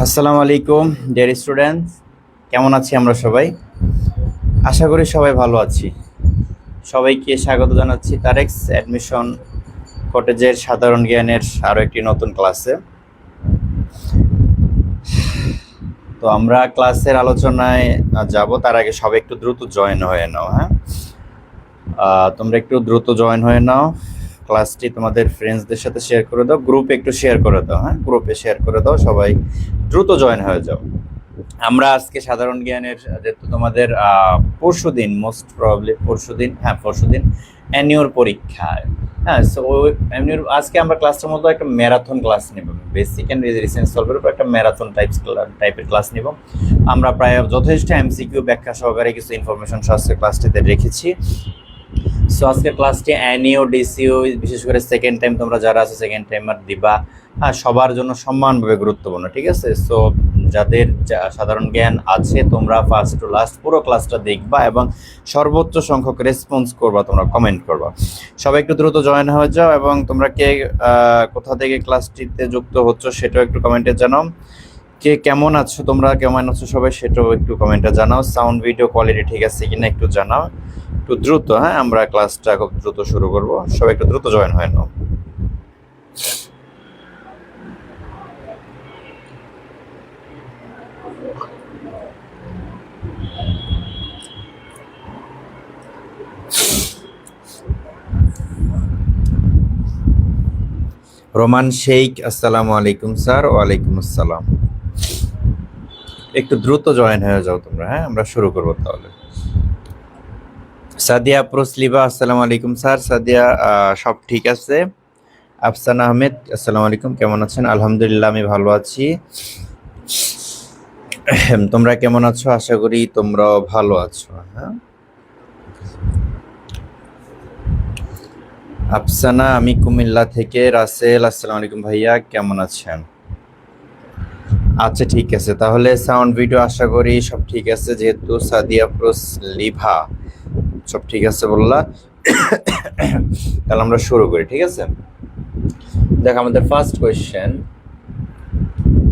আসসালামু আলাইকুম dear students, কেমন আছি আমরা সবাই? আশা করি সবাই ভালো আছি। সবাইকে স্বাগত জানাচ্ছি তারেক্স অ্যাডমিশন কটেজের সাধারণ জ্ঞানের আরও একটি নতুন ক্লাসে। তো আমরা ক্লাসের আলোচনায় যাব, তার আগে সবাই একটু দ্রুত জয়েন হয়ে নাও। হ্যাঁ, তোমরা একটু দ্রুত জয়েন হয়ে নাও। ক্লাসটি তোমাদের ফ্রেন্ডসদের সাথে শেয়ার করে দাও, গ্রুপে একটু শেয়ার করে দাও। হ্যাঁ, গ্রুপে শেয়ার করে দাও, সবাই দ্রুত জয়েন হয়ে যাও। আমরা আজকে সাধারণ জ্ঞানের যেহেতু তোমাদের পরশুদিন, মোস্ট প্রবাবলি পরশুদিন, হ্যাঁ পরশুদিন অ্যানিউর পরীক্ষা। হ্যাঁ, সো অ্যানিউর আজকে আমরা ক্লাসটার মধ্যে একটা ম্যারাথন ক্লাস নেব, বেসিক অ্যান্ড রিসেন্ট সলভের উপর একটা ম্যারাথন টাইপের ক্লাস নেব। আমরা প্রায় যথেষ্ট এমসিকিউ ব্যাখ্যা সহকারে কিছু ইনফরমেশন আজকে ক্লাসটিতে রেখেছি। সো আজকের ক্লাসটি অ্যানিও ডিসিও, বিশেষ করে সেকেন্ড টাইম তোমরা যারা আছে সেকেন্ড টাইমার দিবা, হ্যাঁ সবার জন্য সমানভাবে গুরুত্বপূর্ণ। ঠিক আছে, সো যাদের সাধারণ জ্ঞান আছে তোমরা ফার্স্ট টু লাস্ট পুরো ক্লাসটা দেখবা এবং সর্বোচ্চ সংখ্যক রেসপন্স করবা, তোমরা কমেন্ট করবা। সবাই একটু দ্রুত জয়েন হয়ে যাও এবং তোমরা কে কোথা থেকে ক্লাসটিতে যুক্ত হচ্ছ সেটাও একটু কমেন্টে জানাও। কে কেমন আছো, তোমরা কেমন আছো সবাই সেটাও একটু কমেন্টে জানাও। সাউন্ড ভিডিও কোয়ালিটি ঠিক আছে কিনা একটু জানাও, একটু দ্রুত। হ্যাঁ, আমরা ক্লাসটা খুব দ্রুত শুরু করব, সবাই একটু দ্রুত জয়েন হয়ে নাও। রোমান শেখ, আসসালামু আলাইকুম স্যার। ওয়ালাইকুম আসসালাম। একটু দ্রুত জয়েন হয়ে যাও তোমরা। হ্যাঁ, আমরা শুরু করবো তাহলে। সাদিয়া প্রসলিবা, আসসালামু আলাইকুম স্যার। সাদিয়া, সব ঠিক আছে? আফসানা আহমেদ, আসসালামু আলাইকুম, কেমন আছেন? আলহামদুলিল্লাহ, আমি ভালো আছি। তোমরা কেমন আছো? আশা করি তোমরাও ভালো আছো। হ্যাঁ, আফসানা, আমি কুমিল্লা থেকে। রাসেল, আসসালামু আলাইকুম ভাইয়া, কেমন আছেন? আচ্ছা ঠিক আছে, তাহলে সাউন্ড ভিডিও আশা করি সব ঠিক আছে, যেহেতু সাদিয়া প্রসলিভা সব ঠিক আছে বললা। তাহলে আমরা শুরু করি, ঠিক আছে? দেখো, আমাদের ফার্স্ট কোয়েশ্চেন,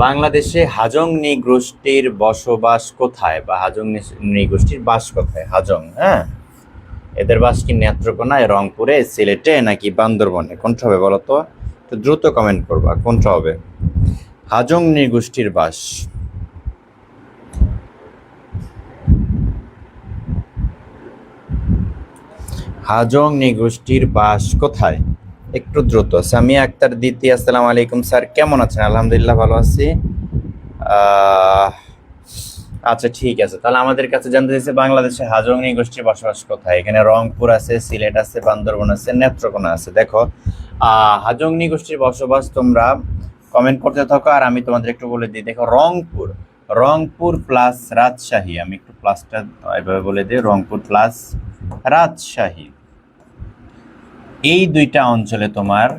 বাংলাদেশে হাজং নৃগোষ্ঠীর বসবাস কোথায়, বা হাজং নৃগোষ্ঠীর বাস কোথায়? হাজং, হ্যাঁ, এদের বাস কি নেত্রকোনায়, রংপুরে, সিলেটে নাকি বান্দরবনে? কোনটা হবে বলো তো? একটু দ্রুত কমেন্ট করবা, কোনটা হবে? হাজং নৃগোষ্ঠীর বাস হাজং নৃগোষ্ঠীর বাস কোথায়? একটু দ্রুত। সামিয়া আক্তার দিতি, আসসালামু আলাইকুম স্যার, কেমন আছেন? আলহামদুলিল্লাহ, ভালো আছি। আচ্ছা ঠিক আছে, তাহলে আমাদের কাছে জানতে চাইছে বাংলাদেশে হাজং নৃগোষ্ঠীর বসবাস কোথায়। এখানে রংপুর আছে, সিলেট আছে, বান্দরবন আছে, নেত্রকোনা আছে। দেখো, হাজং নৃগোষ্ঠীর বসবাস তোমরা কমেন্ট করতে থাকো আর আমি তোমাদের একটু বলে দিই। দেখো, রংপুর, রংপুর প্লাস রাজশাহী, আমি একটু প্লাসটা এভাবে বলে দিই, রংপুর প্লাস রাজশাহী, এই দুইটা অঞ্চলে তোমার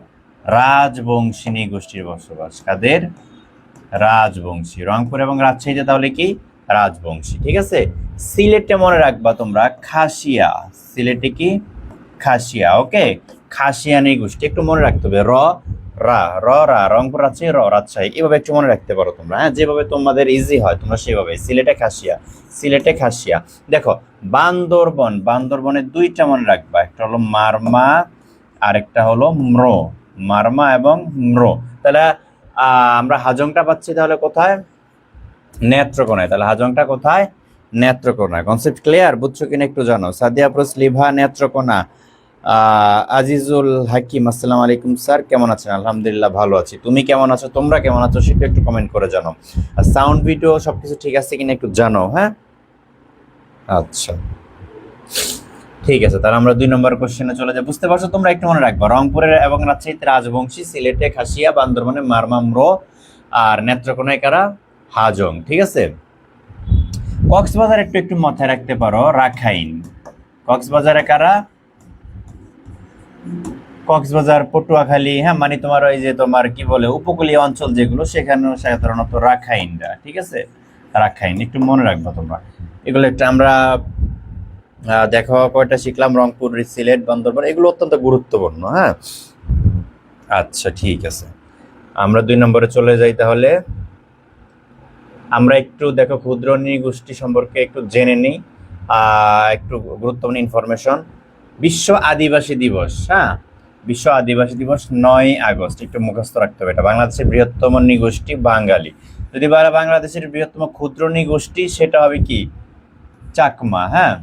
রাজবংশী নৃগোষ্ঠীর বসবাস। কাদের? রাজবংশী। রংপুর এবং রাজশাহীতে তাহলে কি? রাজবংশী। ঠিক আছে, সিলেটে মনে রাখবা তোমরা খাসিয়া, সিলেটে কি? খাসিয়া। ওকে, খাসিয়া নৃগোষ্ঠী একটু মনে রাখতে হবে। রা রংপুর, রাজশাহী, রাজশাহী, এভাবে একটু মনে রাখতে পারো তোমরা। হ্যাঁ, যেভাবে তোমাদের ইজি হয় তোমরা সেভাবে। সিলেটে খাসিয়া, সিলেটে খাসিয়া। দেখো, বান্দরবন, বান্দরবনের দুইটা মনে রাখবা, একটা হলো মারমা আর একটা হলো ম্রো, মারমা এবং ম্রো। তাহলে আমরা হাজংটা পাচ্ছি তাহলে কোথায়? নেত্রকোনায়। তাহলে হাজংটা কোথায়? নেত্রকোনায়। Concept clear? বুঝছো কিনা একটু জানো। সাদিয়া প্রসলিভা, নেত্রকোনা। আজিজুল হাকিম, আসসালামু আলাইকুম স্যার, কেমন আছেন? আলহামদুলিল্লাহ, ভালো আছি। তুমি কেমন আছো, তোমরা কেমন আছো সেটা একটু কমেন্ট করে জানো। আর সাউন্ড ভিডিও সবকিছু ঠিক আছে কিনা একটু জানো। হ্যাঁ, আচ্ছা ঠিক আছে, তাহলে আমরা 2 নম্বর কোশ্চেনে চলে যাই। বুঝতে পারছো তোমরা? একটু মনে রাখবো, রংপুরের এবং রাজশাহীতে রাজবংশী, সিলেটে খাসিয়া, বান্দরবনে মারমাম্র, আর নেত্রকোনায় কারা? হাজং। ঠিক আছে, কক্সবাজার একটু একটু মাথায় রাখতে পারো, রাখাইন। কক্সবাজারে কারা? কক্সবাজার, পটুয়াখালী, হ্যাঁ, মানে তোমার ওই যে তোমার কি বলে উপকূলীয় অঞ্চল যেগুলো, সেখানে সাধারণত রাখাইনরা। ঠিক আছে, রাখাইন একটু মনে রাখবো তোমরা। এগুলো একটা আমরা দেখো কয়টা শিখলাম, রংপুর, সিলেট, বান্দরবান, এগুলো অত্যন্ত গুরুত্বপূর্ণ। হ্যাঁ, আচ্ছা ঠিক আছে, আমরা 2 নম্বরে চলে যাই তাহলে। আমরা একটু দেখো ক্ষুদ্র নৃগোষ্ঠী সম্পর্কে একটু জেনে নিই, একটু গুরুত্বপূর্ণ ইনফরমেশন। বিশ্ব আদিবাসী দিবস, হ্যাঁ, বিশ্ব আদিবাসী দিবস 9 আগস্ট। একটু মুখস্থ রাখতে হবে এটা। বাংলাদেশের বৃহত্তম নৃগোষ্ঠী বাঙালি। যদি বলা বাংলাদেশের বৃহত্তম ক্ষুদ্র নৃগোষ্ঠী, সেটা হবে কি? চাকমা। হ্যাঁ,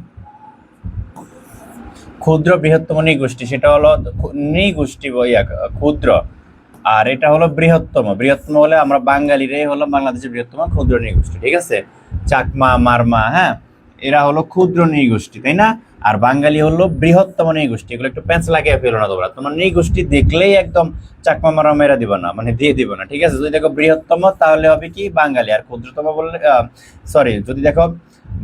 ক্ষুদ্র বৃহত্তম নৃগোষ্ঠী সেটা হলো নৃগোষ্ঠী ক্ষুদ্র, আর এটা হলো বৃহত্তম। বৃহত্তম হলে আমরা বাঙালিরাই হলো বাংলাদেশের বৃহত্তম ক্ষুদ্র নৃগোষ্ঠী, ঠিক আছে? চাকমা, মারমা, হ্যাঁ, এরা হলো ক্ষুদ্র নৃগোষ্ঠী, তাই না? আর বাঙালি হলো বৃহত্তম নৃগোষ্ঠী। এগুলো একটু প্যাঁচ লাগিয়ে ফেলো না তোমরা। তোমার নৃগোষ্ঠী দেখলেই একদম চাকমা, মারমা মেরা দিবা না, মানে দিয়ে দিবা না, ঠিক আছে? যদি দেখো বৃহত্তম তাহলে হবে কি বাঙালি, আর ক্ষুদ্রতম বললে সরি, যদি দেখো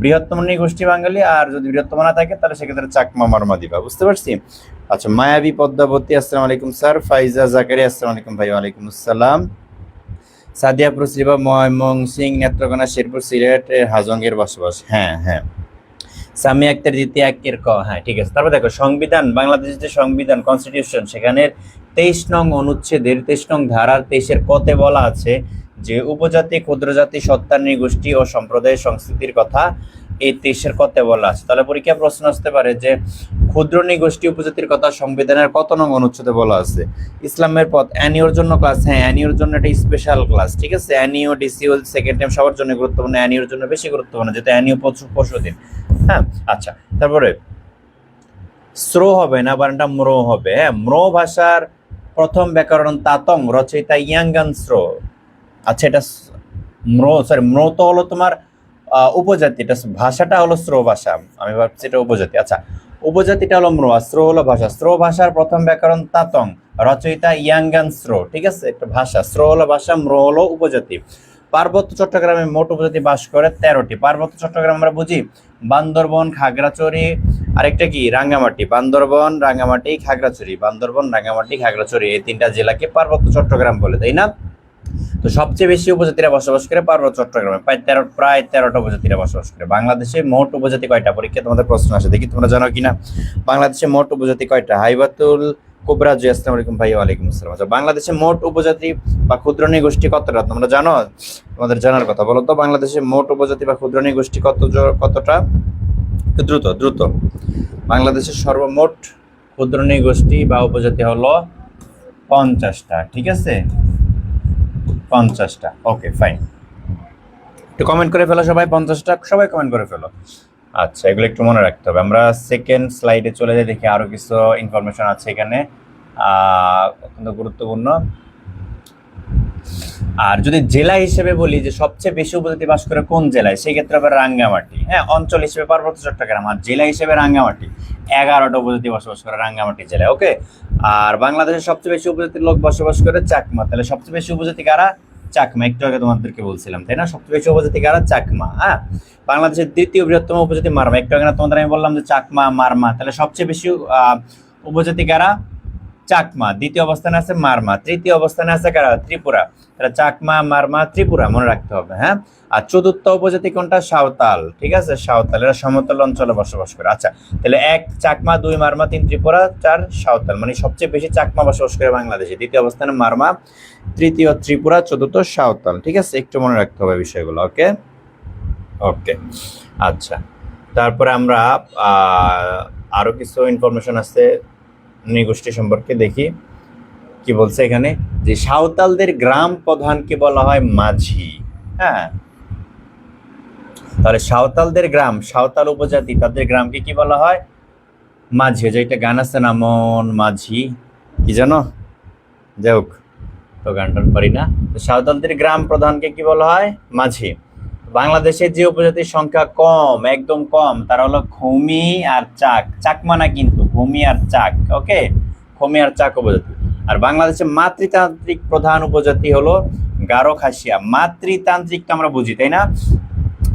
বৃহত্তম নৃগোষ্ঠী বাঙালি, আর যদি বৃহত্তম না থাকে তাহলে সেক্ষেত্রে চাকমা, মারমা দিবা। বুঝতে পারছি? আচ্ছা, মায়াবী পদ্মাবতী, আসসালামু আলাইকুম স্যার। ফাইজা জাকারিয়া, আসসালামু আলাইকুম ভাই। ওয়ালাইকুম আসসালাম। সাদিয়া প্রসরিবা, ময়মনসিংহ, নেত্রকোনা, শেরপুর, সিলেট, হাজঙ্গের বসবাস। হ্যাঁ হ্যাঁ। সামি আক্তার, দ্বিতীয় একের ক। হ্যাঁ, ঠিক আছে। তারপর দেখো সংবিধান, বাংলাদেশের যে সংবিধান কনস্টিটিউশন, সেখানে 23 নং অনুচ্ছেদের 23 নং ধারার 23-এর কতে বলা আছে যে উপজাতি, ক্ষুদ্রজাতি, সত্তা, নৃগোষ্ঠী ও সম্প্রদায়ের সংস্কৃতির কথা এই 23-এর কতে বলা আছে। তাহলে পরীক্ষা প্রশ্ন আসতে পারে যে ক্ষুদ্র নৃগোষ্ঠী, উপজাতির কথা সংবিধানের কত নং অনুচ্ছেদে বলা আছে? ইসলামের পথ, অ্যানিওর জন্য ক্লাস। হ্যাঁ, অ্যানিওর জন্য একটা স্পেশাল ক্লাস, ঠিক আছে? অ্যানিও, ডিসিও সেকেন্ড টাইম সবার জন্য গুরুত্বপূর্ণ, অ্যানিওর জন্য বেশি গুরুত্বপূর্ণ, যেটা অ্যানিও পরশুদিন। হ্যাঁ, আচ্ছা। তারপরে স্রো হবে না, বানানটা ম্রো হবে। হ্যাঁ, ম্রো ভাষার প্রথম ব্যাকরণ তাতং, রচয়িতা ইয়াঙ্গান স্রো। আচ্ছা, এটা ম্রো তো হলো তোমার উপজাতি, এটা ভাষাটা হলো স্রো ভাষা। আমি ভাবছি এটা উপজাতি। আচ্ছা, উপজাতিটা হলো ম্রো, আর স্রো হলো ভাষা। স্রো ভাষার প্রথম ব্যাকরণ তাতং, রচয়িতা ইয়াঙ্গান স্রো, ঠিক আছে? একটা ভাষা। স্রো হলো ভাষা, ম্রো হলো উপজাতি। পার্বত্য চট্টগ্রামে মোট উপজাতি বাস করে 13টি। পার্বত্য চট্টগ্রাম আমরা বুঝি বান্দরবন, খাগড়াছড়ি, আরেকটা কি রাঙ্গামাটি। বান্দরবন, রাঙ্গামাটি, খাগড়াছড়ি। বান্দরবন, রাঙ্গামাটি, খাগড়াছড়ি, এই 3টা জেলাকে পার্বত্য চট্টগ্রাম বলে, তাই না? তো সবচেয়ে বেশি উপজাতিরা বসবাস করে পার্বত্য চট্টগ্রামে, প্রায় 13টা উপজাতিরা বসবাস করে। বাংলাদেশে মোট উপজাতি কয়টা? পরীক্ষা তোমাদের প্রশ্ন আসে, দেখি তোমরা জানো কিনা। বাংলাদেশে মোট উপজাতি কয়টা? হাইবাতুল কুবরা জি, আসসালামু আলাইকুম ভাই। ওয়ালাইকুম আসসালাম। আচ্ছা, বাংলাদেশে মোট উপজাতি বা ক্ষুদ্র নৃগোষ্ঠী কতটা তোমরা জানো? তোমাদের জানার কথা বলো তো। বাংলাদেশে মোট উপজাতি বা ক্ষুদ্র নৃগোষ্ঠী কতটা? দ্রুত দ্রুত। বাংলাদেশের সর্বমোট ক্ষুদ্র নৃগোষ্ঠী বা উপজাতি হলো 50টা, ঠিক আছে? 50টা। ওকে, ফাইন। একটু কমেন্ট করে ফেলো সবাই, 50টা সবাই কমেন্ট করে ফেলো। আচ্ছা, এগুলো একটু মনে রাখতে হবে। আমরা সেকেন্ড স্লাইডে চলে যাই, দেখি আরো কিছু ইনফরমেশন আছে এখানে অত্যন্ত গুরুত্বপূর্ণ। আর যদি জেলা হিসেবে বলি যে সবচেয়ে বেশি উপজাতি বাস করে কোন জেলায়, সেই ক্ষেত্রে হবে রাঙ্গামাটি। হ্যাঁ, অঞ্চল হিসেবে পার্বত্য চট্টগ্রাম, আর জেলা হিসেবে রাঙ্গামাটি। 11টা উপজাতি বসবাস করে রাঙ্গামাটি জেলায়। ওকে। আর বাংলাদেশের সবচেয়ে বেশি উপজাতির লোক বসবাস করে চাকমা। তাহলে সবচেয়ে বেশি উপজাতি কারা? চাকমা। একটু আগে তোমাদেরকে বলছিলাম, তাই না? সবচেয়ে বেশি উপজাতি কারা? চাকমা। হ্যাঁ, বাংলাদেশের দ্বিতীয় বৃহত্তম উপজাতি মারমা। একটু আগে না তোমাদের আমি বললাম যে চাকমা, মারমা। তাহলে সবচেয়ে বেশি উপজাতি কারা? চাকমা। দ্বিতীয় অবস্থানে আছে মারমা। তৃতীয় অবস্থানে আছে কারা? ত্রিপুরা। তাহলে চাকমা, মারমা, ত্রিপুরা মনে রাখতে হবে। হ্যাঁ, আর চতুর্থ উপজাতি কোনটা? সাঁওতাল, ঠিক আছে? সাঁওতাল, এরা সমতল অঞ্চলে বসবাস করে। আচ্ছা, তাহলে 1 চাকমা, 2 মারমা, 3 ত্রিপুরা, 4 সাঁওতাল, মানে সবচেয়ে বেশি চাকমা বসবাস করে বাংলাদেশে। দ্বিতীয় অবস্থানে মারমা, তৃতীয় ত্রিপুরা, চতুর্থ সাঁওতাল, ঠিক আছে? একটু মনে রাখতে হবে বিষয়গুলো। ওকে ওকে। আচ্ছা, তারপরে আমরা আরো কিছু ইনফরমেশন আছে নৃগোষ্ঠী সম্পর্কে, দেখি কি বলছে এখানে। যে সাঁওতালদের গ্রাম প্রধানকে বলা হয় মাঝি। হ্যাঁ, তাহলে সাঁওতালদের গ্রাম, সাঁওতাল উপজাতি, তাদের গ্রামকে কি বলা হয়? মাঝি। যেটা গান আছে না, মন মাঝি, কি জানো? যাই হোক, তো গানটান পারি না। তো সাঁওতালদের গ্রাম প্রধানকে কি বলা হয়? মাঝি। বাংলাদেশের যে উপজাতির সংখ্যা কম, একদম কম, তারা হলো খমি আর চাক। চাকমা না কিন্তু, খমি আর চাক। ওকে, খমি আর চাক উপজাতি। আর বাংলাদেশের মাতৃতান্ত্রিক প্রধান উপজাতি হলো গারো খাসিয়া। মাতৃতান্ত্রিকটা আমরা বুঝি, তাই না?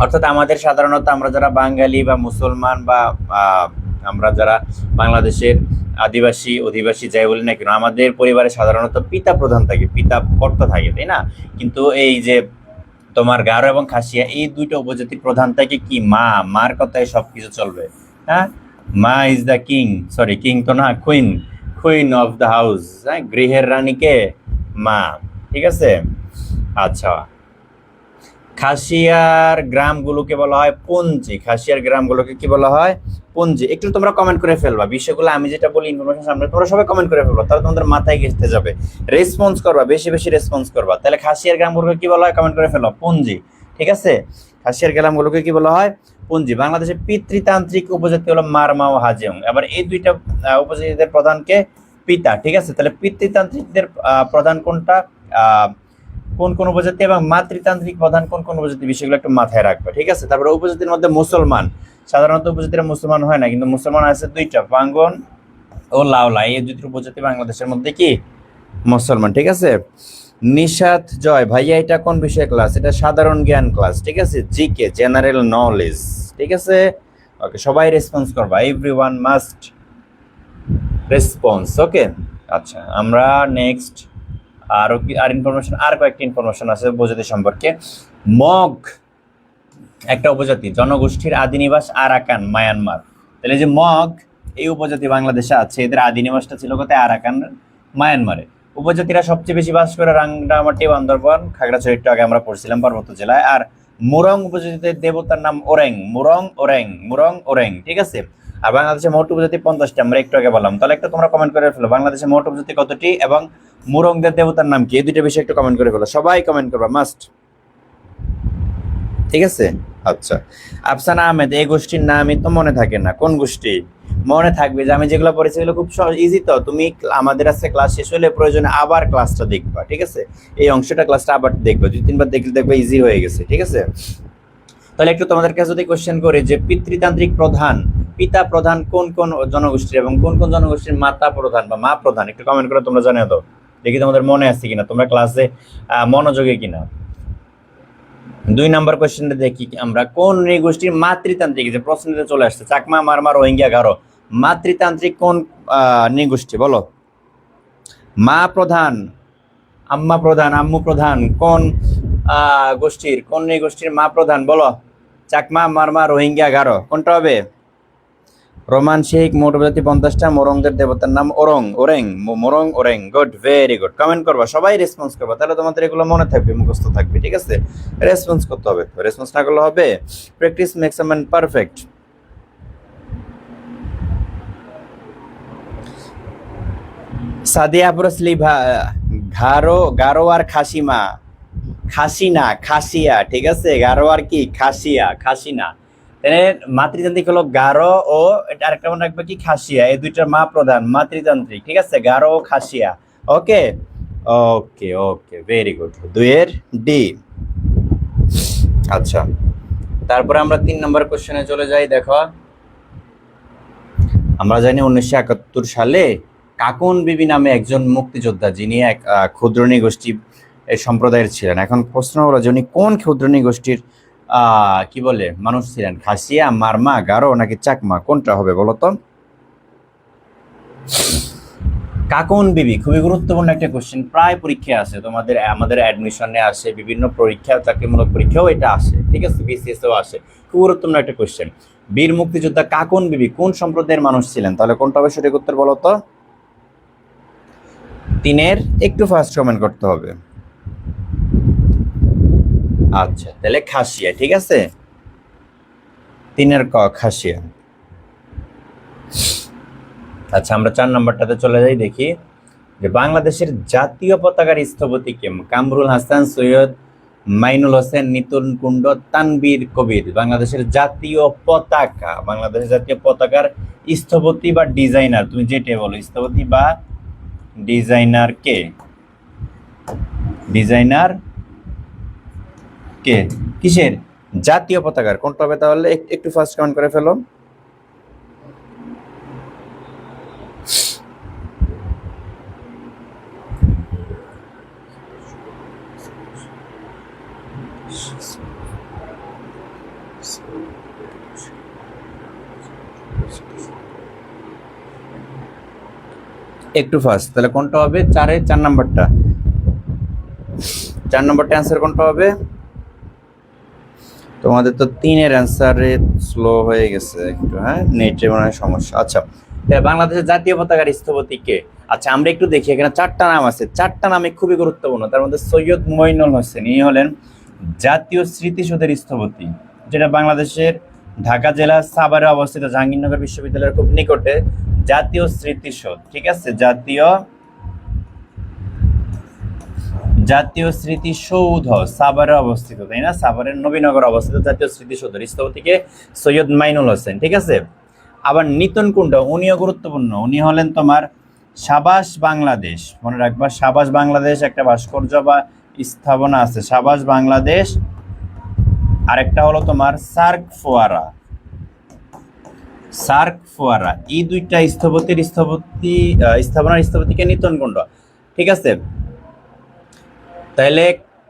অর্থাৎ আমাদের সাধারণত আমরা যারা বাঙালি বা মুসলমান বা আমরা যারা বাংলাদেশের আদিবাসী, অধিবাসী যাই বলি না কেন, আমাদের পরিবারে সাধারণত পিতা প্রধান থাকে, পিতা কর্তা থাকে, তাই না? কিন্তু এই যে তোমার গারো এবং খাসিয়া, এই দুইটা উপজাতি প্রধান থাকে কি? মা। মার কথায় সবকিছু চলবে। হ্যাঁ, মা ইজ দ্য কিং, কিং তো না, queen, queen of the house. হ্যাঁ, গৃহের রানীকে মা। ঠিক আছে। আচ্ছা, খাসিয়ার গ্রামগুলোকে বলা হয় পঞ্জি। খাসিয়ার গ্রামগুলোকে কি বলা হয়? পঞ্জি। একটু তোমরা কমেন্ট করে ফেলবা বিষয়গুলো, আমি যেটা বলি ইনফরমেশন সামনে তোমরা সবাই কমেন্ট করে ফেলবা, তাহলে তোমাদের মাথায় গেঁথে যাবে। রেসপন্স করবা, বেশি বেশি রেসপন্স করবা। তাহলে খাসিয়ার গ্রামগুলোকে কি বলা হয় কমেন্ট করে ফেলো, পঞ্জি। ঠিক আছে, খাসিয়ার গ্রামগুলোকে কি বলা হয়? পঞ্জি। বাংলাদেশের পিতৃতান্ত্রিক উপজাতি হলো মারমা ও হাজং। আবার এই দুইটা উপজাতিদের প্রধানকে পিতা। ঠিক আছে, তাহলে পিতৃতান্ত্রিকদের প্রধান কোনটা, কোন কোন উপজাতি, এবং মাতৃতান্ত্রিক প্রধান কোন কোন উপজাতি, বিষয়গুলো একটু মাথায় রাখবে। ঠিক আছে, তারপরে উপজাতির মধ্যে মুসলমান, সাধারণত উপজাতিরা মুসলমান হয় না, কিন্তু মুসলমান আছে দুইটা, পাঙ্গন ও লাওলা। এই দুটি উপজাতি বাংলাদেশের মধ্যে কি মুসলমান। ঠিক আছে। নিশাত জয় ভাইয়া, এটা কোন বিষয় ক্লাস? এটা সাধারণ জ্ঞান ক্লাস। ঠিক আছে, জিকে, জেনারেল নলেজ। ঠিক আছে, ওকে, সবাই রেসপন্স করবা, এভরিওয়ান মাস্ট রেসপন্স। ওকে, আচ্ছা, আমরা নেক্সট আরো কি আর ইনফরমেশন, আর কয়েকটি ইনফরমেশন আছে উপজাতি সম্পর্কে। মগ একটা উপজাতি, জনগোষ্ঠীর আদি নিবাস আরাকান, মায়ানমার। তাহলে যে মগ এই উপজাতি বাংলাদেশে আছে, এদের আদি নিবাসটা ছিল কোথায়? আরাকান, মায়ানমারে। উপজাতিরা সবচেয়ে বেশি বাস করে রাঙ্গামাটি, বান্দরবান, খাগড়াছড়ি, একটু আগে আমরা পড়ছিলাম, পার্বত্য জেলায়। আর মুরং উপজাতিদের দেবতার নাম ওরেং, মুরং ওরেং, মুরং ওরেং। ঠিক আছে, আর বাংলাদেশে মোট উপজাতি 50টি, আমরা একটু আগে বললাম। তাহলে একটা তোমরা কমেন্ট করে ফেলো, বাংলাদেশে মোট উপজাতি কতটি এবং মুরংদের দেবতার নাম কি? এই দুইটা বিষয় একটু কমেন্ট করে ফেলো, সবাই কমেন্ট করবা মাস্ট। ঠিক আছে। আচ্ছা, আফসানা আহমেদ, এই গোষ্ঠীর নামই তো মনে থাকে না, কোন গোষ্ঠী? মনে থাকবে যে আমি যেগুলো পড়েছি এগুলো খুব ইজি। তো তুমি আমাদের আজকে ক্লাস শেষ হলে প্রয়োজনে আবার ক্লাসটা দেখবা। ঠিক আছে, এই অংশটা ক্লাসটা আবার দেখবা, 2-3 বার দেখলে দেখবে ইজি হয়ে গেছে। ঠিক আছে, তাহলে একটু তোমাদের কাছে যদি কোশ্চেন করে যে পিতৃতান্ত্রিক প্রধান, পিতা প্রধান কোন কোন জনগোষ্ঠীর এবং কোন কোন জনগোষ্ঠীর মাতা প্রধান বা মা প্রধান, একটু কমেন্ট করে তোমরা জানিয়ে দাও, দেখি তোমাদের মনে আছে কিনা, তোমরা ক্লাসে মনোযোগী কিনা। 2 নাম্বার কোশ্চেনটা দেখি আমরা, কোন নৃগোষ্ঠীর মাতৃতান্ত্রিক, যে প্রশ্নটা চলে আসছে, চাকমা, মারমা, রোহিঙ্গা, গারো, মাতৃতান্ত্রিক কোন নৃগোষ্ঠী বলো? মা প্রধান, আম্মা প্রধান, আম্মু প্রধান কোন গোষ্ঠীর, কোন নৃগোষ্ঠীর মা প্রধান বলো? চাকমা, মারমা, রোহিঙ্গা, গারো, কোনটা হবে? রোমান শেখ, মোট উপজাতি 50টা, মোরংদের দেবতার নাম Orong, Oreng, Morong Oreng. Good, very good, comment করবা, সবাই রেসপন্স করবা, তাহলে তোমাদের এগুলো মনে থাকবে, মুখস্থ থাকবে। ঠিক আছে, রেসপন্স করতে হবে, রেসপন্স না করলে হবে? Practice makes a man perfect. Sadia পুরসলি, ঘারো, গারো আর খাসিমা, খাসিনা, খাসিয়া। ঠিক আছে, গারো আর কি, খাসিয়া, খাসিনা। তাহলে মাতৃতান্ত্রিক হলো গারো ও এটা আরেকটা মনে রাখবে কি, খাসিয়া। এই দুইটার মা প্রধান মাতৃতান্ত্রিক। ঠিক আছে, গারো ও খাসিয়া। ওকে ওকে ওকে, ভেরি গুড, 2-এর ডি। আচ্ছা, তারপরে আমরা 3 নম্বর কোশ্চেনে চলে যাই। দেখো, আমরা জানি 1971 সালে কাকুন বিবি নামে একজন মুক্তিযোদ্ধা, যিনি এক ক্ষুদ্র নৃগোষ্ঠী সম্প্রদায়ের ছিলেন। এখন প্রশ্ন হলো যে উনি কোন ক্ষুদ্র নৃগোষ্ঠীর কি বলে মানুষ ছিলেন? খাসিয়া, মারমা, গারো নাকি চাকমা, কোনটা হবে বলো তো? কাকুন বিবি খুবই গুরুত্বপূর্ণ একটা কোশ্চেন, প্রায় পরীক্ষায় আসে তোমাদের, আমাদের অ্যাডমিশনে আসে, বিভিন্ন পরীক্ষা, চাকরিমূলক পরীক্ষাও এটা আসে। ঠিক আছে, বিসিএসও আসে, খুব গুরুত্বপূর্ণ একটা কোশ্চেন। বীর মুক্তিযোদ্ধা কাকুন বিবি কোন সম্প্রদায়ের মানুষ ছিলেন? তাহলে কোনটা হবে সঠিক উত্তর বলো তো? 3-এর একটু ফার্স্ট কমেন্ট করতে হবে। আচ্ছা, তাহলে খাসিয়া। ঠিক আছে, 3-এর ক, খাসিয়া। আচ্ছা, আমরা 4 নম্বরটাতে চলে যাই, দেখি যে বাংলাদেশের জাতীয় পতাকার স্থপতি কে? কামরুল হাসান, সৈয়দ মাইনুল হোসেন, নিতুন কুণ্ড, তানবীর কবির। বাংলাদেশের জাতীয় পতাকা, বাংলাদেশের জাতীয় পতাকার স্থপতি বা ডিজাইনার, তুমি যেটা বলো, স্থপতি বা ডিজাইনার কে? ডিজাইনার কে কিসের? জাতীয় পতাকার। কোনটা হবে তাহলে? একটু ফার্স্ট কমেন্ট করে ফেলো। একটু ফার্স্ট, তাহলে কোনটা হবে? 4 নাম্বারটা, 4 নম্বরটা অ্যান্সার কোনটা হবে? তোমাদের তো 3-এর অ্যান্সারে স্লো হয়ে গেছে একটু, হ্যাঁ, নেটে মনে হয় সমস্যা। আচ্ছা, বাংলাদেশের জাতীয় পতাকার স্থপতি কে? আচ্ছা, আমরা একটু দেখি, এখানে 4টা নাম আছে, 4টা নামে খুবই গুরুত্বপূর্ণ। তার মধ্যে সৈয়দ মঈনুল হোসেন ইনি হলেন জাতীয় স্মৃতিসৌধের স্থপতি, যেটা বাংলাদেশের ঢাকা জেলার সাভারে অবস্থিত, জাহাঙ্গীরনগর বিশ্ববিদ্যালয়ের খুব নিকটে জাতীয় স্মৃতিসৌধ। ঠিক আছে, জাতীয় স্মৃতিসৌধ সাভারে অবস্থিত, তাই না? সাভারের নবীনগর অবস্থিত জাতীয় স্মৃতিসৌধের স্থপতিকে সৈয়দ মাইনুল হোসেন। ঠিক আছে, আবার নিতন কুণ্ড উনিও গুরুত্বপূর্ণ, উনি হলেন তোমার সাবাস বাংলাদেশ, মনে রাখবা সাবাস বাংলাদেশ একটা ভাস্কর্য বা স্থাপনা আছে, সাবাস বাংলাদেশ। আরেকটা হলো তোমার সার্ক ফোয়ারা, এই দুইটা স্থাপনার স্থপতিকে নিতন কুণ্ড। ঠিক আছে, তাহলে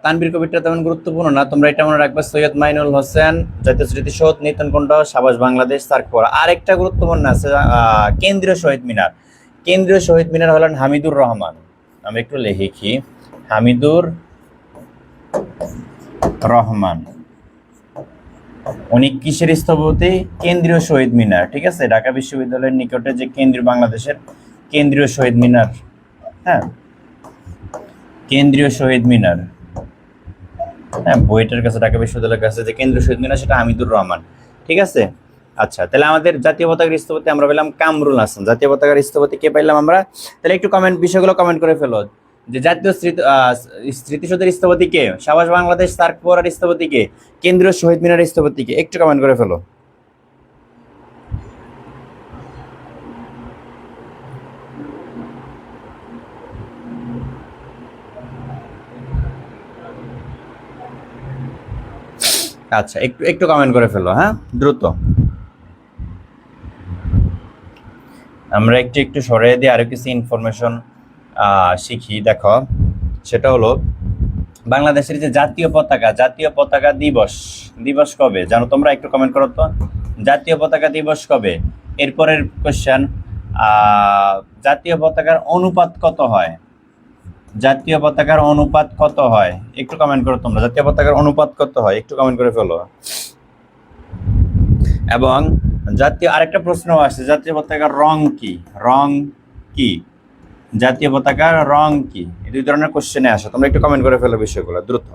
তানভীর কবিরটা তেমন গুরুত্বপূর্ণ না, তোমরা এটা মনে রাখবে সৈয়দ মাইনুল হোসেন, জাতীয় স্মৃতিসৌধ, নিতন কুণ্ড, সাবাস বাংলাদেশ, সার্ক ফোয়ারা। আরেকটা গুরুত্বপূর্ণ আছে কেন্দ্রীয় শহীদ মিনার। কেন্দ্রীয় শহীদ মিনার হলেন হামিদুর রহমান, আমি একটু লিখি, হামিদুর রহমান। উনি কিসের স্থপতি? কেন্দ্রীয় শহীদ মিনার। ঠিক আছে, ঢাকা বিশ্ববিদ্যালয়ের নিকটে যে বাংলাদেশের কেন্দ্রীয় শহীদ মিনার, হ্যাঁ কেন্দ্রীয় শহীদ মিনার, হ্যাঁ বইটার কাছে, ঢাকা বিশ্ববিদ্যালয়ের কাছে যে কেন্দ্রীয় শহীদ মিনার, সেটা হামিদুর রহমান। ঠিক আছে, আচ্ছা, তাহলে আমাদের জাতীয় পতাকার স্থপতি আমরা পেলাম কামরুল হাসান। জাতীয় পতাকার স্থপতি কে পাইলাম আমরা? তাহলে একটু বিষয়গুলো কমেন্ট করে ফেলো, যে জাতীয় স্মৃতিসৌধের স্থপতি কে, সাবাস বাংলাদেশ, সার্ক ফোয়ারার স্থপতি কে, কেন্দ্রীয় শহীদ মিনারের স্থপতি কে, একটু কমেন্ট করে ফেলো। আচ্ছা, একটু কমেন্ট করে ফেলো, হ্যাঁ দ্রুত। আমরা একটু সরে দিয়ে আরো কিছু ইনফরমেশন শিখি। দেখো, সেটা হলো বাংলাদেশের যে জাতীয় পতাকা দিবস কবে জানো তোমরা? একটু কমেন্ট করো তো, জাতীয় পতাকা দিবস কবে? এরপরের কোশ্চেন, জাতীয় পতাকার অনুপাত কত হয়? জাতীয় পতাকার অনুপাত কত হয়? একটু কমেন্ট করো তোমরা, জাতীয় পতাকার অনুপাত কত হয়? একটু কমেন্ট করে ফেলো। এবং আরেকটা প্রশ্ন আসছে, জাতীয় পতাকার রং কি? জাতীয় পতাকার রং কি? এই দুই ধরনের কোশ্চেনে আসে, তোমরা একটু কমেন্ট করে ফেলো বিষয়গুলো দ্রুত।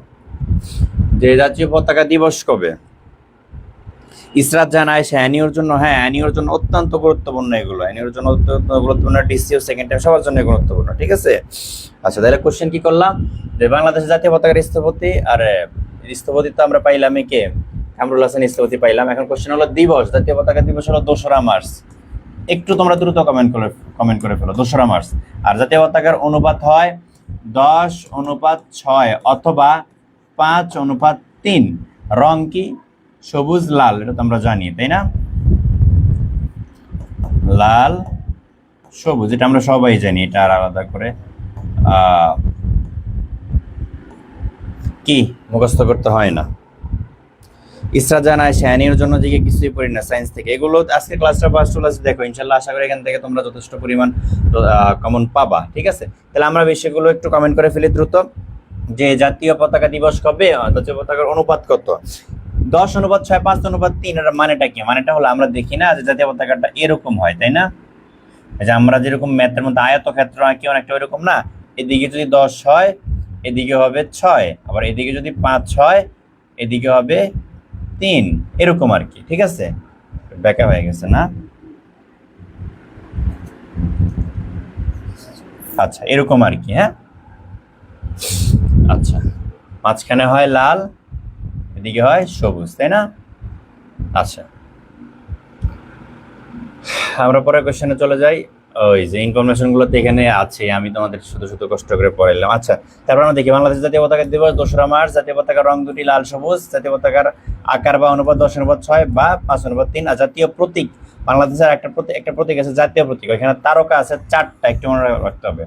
যে জাতীয় পতাকা দিবস কবে? ইসরাত জাহান আয়েশা, অ্যানিওর জন্য, হ্যাঁ অ্যানিওর জন্য অত্যন্ত গুরুত্বপূর্ণ, এগুলো অ্যানিওর জন্য অত্যন্ত গুরুত্বপূর্ণ, ডিসিও সেকেন্ড টাইম সবার জন্য গুরুত্বপূর্ণ। ঠিক আছে, আচ্ছা, তাহলে কোশ্চেন কি করলাম, যে বাংলাদেশের জাতীয় পতাকার স্থপতি, আর স্থপতি তো আমরা পাইলাম কে, কামরুল হাসান স্থপতি পাইলাম। এখন কোশ্চেন হলো দিবস, জাতীয় পতাকা দিবস হলো 2রা মার্চ। একটু তোমরা দ্রুত কমেন্ট করে ফেলো, 2রা মার্চ। আর জাতীয় পতাকার অনুপাত হয় 10:6 অথবা 5:3। রং কি? সবুজ লাল, এটা তো আমরা জানি, তাই না? লাল সবুজ, এটা আমরা সবাই জানি, এটা আর আলাদা করে কি মুখস্থ করতে হয় না। ইসরা জানায় শ্যানির জন্য যে কিছুই পড়ি না সায়েন্স থেকে, এগুলো আজকে ক্লাসটা ফার্স্ট ক্লাসে দেখো, ইনশাল্লাহ আশা করি এখান থেকে তোমরা যথেষ্ট পরিমাণ কমন পাবা। ঠিক আছে, তাহলে আমরা বিষয়গুলো একটু কমেন্ট করে ফেলি দ্রুত, যে জাতীয় পতাকা দিবস কবে, জাতীয় পতাকার অনুপাত কত? 10:6, 5:3। এর মানেটা কি? মানেটা হলো আমরা দেখি না যে জাতীয় পতাকাটা এরকম হয়, তাই না? যে আমরা যেরকম ম্যাথের মধ্যে আয়তক্ষেত্র আঁকি অনেকটা ওইরকম না, এদিকে যদি 10 হয় এদিকে হবে 6, আবার এদিকে যদি 5 হয় এদিকে হবে 3, এরকম আর কি। ঠিক আছে, ব্যাকা হয়ে গেছে না? আচ্ছা, এরকম আর কি, হ্যাঁ। আচ্ছা, মাঝখানে হয় লাল, এদিকে হয় সবুজ, তাই না? আচ্ছা, আমরা পরের কোশ্চেনে চলে যাই। ওই যে ইনফরমেশন গুলো তো এখানে আছে, আমি তোমাদের শুধু কষ্ট করে পড়াইলাম। আচ্ছা, তারপর আমরা দেখি বাংলাদেশ জাতীয় পতাকা দিবস 2রা মার্চ। জাতীয় পতাকার রং দুটি, লাল সবুজ। জাতীয় পতাকার আকার বা অনুপাত 10:6 বা 5:3। আর জাতীয় প্রতীক, বাংলাদেশের একটা প্রতীক আছে জাতীয় প্রতীক, ওইখানে তারকা আছে 4টা, একটু মনে রাখতে হবে।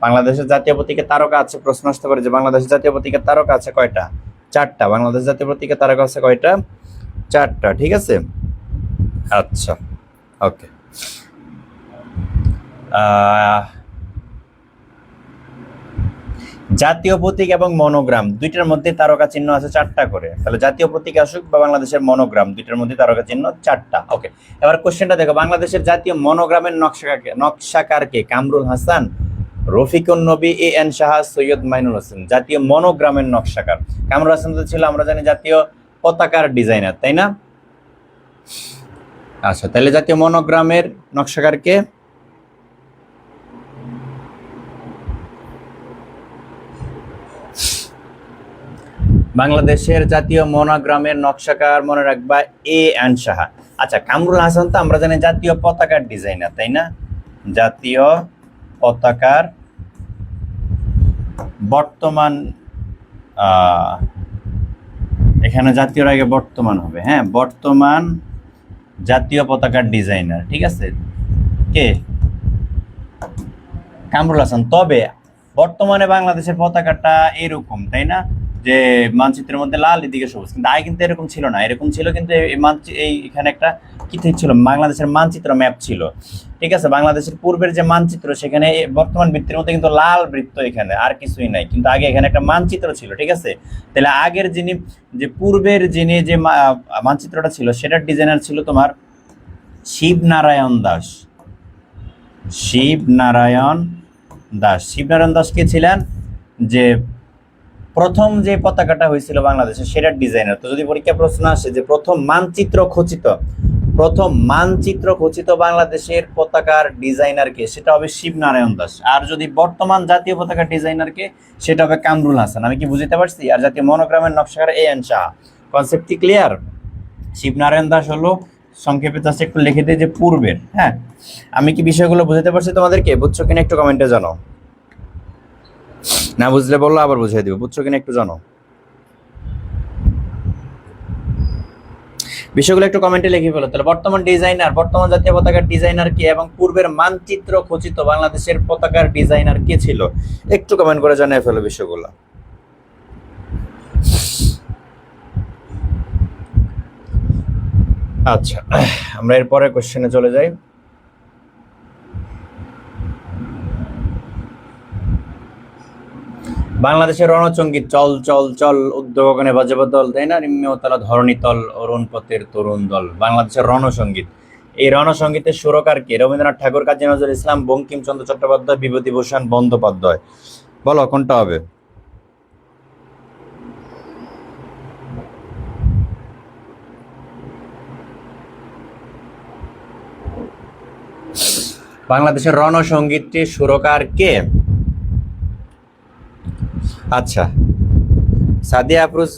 বাংলাদেশের জাতীয় প্রতীকে তারকা আছে, প্রশ্ন আসতে পারে যে বাংলাদেশের জাতীয় প্রতীকে তারকা আছে কয়টা? 4টা। বাংলাদেশ জাতীয় প্রতীকে তারকা আছে কয়টা? 4টা। ঠিক আছে, আচ্ছা, ওকে। জাতীয় প্রতীক এবং মনোগ্রাম দুইটার মধ্যে তারকা চিহ্ন আছে 4টা করে, তাহলে জাতীয় প্রতীক আসুক বা বাংলাদেশের মনোগ্রাম, দুইটার মধ্যে তারকা চিহ্ন 4টা। ওকে, এবার কোশ্চেনটা দেখো, বাংলাদেশের জাতীয় মনোগ্রামের নকশাকারকে? কামরুল হাসান, রফিকুন নবী, এ এন শাহ, সৈয়দ মাইনুল হোসেন। জাতীয় মনোগ্রামের নকশাকার কামরুল হাসান তো ছিল আমরা জানি জাতীয় পতাকার ডিজাইনার, তাই না? আচ্ছা, তাহলে জাতীয় মনোগ্রামের নকশাকারকে? বাংলাদেশের জাতীয় মনোগ্রামের নকশাকার মনে রাখবা এ এন সাহা। আচ্ছা, কামরুল হাসান তো আমরা জানি জাতীয় পতাকার ডিজাইনার, তাই না? জাতীয় পতাকার বর্তমান, এখানে জাতীয়র আগে বর্তমান হবে, হ্যাঁ, বর্তমান জাতীয় পতাকার ডিজাইনার, ঠিক আছে, কে? কামরুল হাসান। তবে বর্তমানে বাংলাদেশের পতাকাটা এরকম, তাই না, যে মানচিত্রের মধ্যে লাল, এদিকে সবুজ, কিন্তু আগে কিন্তু এরকম ছিল না। এরকম ছিল কিন্তু এই এখানে একটা কি ছিল, বাংলাদেশের মানচিত্র ম্যাপ ছিল, ঠিক আছে। বাংলাদেশের পূর্বের যে মানচিত্র, সেখানে বর্তমান বৃত্তের মধ্যে কিন্তু লাল বৃত্ত, এখানে আর কিছুই নাই, কিন্তু আগে এখানে একটা মানচিত্র ছিল, ঠিক আছে। তাহলে আগের যিনি, যে পূর্বের যিনি যে মানচিত্রটা ছিল, সেটার ডিজাইনার ছিল তোমার শিবনারায়ণ দাস। শিবনারায়ণ দাস কে ছিলেন? যে প্রথম যে পতাকাটা হয়েছিল বাংলাদেশে, সেটার ডিজাইনার। তো যদি পরীক্ষা প্রশ্ন আসে যে প্রথম মানচিত্র খচিত বাংলাদেশের পতাকার ডিজাইনার কে, সেটা হবে শিবনারায়ণ দাস। আর যদি বর্তমান জাতীয় পতাকার ডিজাইনার কে, সেটা হবে কামরুল হাসান। আমি কি বুঝতে পারছি? আর জাতীয় মনোগ্রামের নকশাকার এ এন শাহ। কনসেপ্ট কি ক্লিয়ার? শিবনারায়ণ দাস হলো, সংক্ষেপে চাষে একটু লিখে দিই যে পূর্বের। হ্যাঁ, আমি কি বিষয়গুলো বুঝতে পারছি তোমাদেরকে? বুঝছো কিনা একটু কমেন্টে জানাও। না বুঝলে বললো, আবার বুঝিয়ে দিব। বুঝছো কিনা একটু জানো। বিষয়গুলো একটু কমেন্টে লিখে ফেলো। তাহলে বর্তমান জাতীয় পতাকার ডিজাইনার কে, এবং পূর্বের মানচিত্র খচিত বাংলাদেশের পতাকার ডিজাইনার কে ছিল, একটু কমেন্ট করে জানিয়ে ফেলো বিষয়গুলো। আচ্ছা, আমরা এরপরে কোশ্চেনে চলে যাই। বাংলাদেশের রণসঙ্গীত চল চল চল, উদ্যোগনে বাজে বদল, তাই না, নিম্নতলা ধরণী তল, অরুণ পথের তরুণ দল। বাংলাদেশের রণসঙ্গীত, এই রণসঙ্গীতের সুরকার কে? রবীন্দ্রনাথ ঠাকুর, কাজী নজরুল ইসলাম, বঙ্কিমচন্দ্র চট্টোপাধ্যায়, বিভূতিভূষণ বন্দ্যোপাধ্যায়। বলো কোনটা হবে? বাংলাদেশের রণসঙ্গীতটির সুরকার কে? আচ্ছা, Sadia Afroz,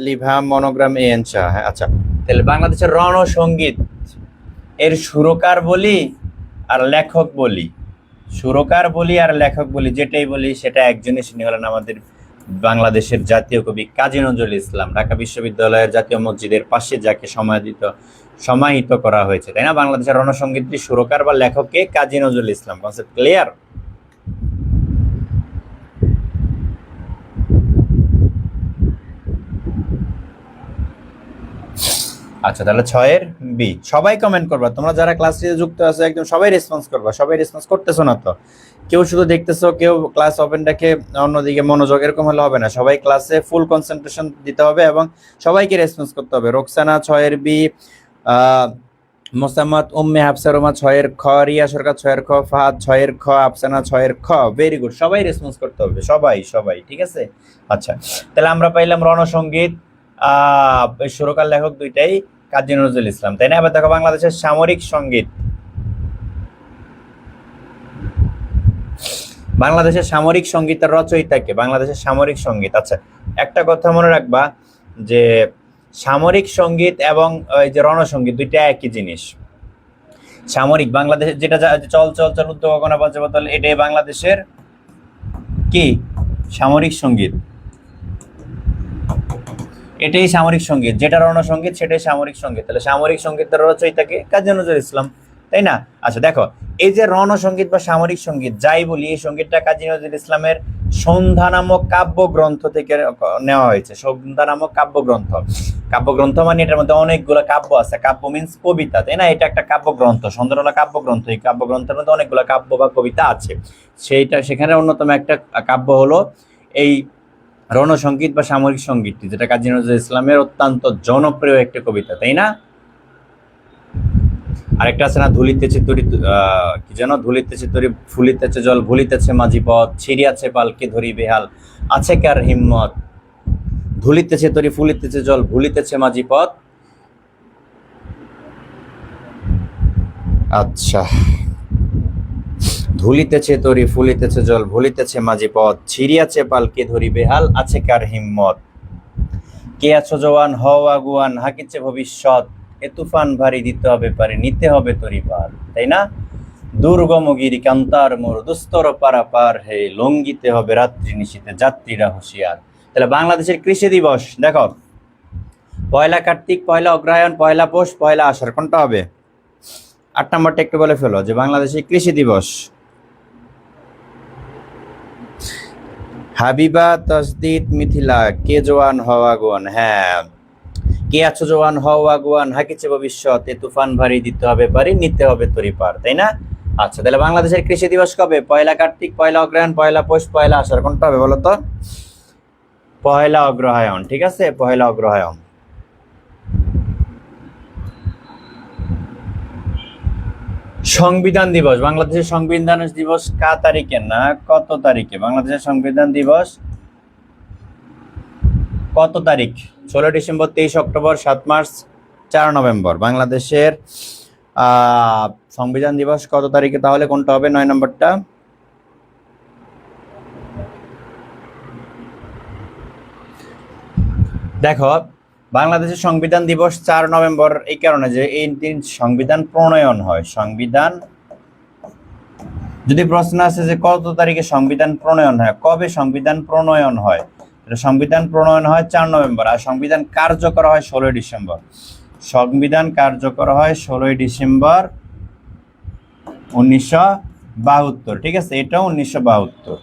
Liva, monogram A N Shah. হ্যাঁ, আচ্ছা, তাহলে বাংলাদেশের রণসঙ্গীত এর সুরকার বলি আর লেখক বলি, সুরকার বলি আর লেখক বলি, যেটাই বলি সেটা একজনই, তিনি হলেন আমাদের বাংলাদেশের জাতীয় কবি কাজী নজরুল ইসলাম। ঢাকা বিশ্ববিদ্যালয়ের জাতীয় মসজিদের পাশে যাকে সমাহিত করা হয়েছে, তাই না। বাংলাদেশের রণসঙ্গীতটির সুরকার বা লেখককে? কাজী নজরুল ইসলাম। Concept clear? আচ্ছা, তাহলে 6-এর বি। সবাই কমেন্ট করবা, তোমরা যারা ক্লাসে যুক্ত আছো একদম সবাই রেসপন্স করবা। সবাই রেসপন্স করতেছো না তো, কেউ শুধু দেখতেছো, কেউ ক্লাস ওপেন রেখে অন্যদিকে মনোযোগ, এরকম হলে হবে না। সবাই ক্লাসে ফুল কনসেন্ট্রেশন দিতে হবে এবং সবাইকে রেসপন্স করতে হবে। রোকসানা 6-এর বি, মোসাম্মদ উম্মে হাফসা রোমা 6-এর খ, রিয়া সরকার 6-এর খ, ফাহাদ 6-এর খ, আফসানা 6-এর খ। ভেরি গুড, সবাই রেসপন্স করতে হবে, সবাই, ঠিক আছে। আচ্ছা, তাহলে আমরা পাইলাম রণসঙ্গীত, সুরকার লেখক দুইটাই কাজী নজরুল ইসলাম, তাই না। এবার দেখো বাংলাদেশের সামরিক সঙ্গীত। বাংলাদেশের সামরিক সঙ্গীতের রচয়িতাকে? বাংলাদেশের সামরিক সঙ্গীত, আচ্ছা, একটা কথা মনে রাখবা যে সামরিক সঙ্গীত এবং ওই যে রণসঙ্গীত দুইটা একই জিনিস। সামরিক বাংলাদেশের যেটা চল চল চল, উদ্যোগনা বাজে বদল, এটাই বাংলাদেশের কি সামরিক সঙ্গীত, এটাই সামরিক সঙ্গীত। যেটা রণসঙ্গীত সেটাই সামরিক সঙ্গীত। তাহলে সামরিক সঙ্গীতের রচয়িতাকে? কাজী নজরুল ইসলাম, তাই না। আচ্ছা দেখো, এই যে রণসঙ্গীত বা সামরিক সঙ্গীত যাই বলি, এই সঙ্গীতটা কাজী নজরুল ইসলামের সন্ধ্যা নামক কাব্যগ্রন্থ থেকে নেওয়া হয়েছে। সন্ধ্যা নামক কাব্যগ্রন্থ মানে এটার মধ্যে অনেকগুলো কাব্য আছে। কাব্য মিন্স কবিতা, তাই না। এটা একটা কাব্যগ্রন্থ, সন্ধ্যা হলো কাব্যগ্রন্থ। এই কাব্যগ্রন্থের মধ্যে অনেকগুলো কাব্য বা কবিতা আছে। সেখানে অন্যতম একটা কাব্য হলো এই রণসঙ্গীত বা সামরিক সঙ্গীতটি, যেটা কাজী নজরুল ইসলামের অত্যন্ত জনপ্রিয় একটি কবিতা, তাই না? আরেকটা আছে না, ধুলিতেছে তরি, কি যেন, ধুলিতেছে তরি ফুলিতেছে জল, ভুলিতেছে মাঝি পথ, ছিড়িয়াছে পালকি ধরি বেহাল, আছে কার হিম্মত। ধুলিতেছে তরি ফুলিতেছে জল, ভুলিতেছে মাঝি পথ। আচ্ছা, ধুলিতেছে তরি ফুলিতেছে জল, ভুলিতেছে মাঝি পথ, ছিড়িয়াছে পালকি ধরি বেহাল, আছে কার হিম্মত। কে আছো জওয়ান, হও আগুয়ান, হাকিছে ভবিষ্যৎ, এ তুফান ভারী দিতে হবে পারে, নিতে হবে তরি পার, তাই না? দুর্গম গিরি কান্তার মোর, দুস্তর পারাপার হে, লঙ্গিতে হবে রাত্রি নিশীতে, যাত্রীরা হুঁশিয়ার। তাহলে বাংলাদেশের কৃষি দিবস দেখো, পয়লা কার্তিক, পয়লা অগ্রহায়ণ, পয়লা পৌষ, পয়লা আষাঢ়, কোনটা হবে? 8 নম্বরটা একটু বলে ফেলো, যে বাংলাদেশের কৃষি দিবস। হাবিবা, তসদিদ, মিথিলা, কে জওয়ান হও আগুয়ান। হ্যাঁ, কে আছো জওয়ান, হও আগুয়ান, হাকিছে ভবিষ্যৎ, এ তুফান ভারী দিতে হবে পারি, নিতে হবে তরি পার, তাই না? আচ্ছা, তাহলে বাংলাদেশের কৃষি দিবস কবে? পয়লা কার্তিক, পয়লা অগ্রহায়ণ, পয়লা পৌষ, পয়লা আষাঢ়, কোনটা হবে বলো তো? পয়লা অগ্রহায়ণ, ঠিক আছে, পয়লা অগ্রহায়ণ। সংবিধান দিবস, বাংলাদেশের সংবিধান দিবস তারিখে না কত তারিখে? বাংলাদেশের সংবিধান দিবস কত তারিখ? 16 ডিসেম্বর, 23 অক্টোবর, 7 মার্চ, 4 নভেম্বর। বাংলাদেশের সংবিধান দিবস কত তারিখে? তাহলে কোনটা হবে 9 নম্বরটা? দেখো, বাংলাদেশের সংবিধান দিবস 4 নভেম্বর এই কারণে যে এই দিন সংবিধান প্রণয়ন হয়। সংবিধান, যদি প্রশ্ন আসে যে কত তারিখে সংবিধান প্রণয়ন হয়, কবে সংবিধান প্রণয়ন হয়, সংবিধান প্রণয়ন হয় 4 নভেম্বর, আর সংবিধান কার্যকর হয় 16 ডিসেম্বর। সংবিধান কার্যকর হয় 16 ডিসেম্বর 1972, ঠিক আছে, এটাও 1972।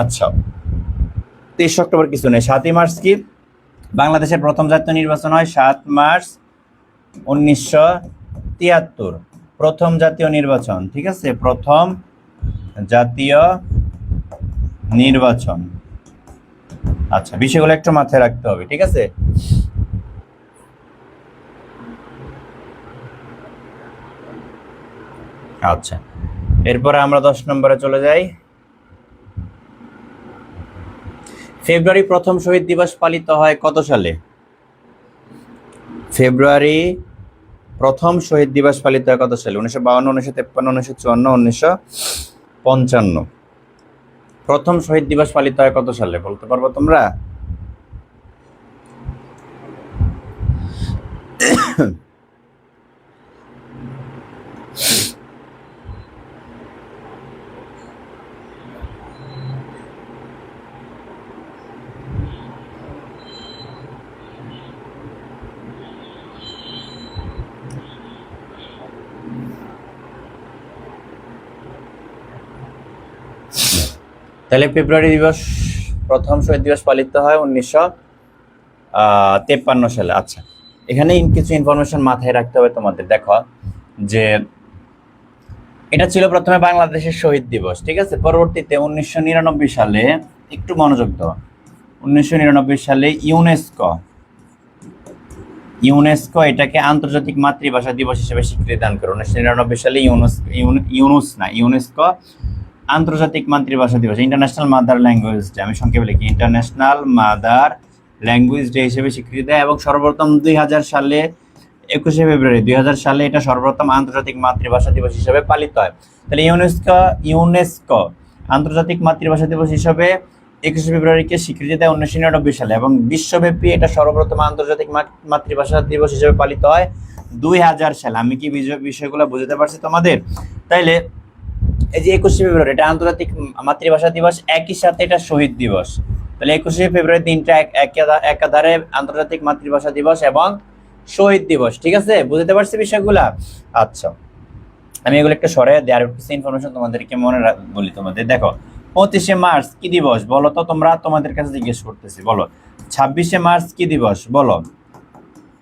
আচ্ছা, 23 অক্টোবর কিছু নেই। 7 মার্চ কি? বাংলাদেশের প্রথম জাতীয় নির্বাচন হয় 7 মার্চ 1973, প্রথম জাতীয় নির্বাচন, ঠিক আছে, প্রথম জাতীয় নির্বাচন। আচ্ছা, বিষয়গুলো একটু মাথায় রাখতে হবে, ঠিক আছে। আচ্ছা, এরপরে আমরা 10 নম্বরে চলে যাই। ফেব্রুয়ারি প্রথম শহীদ দিবস পালিত হয় কত সালে? ফেব্রুয়ারি প্রথম শহীদ দিবস পালিত হয় কত সালে? 1952, 1953, 1954, 1955। প্রথম শহীদ দিবস পালিত হয় কত সালে বলতে পারবো তোমরা? তাহলে ফেব্রুয়ারি দিবস, প্রথম শহীদ দিবস পালিত হয় 1953 সালে। আচ্ছা, এখানে কিছু ইনফরমেশন মাথায় রাখতে হবে তোমাদের। দেখো যে এটা ছিল প্রথমে বাংলাদেশের শহীদ দিবস, ঠিক আছে। পরবর্তীতে 1999 সালে, একটু মনোযোগ দাও, 1999 সালে ইউনেস্কো এটাকে আন্তর্জাতিক মাতৃভাষা দিবস হিসেবে স্বীকৃতি দান করে। 1999 সালে ইউনেস্কো আন্তর্জাতিক মাতৃভাষা দিবস, ইন্টারন্যাশনাল মাদার ল্যাঙ্গুয়েজ ডে, আমি সংক্ষেপে লিখি, ইন্টারন্যাশনাল মাদার ল্যাঙ্গুয়েজ ডে হিসেবে স্বীকৃতি দেয়। এবং সর্বপ্রথম 2000 সালে 21শে ফেব্রুয়ারি 2000 সালে এটা সর্বপ্রথম আন্তর্জাতিক মাতৃভাষা দিবস হিসেবে পালিত হয়। তাহলে ইউনেস্কো আন্তর্জাতিক মাতৃভাষা দিবস হিসেবে 21শে ফেব্রুয়ারিকে স্বীকৃতি দেয় 1999 সালে, এবং বিশ্বব্যাপী এটা সর্বপ্রথম আন্তর্জাতিক মাতৃভাষা দিবস হিসেবে পালিত হয় 2000 সালে। আমি কি বিষয়গুলো বুঝতে পারছি তোমাদের? তাইলে এই যে 21শে ফেব্রুয়ারি এটা আন্তর্জাতিক মাতৃভাষা দিবস, একই সাথে এটা শহীদ দিবস। তাহলে 21শে ফেব্রুয়ারি দিনটা একাধারে আন্তর্জাতিক মাতৃভাষা দিবস এবং শহীদ দিবস, ঠিক আছে, বুঝতে পারছি বিষয়গুলা? আচ্ছা, আমি এগুলো একটা সরাই দেওয়ার কিছু ইনফরমেশন তোমাদেরকে মনে বলি তোমাদের। দেখো, 25শে মার্চ কি দিবস বলো তো তোমরা? তোমাদের কাছে জিজ্ঞেস করতেছি, বলো। 26শে মার্চ কি দিবস বলো?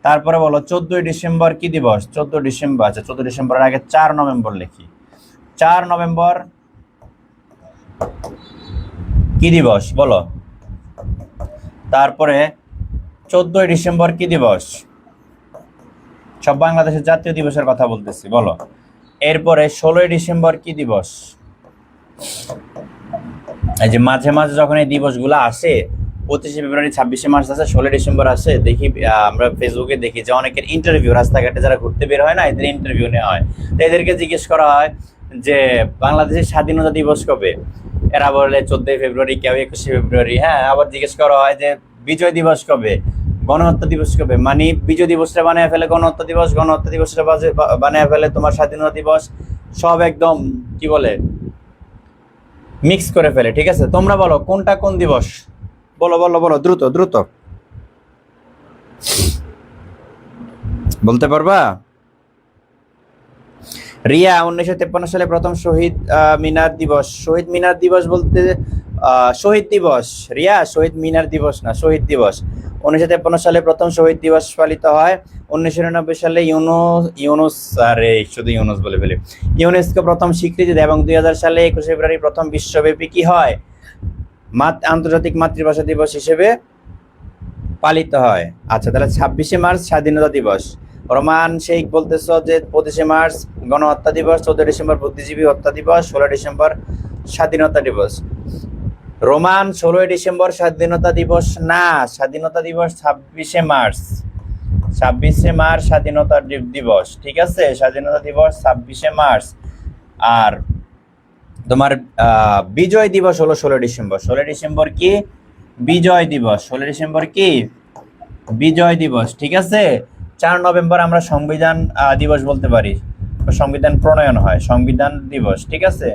তারপরে বলো 14ই ডিসেম্বর কি দিবস? 14 ডিসেম্বর, আচ্ছা 14 ডিসেম্বরের আগে 4 নভেম্বর লিখি। 4 নভেম্বর কি দিবস বলো? তারপরে 14ই ডিসেম্বর কি দিবস? সব বাংলাদেশের জাতীয় দিবসের কথা বলতেছি, বলো। এরপরে 16ই ডিসেম্বর কি দিবস? এই যে মাঝে মাঝে যখন এই দিবসগুলো আসে, 25শে ফেব্রুয়ারি, 26শে মার্চ আছে, 16ই ডিসেম্বর আসে, দেখি আমরা ফেসবুকে দেখি যে অনেকের ইন্টারভিউ, রাস্তাঘাটে যারা ঘুরতে বের হয় না, এদের ইন্টারভিউ নেওয়া হয়। তো এদেরকে জিজ্ঞেস করা হয় যে বাংলাদেশের স্বাধীনতা দিবস কবে? এরা বলে 14ই ফেব্রুয়ারি, কেউ 21শে ফেব্রুয়ারি। হ্যাঁ, আবার জিজ্ঞেস করা হয় যে বিজয় দিবস কবে, গণহত্যা দিবস কবে? মানে বিজয় দিবসটা বানিয়ে ফেলে গণহত্যা দিবস, গণহত্যা দিবসটা বানিয়ে ফেলে তোমার স্বাধীনতা দিবস। সব একদম কি বলে মিক্স করে ফেলে। ঠিক আছে, তোমরা বলো কোনটা কোন দিবস? বলো বলো বলো, দ্রুত দ্রুত বলতে পারবা? রিয়া, 1953 সালে প্রথম শহীদ মিনার দিবস। শহীদ মিনার দিবস বলতে শহীদ দিবস। রিয়া, শহীদ মিনার দিবস না, শহীদ দিবস। 1953 সালে প্রথম শহীদ দিবস পালিত হয়। 1999 সালে ইউনুস, আরে শুধু ইউনুস বলে ফেলি, ইউনেস্কো প্রথম স্বীকৃতি দেয় এবং 2000 সালে 21শে ফেব্রুয়ারি প্রথম বিশ্বব্যাপী কি হয়? আন্তর্জাতিক মাতৃভাষা দিবস হিসেবে পালিত হয়। আচ্ছা, তাহলে 26শে মার্চ স্বাধীনতা দিবস। রোমান শেখ বলতেছ যে 25শে মার্চ গণহত্যা দিবস, 14ই ডিসেম্বর বুদ্ধিজীবী হত্যা দিবস, 16ই ডিসেম্বর স্বাধীনতা দিবস। রোমান 16ই ডিসেম্বর স্বাধীনতা দিবস না, স্বাধীনতা দিবস 26শে মার্চ। 26শে মার্চ স্বাধীনতা দিবস। ঠিক আছে, স্বাধীনতা দিবস 26শে মার্চ। আর তোমার বিজয় দিবস হলো 16ই ডিসেম্বর। 16ই ডিসেম্বর কি? বিজয় দিবস। 16ই ডিসেম্বর কি? বিজয় দিবস। ঠিক আছে, 4 নভেম্বর আমরা সংবিধান দিবস বলতে পারি, সংবিধান প্রণয়ন হয়, সংবিধান দিবস। ঠিক আছে।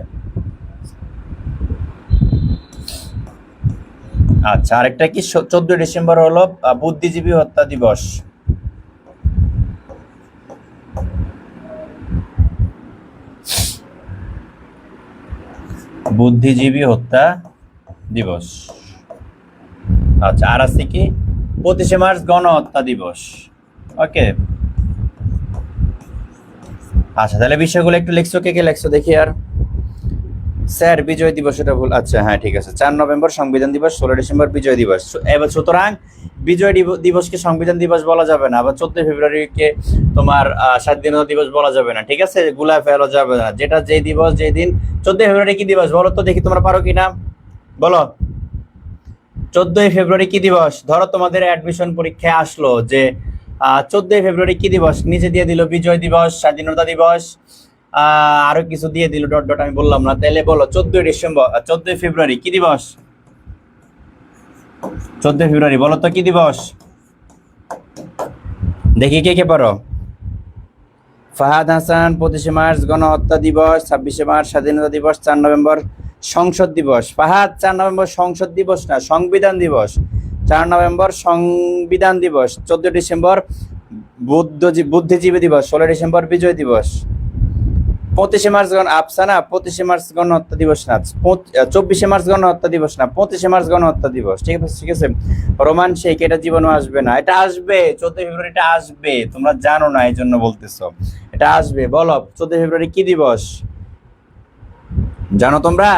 আচ্ছা, আরেকটা কি? 14ই ডিসেম্বর হলো বুদ্ধিজীবী হত্যা দিবস। বুদ্ধিজীবী হত্যা দিবস। আচ্ছা, আর আছে কি? 25শে মার্চ গণহত্যা দিবস। ওকে, আচ্ছা, তাহলে বিষয়গুলো একটু লিখছো, কে কে লিখছো দেখি। আর স্যার বিজয় দিবস, এটা ভুল। আচ্ছা হ্যাঁ, ঠিক আছে। 4 নভেম্বর সংবিধান দিবস, 16ই ডিসেম্বর বিজয় দিবস। এবার সুতরাং বিজয় দিবসকে সংবিধান দিবস বলা যাবে না, আবার 14ই ফেব্রুয়ারিকে তোমার স্বাধীনতা দিবস বলা যাবে না। ঠিক আছে, গুলায় ফেলা যাবে না। যেটা যেই দিবস যেই দিন। 14ই ফেব্রুয়ারি কি দিবস বলো তো দেখি, তোমরা পারো কিনা বলো। 14ই ফেব্রুয়ারি কি দিবস? ধরো তোমাদের অ্যাডমিশন পরীক্ষায় আসলো যে 14ই ফেব্রুয়ারি কি দিবস, নিচে দিয়ে দিল বিজয় দিবস, স্বাধীনতা দিবস, আরো কিছু দিয়ে দিল, ডট ডট, আমি বললাম না। তাহলে বলো 14ই ফেব্রুয়ারি কি দিবস? 14ই ফেব্রুয়ারি বলো তো কি দিবস দেখি, কে কে পারো। ফাহাদ হাসান, 25শে মার্চ গণহত্যা দিবস, 26শে মার্চ স্বাধীনতা দিবস, 4 নভেম্বর সংসদ দিবস। ফাহাদ, 4 নভেম্বর সংসদ দিবস না, সংবিধান দিবস। 4 নভেম্বর সংবিধান দিবস। 14ই ডিসেম্বর বুদ্ধিজীবী দিবস। 16ই ডিসেম্বর বিজয় দিবস। 25শে মার্চ আফসানা, 25শে মার্চ গণহত্যা দিবস না, 24শে মার্চ গণহত্যা দিবস না, 25শে মার্চ গণহত্যা দিবস। ঠিক আছে, ঠিক আছে। রোমান শেখ, এটা জীবনও আসবে না। এটা আসবে, 14ই ফেব্রুয়ারি এটা আসবে, তোমরা জানো না এই জন্য বলতেছো, এটা আসবে। বলো 14ই ফেব্রুয়ারি কি দিবস জানো তোমরা?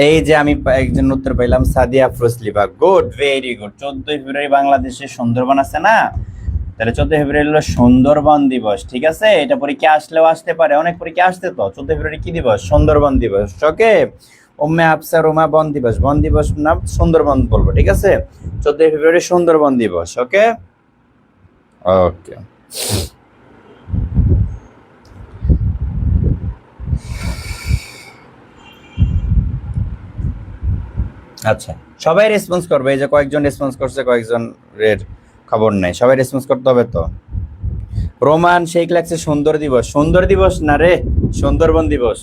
এই যে আমি একজন উত্তর পাইলাম, Sadia Afrozliba. Good, very good. 14ই ফেব্রুয়ারি বাংলাদেশে সুন্দরবন আছে না, তাহলে 14ই ফেব্রুয়ারি হলো সুন্দরবন দিবস। ঠিক আছে, এটা পরীক্ষা আসলেও আসতে পারে, অনেক পরীক্ষা আসতে। তো 14ই ফেব্রুয়ারি কি দিবস? সুন্দরবন দিবস। ওকে, উম্মে আফসা রোমা, বন দিবস। বন দিবস না, সুন্দরবন বলবো। ঠিক আছে, 14ই ফেব্রুয়ারি সুন্দরবন দিবস। ওকে ওকে। আচ্ছা, সবাই রেসপন্স করবে। এই যে কয়েকজন রেসপন্স করছে, কয়েকজনের খবর নেই। সবাই রেসপন্স করতে হবে তো। রোমান শেখ লাগছে সুন্দর দিবস। সুন্দর দিবস না রে, সুন্দরবন দিবস।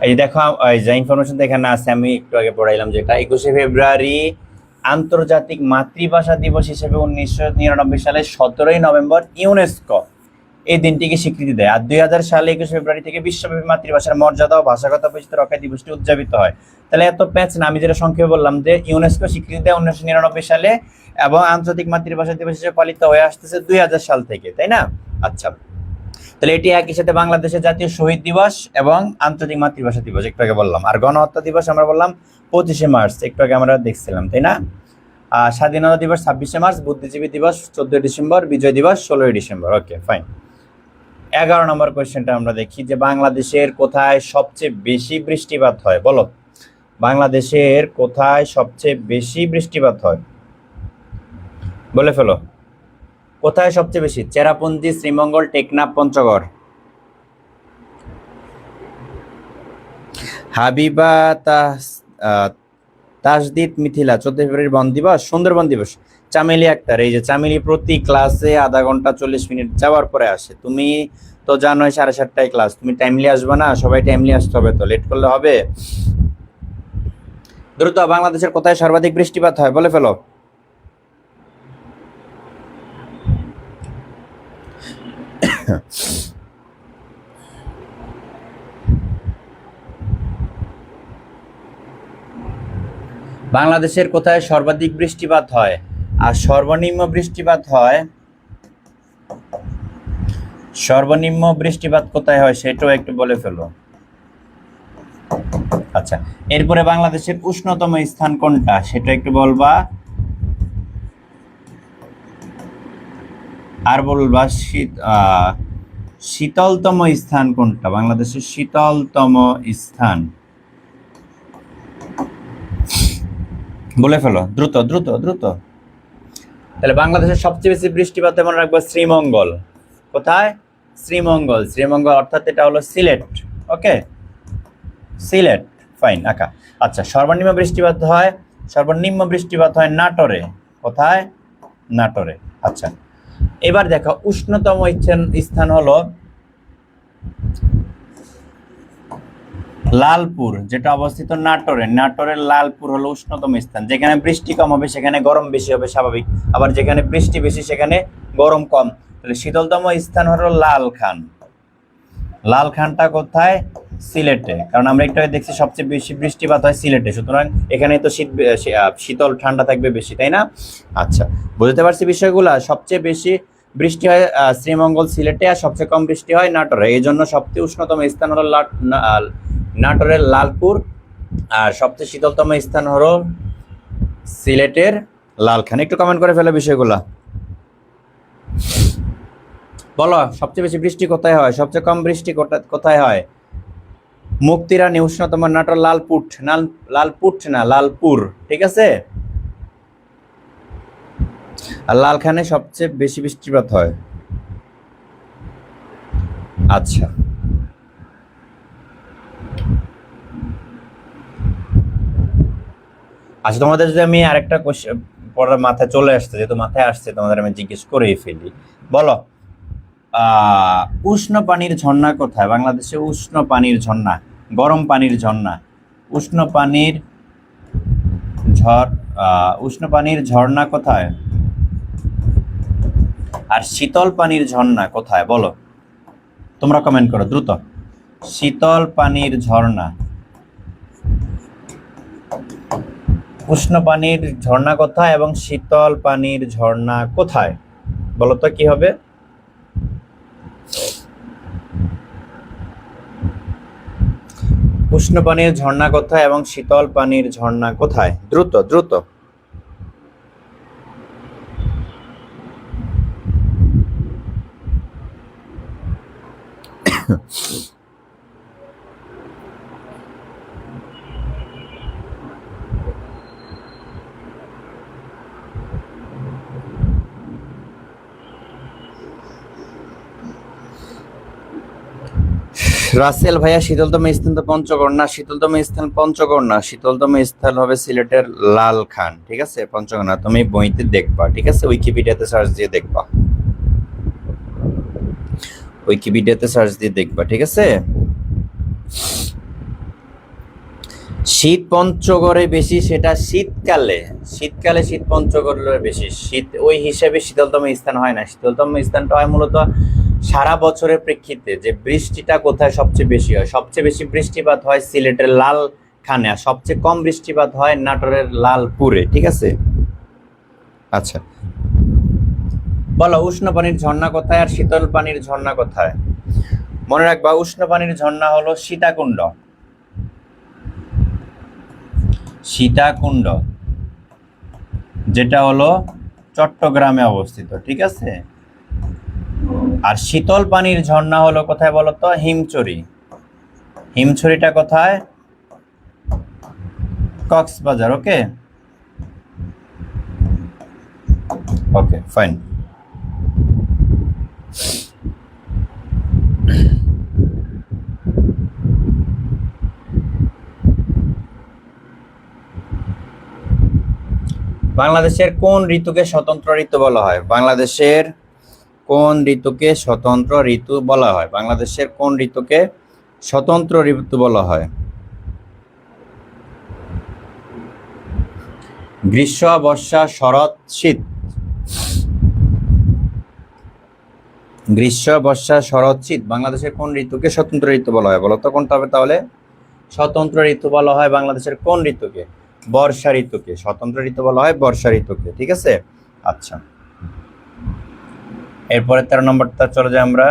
এই দেখো, এই যে ইনফরমেশন এখানে আছে, আমি একটু আগে পড়াইলাম যেটা। 21শে ফেব্রুয়ারি আন্তর্জাতিক মাতৃভাষা দিবস হিসেবে 1999 সালে 17ই নভেম্বর ইউনেস্কো এই দিনটিকে স্বীকৃতি দেয়। আর 2000 সালে 21শে ফেব্রুয়ারি থেকে বিশ্বব্যাপী মাতৃভাষার মর্যাদা ও ভাষাগত পরিচিতি রক্ষায় দিবসটি উদযাপিত হয়। তাহলে এত প্যাচ না, আমি যেটা সংক্ষেপে বললাম যে ইউনেস্কো স্বীকৃতি দেয় 1999 সালে, এবং আন্তর্জাতিক মাতৃভাষা দিবস হিসেবে পালিত হয়ে আসতেছে 2000 সাল থেকে, তাই না? আচ্ছা, তাহলে এটি একই সাথে বাংলাদেশের জাতীয় শহীদ দিবস এবং আন্তর্জাতিক মাতৃভাষা দিবস একটু আগে বললাম। আর গণহত্যা দিবস আমরা বললাম 25শে মার্চ, একটু আগে আমরা দেখছিলাম, তাই না? স্বাধীনতা দিবস 26শে মার্চ, বুদ্ধিজীবী দিবস 14ই ডিসেম্বর, বিজয় দিবস 16ই ডিসেম্বর। ওকে, ফাইন। 11 নম্বর কোয়েশ্চেনটা আমরা দেখি যে বাংলাদেশের কোথায় সবচেয়ে বেশি বৃষ্টিপাত হয়? বলো, বাংলাদেশের কোথায় সবচেয়ে বেশি বৃষ্টিপাত হয়? বলে ফেলো, কোথায় সবচেয়ে বেশি? চেরাপুঞ্জি, শ্রীমঙ্গল, টেকনাফ, পঞ্চগড়? হাবিবা তাসদিদ মিথিলা 14 ফেব্রুয়ারি বন দিবস, সুন্দরবন দিবস। চামেলি আক্তার, এই যে চামেলি প্রতি ক্লাসে আধা ঘন্টা 40 মিনিট যাওয়ার পরে আসে। তুমি তো জানোই 7:30টায় ক্লাস, তুমি টাইমলি আসবে না? সবাই টাইমলি আসতে হবে, তো লেট করলে হবে? দ্রুত, বাংলাদেশের কোথায় সর্বাধিক বৃষ্টিপাত হয়? বলে ফেলো। বাংলাদেশের কোথায় সর্বাধিক বৃষ্টিপাত হয় আর সর্বনিম্ন বৃষ্টিপাত হয়? সর্বনিম্ন বৃষ্টিপাত কোথায় হয় সেটাও একটু বলে ফেলো। আচ্ছা, এরপরে বাংলাদেশের উষ্ণতম স্থান কোনটা সেটা একটু বলবা, আর বলবা শীতলতম স্থান কোনটা? বাংলাদেশের শীতলতম স্থান বলে ফেলো, দ্রুত দ্রুত দ্রুত। তাহলে বাংলাদেশের সবচেয়ে বেশি বৃষ্টিপাত মনে রাখবো শ্রীমঙ্গল। কোথায়? শ্রীমঙ্গল। শ্রীমঙ্গল অর্থাৎ এটা হলো সিলেট। ওকে, সিলেট, ফাইন আঁকা। আচ্ছা, সর্বনিম্ন বৃষ্টিপাত হয় নাটোরে। কোথায়? নাটোরে। আচ্ছা, এবার দেখো উষ্ণতম স্থান হলো লালপুর, যেটা অবস্থিত নাটোরে। নাটোরের লালপুর হলো উষ্ণতম স্থান। যেখানে বৃষ্টি কম হবে সেখানে গরম বেশি হবে, স্বাভাবিক। আবার যেখানে বৃষ্টি বেশি সেখানে গরম কম। তাহলে শীতলতম স্থান হলো লালখান। লালখানটা কোথায়? সিলেটে। কারণ আমরা একটু দেখছি সবচেয়ে বেশি বৃষ্টিপাত হয় সিলেটে, সুতরাং এখানে তো শীতল ঠান্ডা থাকবে বেশি, তাই না? আচ্ছা, বুঝতে পারছি বিষয়গুলা। সবচেয়ে বেশি বৃষ্টি হয় শ্রীমঙ্গল, সিলেটে, আর সবচেয়ে কম বৃষ্টি হয় নাটোরে। এই জন্য সবচেয়ে উষ্ণতম স্থান হলো নাটোরের লালপুর, আর সবচেয়ে শীতলতম স্থান হলো সিলেটের লালখান। একটু কমেন্ট করে ফেলো বিষয়গুলা। বলো, সবচেয়ে বেশি বৃষ্টি কোথায় হয়? সবচেয়ে কম বৃষ্টি কোথায় হয়? মুক্তিরানী, উষ্ণতম নাটোর, লালপুট না লালপুর, ঠিক আছে? আর লালখানে সবচেয়ে বেশি বৃষ্টিপাত হয়। আচ্ছা, আচ্ছা, তোমাদের যদি আমি আরেকটা কোশ্চেন পরে মাথায় চলে আসছে, যেহেতু মাথায় আসছে তোমাদের আমি জিজ্ঞেস করেই ফেলি। বলো, উষ্ণ পানির ঝর্ণা কোথায়? বাংলাদেশে উষ্ণ পানির ঝর্ণা, গরম পানির ঝর্ণা, উষ্ণ পানির ঝর্ণা কোথায়? আর শীতল পানির ঝর্ণা কোথায়? বলো, তোমরা কমেন্ট করো দ্রুত। শীতল পানির ঝর্ণা, উষ্ণ পানির ঝর্ণা কোথায় এবং শীতল পানির ঝর্ণা কোথায়? বলো তো কি হবে? উষ্ণ পানির ঝর্ণা কোথায় এবং শীতল পানির ঝর্ণা কোথায়? দ্রুত দ্রুত। রাসেল ভাইয়া, শীতলতম স্থান তো পঞ্চগড় না, শীতলতম স্থান পঞ্চগড় না, শীতলতম স্থান হবে সিলেটের লালখান, ঠিক আছে? পঞ্চগড় না, তুমি বইতে দেখবা, ঠিক আছে? উইকিপিডিয়াতে সার্চ দিয়ে দেখবা, ঠিক আছে? শীত পঞ্চগড়ে বেশি, সেটা শীতকালে শীত পঞ্চগড়ে বেশি। শীত ওই হিসেবে শীতলতম স্থান হয় না। শীতলতম স্থানটা হয় মূলত সারা বছরের প্রেক্ষিতে যে বৃষ্টিটা কোথায় সবচেয়ে বেশি হয়। সবচেয়ে বেশি বৃষ্টিপাত হয় সিলেটের লালখানে, আর সবচেয়ে কম বৃষ্টিপাত হয় নাটোরের লালপুরে, ঠিক আছে? আচ্ছা, বলো, উষ্ণ পানির ঝর্ণা কোথায় আর শীতল পানির ঝর্ণা কোথায়? মনে রাখবা উষ্ণ পানির ঝর্ণা হলো সীতাকুণ্ড। সীতাকুণ্ড যেটা হলো চট্টগ্রামে অবস্থিত, ঠিক আছে। আর শীতল পানির ঝর্ণা হলো কোথায় বলতো? হিমছড়ি। হিমছড়িটা কোথায়? কক্সবাজার। ওকে ওকে ফাইন। বাংলাদেশের কোন ঋতুকে স্বতন্ত্র ঋতু বলা হয়? বাংলাদেশের কোন ঋতুকে স্বতন্ত্র ঋতু বলা হয়? বাংলাদেশের কোন ঋতুকে স্বতন্ত্র ঋতু বলা হয়? গ্রীষ্ম, বর্ষা, শরৎ, শীত। গ্রীষ্ম, বর্ষা, শরৎ, শীত বাংলাদেশের কোন ঋতুকে স্বতন্ত্র ঋতু বলা হয়? বলো তো কোনটা হবে তাহলে? স্বতন্ত্র ঋতু বলা হয় বাংলাদেশের কোন ঋতুকে? বর্ষা ঋতুকে। স্বতন্ত্র ঋতু বলা হয় বর্ষা ঋতুকে, ঠিক আছে। আচ্ছা, এরপরে 13 নম্বরটা চলে যায় আমরা,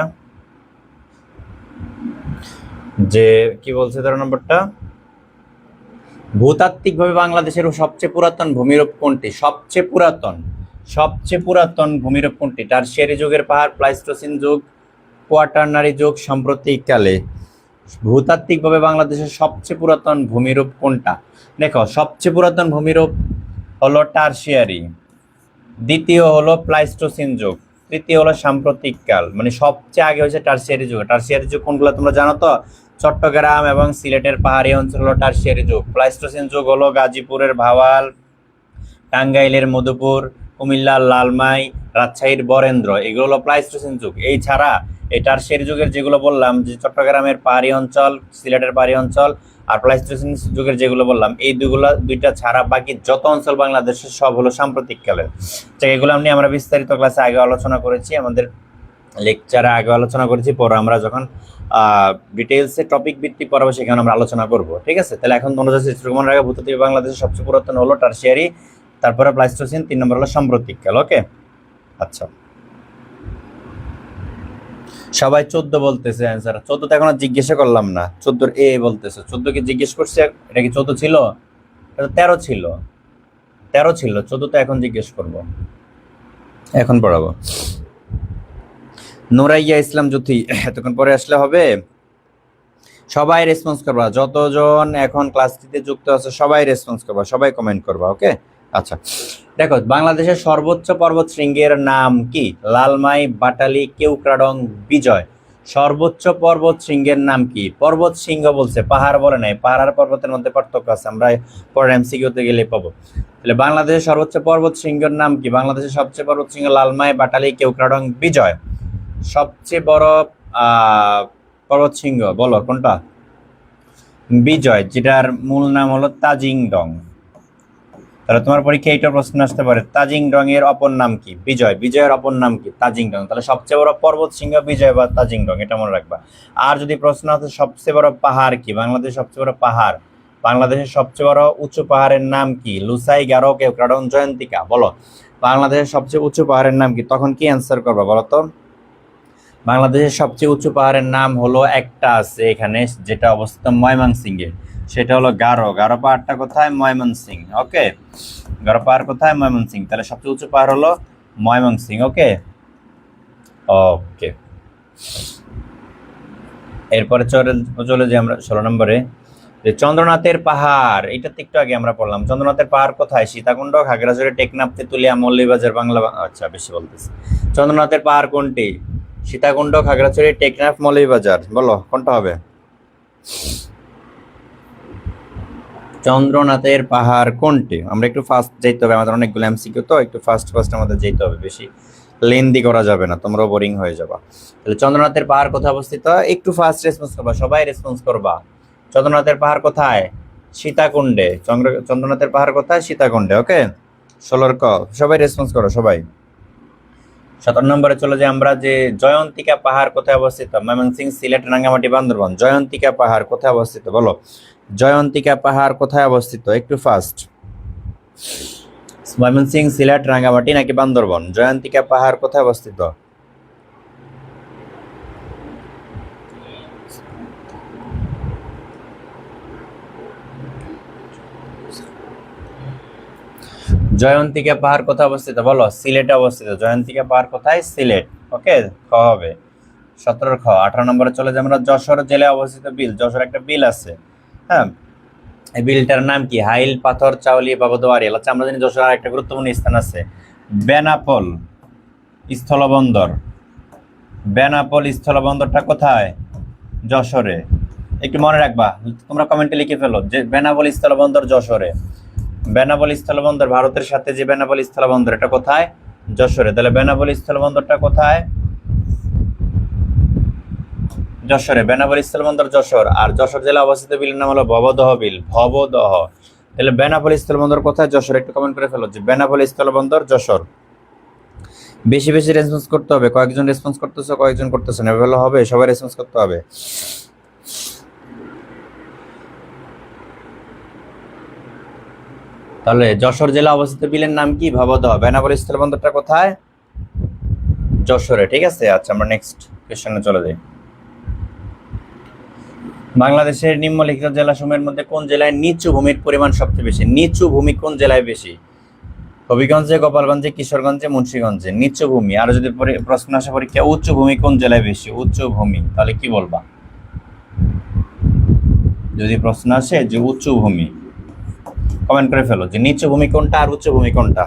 যে কি বলছে 13 নম্বরটা? ভূতাত্ত্বিকভাবে বাংলাদেশের সবচেয়ে পুরাতন ভূমিরূপ কোনটি? সবচেয়ে পুরাতন ভূমিরূপ কোনটি? টারশিয়ারি যুগের পাহাড়, প্লাইস্টোসিন যুগ, কোয়াটারনারি যুগ, সাম্প্রতিককালে। ভূতাত্ত্বিকভাবে বাংলাদেশের সবচেয়ে পুরাতন ভূমিরূপ কোনটা? দেখো, সবচেয়ে পুরাতন ভূমিরূপ হলো টারশিয়ারি, দ্বিতীয় হলো প্লাইস্টোসিন যুগ, তৃতীয় হলো সাম্প্রতিককাল। মানে সবচেয়ে আগে হয়েছে টারশিয়ারি যুগ। টারশিয়ারি যুগ কোনগুলো তোমরা জানো তো? চট্টগ্রাম এবং সিলেটের পাহাড়ি অঞ্চল হলো টারশিয়ারি যুগ। প্লাইস্টোসিন যুগ হলো গাজীপুরের ভাওয়াল, টাঙ্গাইলের মধুপুর, কুমিল্লার লালমাই, রাজশাহীর বরেন্দ্র, এগুলো হলো প্লাইস্টোসিন যুগ। এই ছাড়া এই টারশিয়ারি যুগের যেগুলো বললাম, যে চট্টগ্রামের পাহাড়ি অঞ্চল, সিলেটের পাহাড়ি অঞ্চল, আর প্লাইস্টোসিন যুগের যেগুলো বললাম, এই দুইটা ছাড়া বাকি যত অঞ্চল বাংলাদেশের সব হলো সাম্প্রতিককালের। এগুলো নিয়ে আমরা বিস্তারিত ক্লাসে আগে আলোচনা করেছি, আমাদের লেকচারে আগে আলোচনা করেছি। পরে আমরা যখন ডিটেইলসে টপিক ভিত্তিক পড়াবো সেখানে আমরা আলোচনা করব, ঠিক আছে। তাহলে এখন তোমরা যদি মনে রাখা, ভূতাত্ত্বিক বাংলাদেশের সবচেয়ে পুরাতন হলো টারশিয়ারি, তারপরে প্লাইস্টোসিন, 3 নম্বর হলো সাম্প্রতিককাল। ওকে আচ্ছা, সবাই 14 বলতেছে অ্যান্সার। 14 তো এখন জিজ্ঞাসা করলাম না, 14 এ বলতেছে। 14 কি জিজ্ঞেস করছে? এটা কি 14 ছিল? এটা 13 ছিল, 13 ছিল। 14 তো এখন জিজ্ঞেস করব, এখন পড়াবো। নুরাইয়া ইসলাম জ্যোতি, এতক্ষণ পরে আসলে হবে? সবাই রেসপন্স করবা, যতজন এখন ক্লাসটিতে যুক্ত আছে সবাই রেসপন্স করবা, সবাই কমেন্ট করবা। ওকে আচ্ছা, দেখো, বাংলাদেশের সর্বোচ্চ পর্বত শৃঙ্গের নাম কি? লালমাই, বাটালি, কেওক্রাডং, বিজয়। সর্বোচ্চ পর্বত শৃঙ্গের নাম কি? পর্বত শৃঙ্গ বলছে, পাহাড় বলে নাই। পাহাড় আর পর্বতের মধ্যে পার্থক্য আছে, আমরা পরে এমসিকিউতে গেলে পাবো। তাহলে বাংলাদেশের সর্বোচ্চ পর্বত শৃঙ্গের নাম কি? বাংলাদেশের সবচেয়ে পর্বত শৃঙ্গ লালমাই, বাটালি, কেওক্রাডং, বিজয়। সবচেয়ে বড় পর্বত শৃঙ্গ বলো কোনটা? বিজয়, যেটার মূল নাম হলো তাজিং ডং। তাহলে তোমার পরীক্ষায় এইটা প্রশ্ন আসতে পারে, তাজিং ডং এর অপর নাম কি? বিজয়। বিজয়ের অপর নাম কি? তাজিং ডং। তাহলে সবচেয়ে বড় পর্বত শৃঙ্গ বিজয় বা তাজিং ডং, এটা মনে রাখবা। আর যদি প্রশ্ন আসে সবচেয়ে বড় পাহাড় কি? বাংলাদেশের সবচেয়ে বড় পাহাড়, বাংলাদেশের সবচেয়ে বড় উঁচু পাহাড়ের নাম কি? লুসাই, গারো, কেওক্রাডং, জয়ন্তিকা। বলো বাংলাদেশের সবচেয়ে উঁচু পাহাড়ের নাম কি? তখন কি অ্যান্সার করবা বলো তো? বাংলাদেশের সবচেয়ে উঁচু পাহাড়ের নাম হলো একটা আছে এখানে, যেটা অবস্থিত ময়মনসিংহে, সেটা হলো গারো। গারো পাহাড়টা কোথায়? ময়মনসিং। ওকে, গারো পাহাড় কোথায়? ময়মনসিং। তাহলে সবচেয়ে উঁচু পাহাড় হলো ময়মনসিং। ওকে ওকে, এরপরে চলে যাই আমরা 16 নম্বরে, যে চন্দ্রনাথের পাহাড়, এটা তো একটু আগে আমরা পড়লাম। চন্দ্রনাথের পাহাড় কোথায়? সীতাকুণ্ড, খাগড়াছড়ি, টেকনাফ, তেতুলিয়া, মৌলভীবাজার, বাংলা। আচ্ছা, বেশি বলতেছি। চন্দ্রনাথের পাহাড় কোনটি? সীতাকুণ্ড, খাগড়াছড়ি, টেকনাফ, মৌলভীবাজার। বলো কোনটা হবে? চন্দ্রনাথের পাহাড় কোনটি? আমরা একটু ফাস্ট যেতে হবে, আমাদের অনেকগুলো এমসিকিউ তো, একটু ফাস্ট আমাদের যেতে হবে, বেশি লেন্দি করা যাবে না, তোমরাও বোরিং হয়ে যাবা। তাহলে চন্দ্রনাথের পাহাড় কোথায় অবস্থিত? একটু ফাস্ট রেসপন্স করবা, সবাই রেসপন্স করবা। চন্দ্রনাথের পাহাড় কোথায়? সীতাকুণ্ডে। চন্দ্রনাথের পাহাড় কোথায়? সীতাকুণ্ডে। ওকে, 16 ক সবাই রেসপন্স করো সবাই। 17 নম্বরে চলে যাই আমরা, যে জয়ন্তিকা পাহাড় কোথায় অবস্থিত? ময়মনসিংহ, সিলেট, রাঙ্গামাটি, বান্দরবান। জয়ন্তিকা পাহাড় কোথায় অবস্থিত? বলো জয়ন্তিকা পাহাড় কোথায় অবস্থিত? একটু ফাস্ট। ময়মনসিংহ, সিলেট, রাঙ্গামাটি নাকি বান্দরবান? জয়ন্তিকা পাহাড় কোথায় অবস্থিত? জয়ন্তিকা পাহাড় কোথায় অবস্থিত? বলো। সিলেটে অবস্থিত। জয়ন্তিকা পাহাড় কোথায়? সিলেট। ওকে, খ হবে 17 খ। 18 নম্বরে চলে যাই আমরা। যশোর জেলায় অবস্থিত বিল। যশোর একটা বিল আছে, হ্যাঁ, এই বিলটার নাম কি? হাইল, পাথর, চাউলি, বাবুদোয়ারি। আচ্ছা, আমরা জানি যশোর আর একটা গুরুত্বপূর্ণ স্থান আছে, বেনাপোল স্থলবন্দর। বেনাপোল স্থলবন্দরটা কোথায়? যশোরে। একটু মনে রাখবা, তোমরা কমেন্টে লিখে ফেলো যে বেনাপোল স্থলবন্দর যশোরে। বেনাপোল স্থলবন্দর ভারতের সাথে যে বেনাপোল স্থলবন্দর, এটা কোথায়? যশোরে। তাহলে বেনাপোল স্থলবন্দরটা কোথায়? যশোরে। বেনাপোল স্থলবন্দর যশোর। আর যশোর জেলা অবস্থিত বিলের নাম হলো ভবদহ বিল। ভবদহ। তাহলে বেনাপোল স্থলবন্দর কোথায়? যশোর। একটু কমেন্ট করে ফেলো যে বেনাপোল স্থলবন্দর যশোর। বেশি বেশি রেসপন্স করতে হবে। কয়েকজন রেসপন্স করতেছো, কয়েকজন করতেছো না, এভাবে হবে? সবাই রেসপন্স করতে হবে। তাহলে যশোর জেলা অবস্থিত বিলের নাম কি? ভবদহ। বেনাপোল স্থলবন্দরটা কোথায়? যশোরে। ঠিক আছে, আচ্ছা আমরা নেক্সট কোশ্চেনে চলে যাই। বাংলাদেশের নিম্নলিখিত জেলাসমূহের মধ্যে কোন জেলায় নিচু ভূমির পরিমাণ সবচেয়ে বেশি? নিচু ভূমি কোন জেলায় বেশি? হবিগঞ্জে, গোপালগঞ্জে, কিশোরগঞ্জে, মুন্সিগঞ্জে। নিচু ভূমি। আর যদি প্রশ্ন আসে পরীক্ষা উচ্চ ভূমি কোন জেলায় বেশি? উচ্চ ভূমি, তাহলে কি বলবা? যদি প্রশ্ন আসে যে উচ্চ ভূমি, কমেন্ট করে ফেলো যে নিচু ভূমি কোনটা আর উচ্চ ভূমি কোনটা।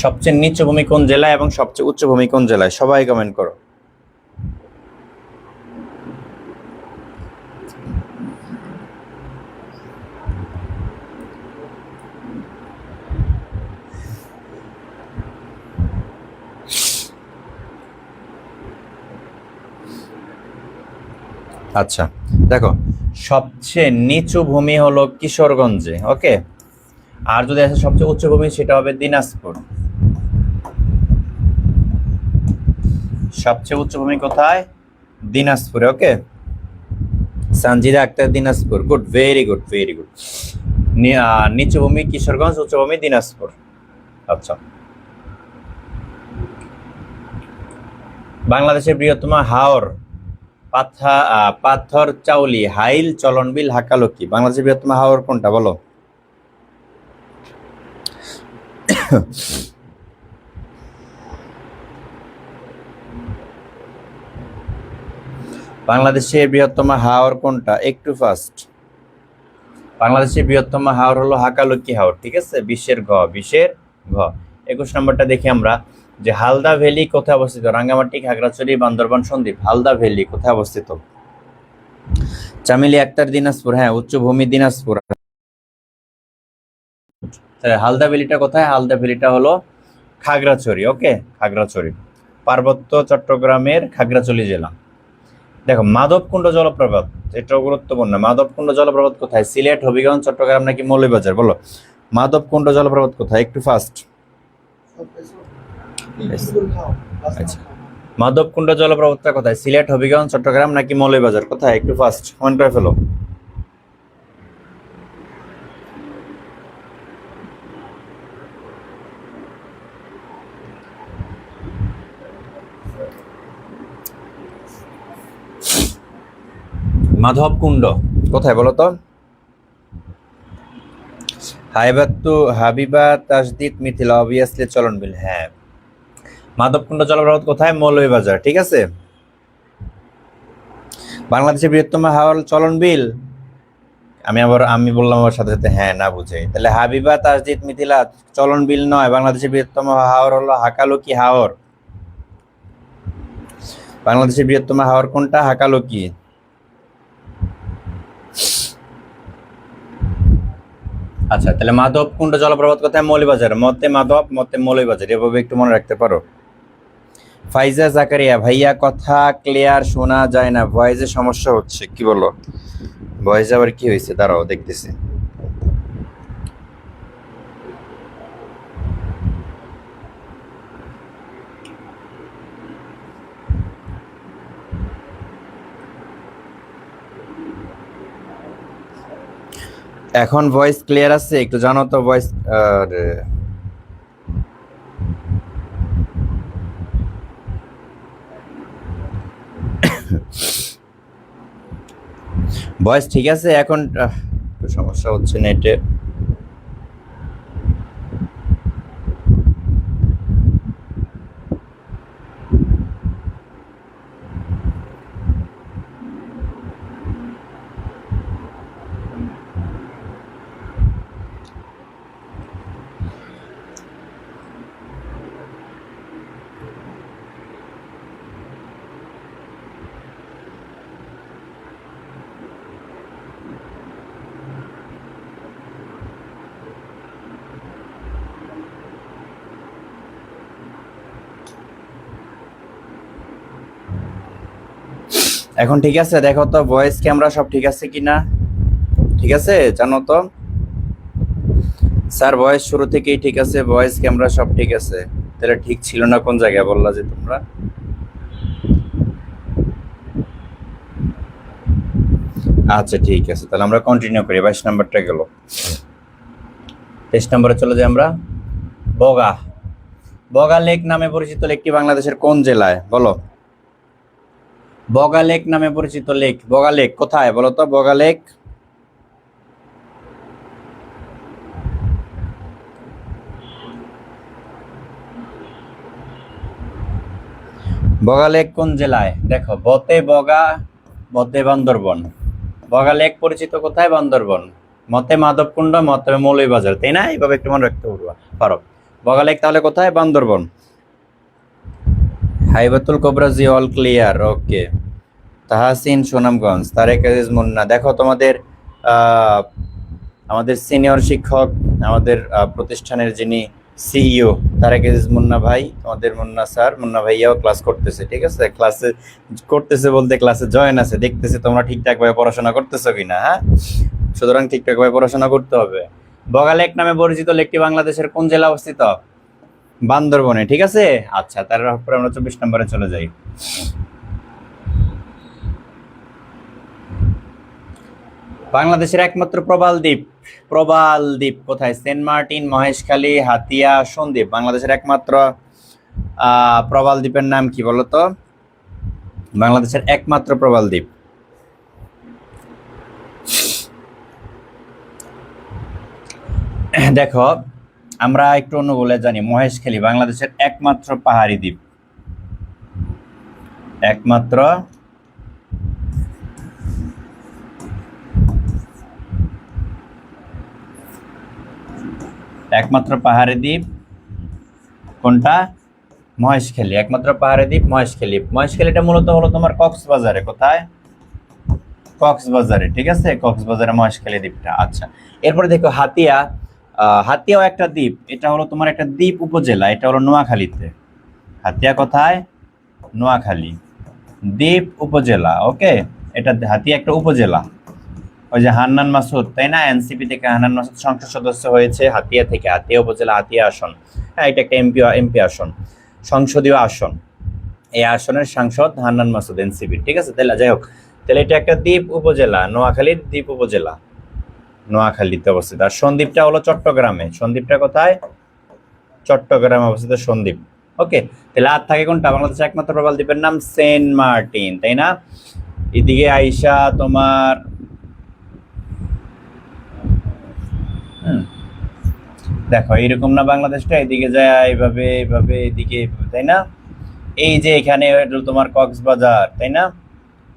সবচেয়ে নিচু ভূমি কোন জেলায় এবং সবচেয়ে উচ্চ ভূমি কোন জেলায়? সবাই কমেন্ট করো। আচ্ছা দেখো, সবচেয়ে নিচু ভূমি হলো কিশোরগঞ্জে। ওকে, আর যদি আসে সবচেয়ে উচ্চ ভূমি, সেটা হবে দিনাজপুর। সবচেয়ে উচ্চ ভূমি কোথায়? দিনাজপুরে। Okay, Sanjida Akter, Dinajpur. Good, very good, very good. নিচু ভূমি কিশোরগঞ্জ, উচ্চ ভূমি দিনাজপুর। আচ্ছা, বাংলাদেশের বৃহত্তম হাওর পাথর চাউলি, হাইল, চলনবিল, হাকালুকি। বাংলাদেশের বৃহত্তম হাওর কোনটা বলো? বাংলাদেশের বৃহত্তম হাওর কোনটা? একটু ফাস্ট। বাংলাদেশের বৃহত্তম হাওর হলো হাকালুকি হাওর। ঠিক আছে, 20-এর ঘ, 20-এর ঘ। 21 নম্বরটা দেখি আমরা, যে হালদা ভ্যালি কোথায় অবস্থিত? রাঙ্গামাটি, খাগড়াছড়ি, বান্দরবান, সন্দ্বীপ। হালদা ভ্যালি কোথায় অবস্থিত? চামেলি আক্তার, দিনাজপুর। হ্যাঁ, উচ্চভূমি দিনাজপুর। হালদা ভ্যালিটা কোথায়? হালদা ভ্যালিটা হলো খাগড়াছড়ি। ওকে, খাগড়াছড়ি। পার্বত্য চট্টগ্রামের খাগড়াছড়ি জেলা। দেখো, মাধবকুণ্ড জলপ্রপাত, এটাও গুরুত্বপূর্ণ। মাধবকুণ্ড জলপ্রপাত কোথায়? সিলেট, হবিগঞ্জ, চট্টগ্রাম নাকি মৌলভীবাজার? বলো, মাধবকুণ্ড জলপ্রপাত কোথায়? একটু ফাস্ট। আচ্ছা, মাধবকুণ্ড জলপ্রপাতটা কোথায়? সিলেট, হবিগঞ্জ, চট্টগ্রাম নাকি মৌলভীবাজার? কোথায়? একটু ফাস্ট কমেন্ট করে ফেলো। মাধবকুণ্ড কোথায় বলো তো? হাবিবা, তাসদিদ, মিথিলা, অবভিয়াসলি চলনবিল। হ্যাঁ, মাধবকুণ্ড জলপ্রপাত কোথায়? মৌলভীবাজার। ঠিক আছে, বাংলাদেশের বৃহত্তম হাওর চলনবিল। আমি বললাম আমার সাথে সাথে হ্যাঁ না বুঝে। তাহলে হাবিবা, তাসদিদ, মিথিলা চলনবিল নয়। বাংলাদেশের বৃহত্তম হাওর হলো হাকালুকি হাওর। বাংলাদেশের বৃহত্তম হাওর কোনটা? হাকালুকি। আচ্ছা, তাহলে মাধবকুণ্ড জলপ্রপাত কোথায়? মৌলভীবাজার। মতে মাধব, মতে মৌলভীবাজার, এভাবে একটু মনে রাখতে পারো। ফাইজা জাকারিয়া, ভাইয়া কথা ক্লিয়ার শোনা যায় না, ভয়েসে সমস্যা হচ্ছে। কি বলো, ভয়েস আবার কি হয়েছে? দাঁড়াও দেখতেছি। এখন ভয়েস ক্লিয়ার আছে? একটু জানো তো ভয়েস। ভয়েস ঠিক আছে এখন? একটু সমস্যা হচ্ছে নেটে। এখন ঠিক আছে? দেখো তো ভয়েস ক্যামেরা সব ঠিক আছে কিনা। ঠিক আছে, জানো তো স্যার ভয়েস শুরু থেকেই ঠিক আছে, ভয়েস ক্যামেরা সব ঠিক আছে। তাহলে ঠিক ছিল না কোন জায়গায় বললা যে তোমরা? আচ্ছা ঠিক আছে, তাহলে আমরা কন্টিনিউ করি। 22 নাম্বারটা গেল, 23 নম্বরে চলে যাই আমরা। বগা। বগা লেক নামে পরিচিত লেকটি বাংলাদেশের কোন জেলায় বলো? বগা লেক নামে পরিচিত লেক, বগা লেক কোথায় বলো তো? বগা লেক, বগা লেক কোন জেলায়? দেখো বতে বগা, বতে বান্দরবন। বগা লেক পরিচিত কোথায়? বান্দরবন। মতে মাধবকুণ্ড, মতে মৌলভীবাজার, তাই না? এইভাবে একটু মনে রাখতে পারো। বগা লেক তাহলে কোথায়? বান্দরবন। হাইবাতুল কোবরা জি অল ক্লিয়ার, ওকে। তাহাসিন সুনামগঞ্জ, তারেক আজিজ মুন্না। দেখো তোমাদের আমাদের সিনিয়র শিক্ষক, আমাদের প্রতিষ্ঠানের যিনি সিইও তারেক আজিজ মুন্না ভাই, আমাদের মুন্না স্যার, মুন্না ভাইয়াও ক্লাস করতেছে। ঠিক আছে, ক্লাসে করতেছে বলতে ক্লাসে জয়েন আছে, দেখতেছে তোমরা ঠিকঠাকভাবে পড়াশোনা করতেছো কিনা। হ্যাঁ, সুতরাং ঠিকঠাকভাবে পড়াশোনা করতে হবে। বগা লেক নামে পরিচিত লেকটি বাংলাদেশের কোন জেলা অবস্থিত? বান্দরবনে। ঠিক আছে, আচ্ছা তারপরে আমরা 24 নম্বরে চলে যাই। বাংলাদেশের একমাত্র প্রবাল দ্বীপ, প্রবাল দ্বীপ কোথায়? Saint Martin, Maheshkhali, Hatiya, Sandwip. বাংলাদেশের একমাত্র প্রবাল দ্বীপের নাম কি বলতো? বাংলাদেশের একমাত্র প্রবাল দ্বীপ। দেখো আমরা একটু অন্য বলে জানি, মহেশখালী বাংলাদেশের একমাত্র পাহাড়ি দ্বীপ, একমাত্র একমাত্র পাহাড়ি দ্বীপ কোনটা? মহেশখালী, একমাত্র পাহাড়ি দ্বীপ মহেশখালী। মহেশখালীটা মূলত হলো তোমার কক্সবাজারে। কোথায়? কক্সবাজারে। ঠিক আছে, কক্সবাজারে মহেশখালী দ্বীপটা। আচ্ছা, এরপরে দেখো হাতিয়া। হাতিয়াও একটা দ্বীপ, এটা হলো তোমার একটা দ্বীপ উপজেলা, এটা হলো নোয়াখালীতে। হাতিয়া কোথায়? নোয়াখালী দ্বীপ উপজেলা। ওকে, এটা হাতিয়া একটা উপজেলা। ওই যে হান্নান মাসুদ, তাই না? এনসিপি থেকে হান্নান মাসুদ সংসদ সদস্য হয়েছে হাতিয়া থেকে, হাতিয়া উপজেলা, হাতিয়া আসন। হ্যাঁ, এটা একটা এমপি আসন, সংসদীয় আসন। এই আসনের সাংসদ হান্নান মাসুদ, এনসিপি। ঠিক আছে, তাহলে যাই হোক, তাহলে এটা একটা দ্বীপ উপজেলা, নোয়াখালীর দ্বীপ উপজেলা, নোয়াখালীতে অবস্থিত। আর সন্দ্বীপটা হলো চট্টগ্রামে। সন্দ্বীপটা কোথায়? চট্টগ্রামে অবস্থিত সন্দ্বীপ। ওকে, তাহলে আর থাকে কোনটা? বাংলাদেশের একমাত্র প্রবাল দ্বীপের নাম সেন্ট মার্টিন, তাই না? এদিকে আইসা তোমার দেখো এইরকম না বাংলাদেশটা, এদিকে যায় এইভাবে এইভাবে, এদিকে এইভাবে, তাই না? এই যে এখানে তোমার কক্সবাজার, তাই না?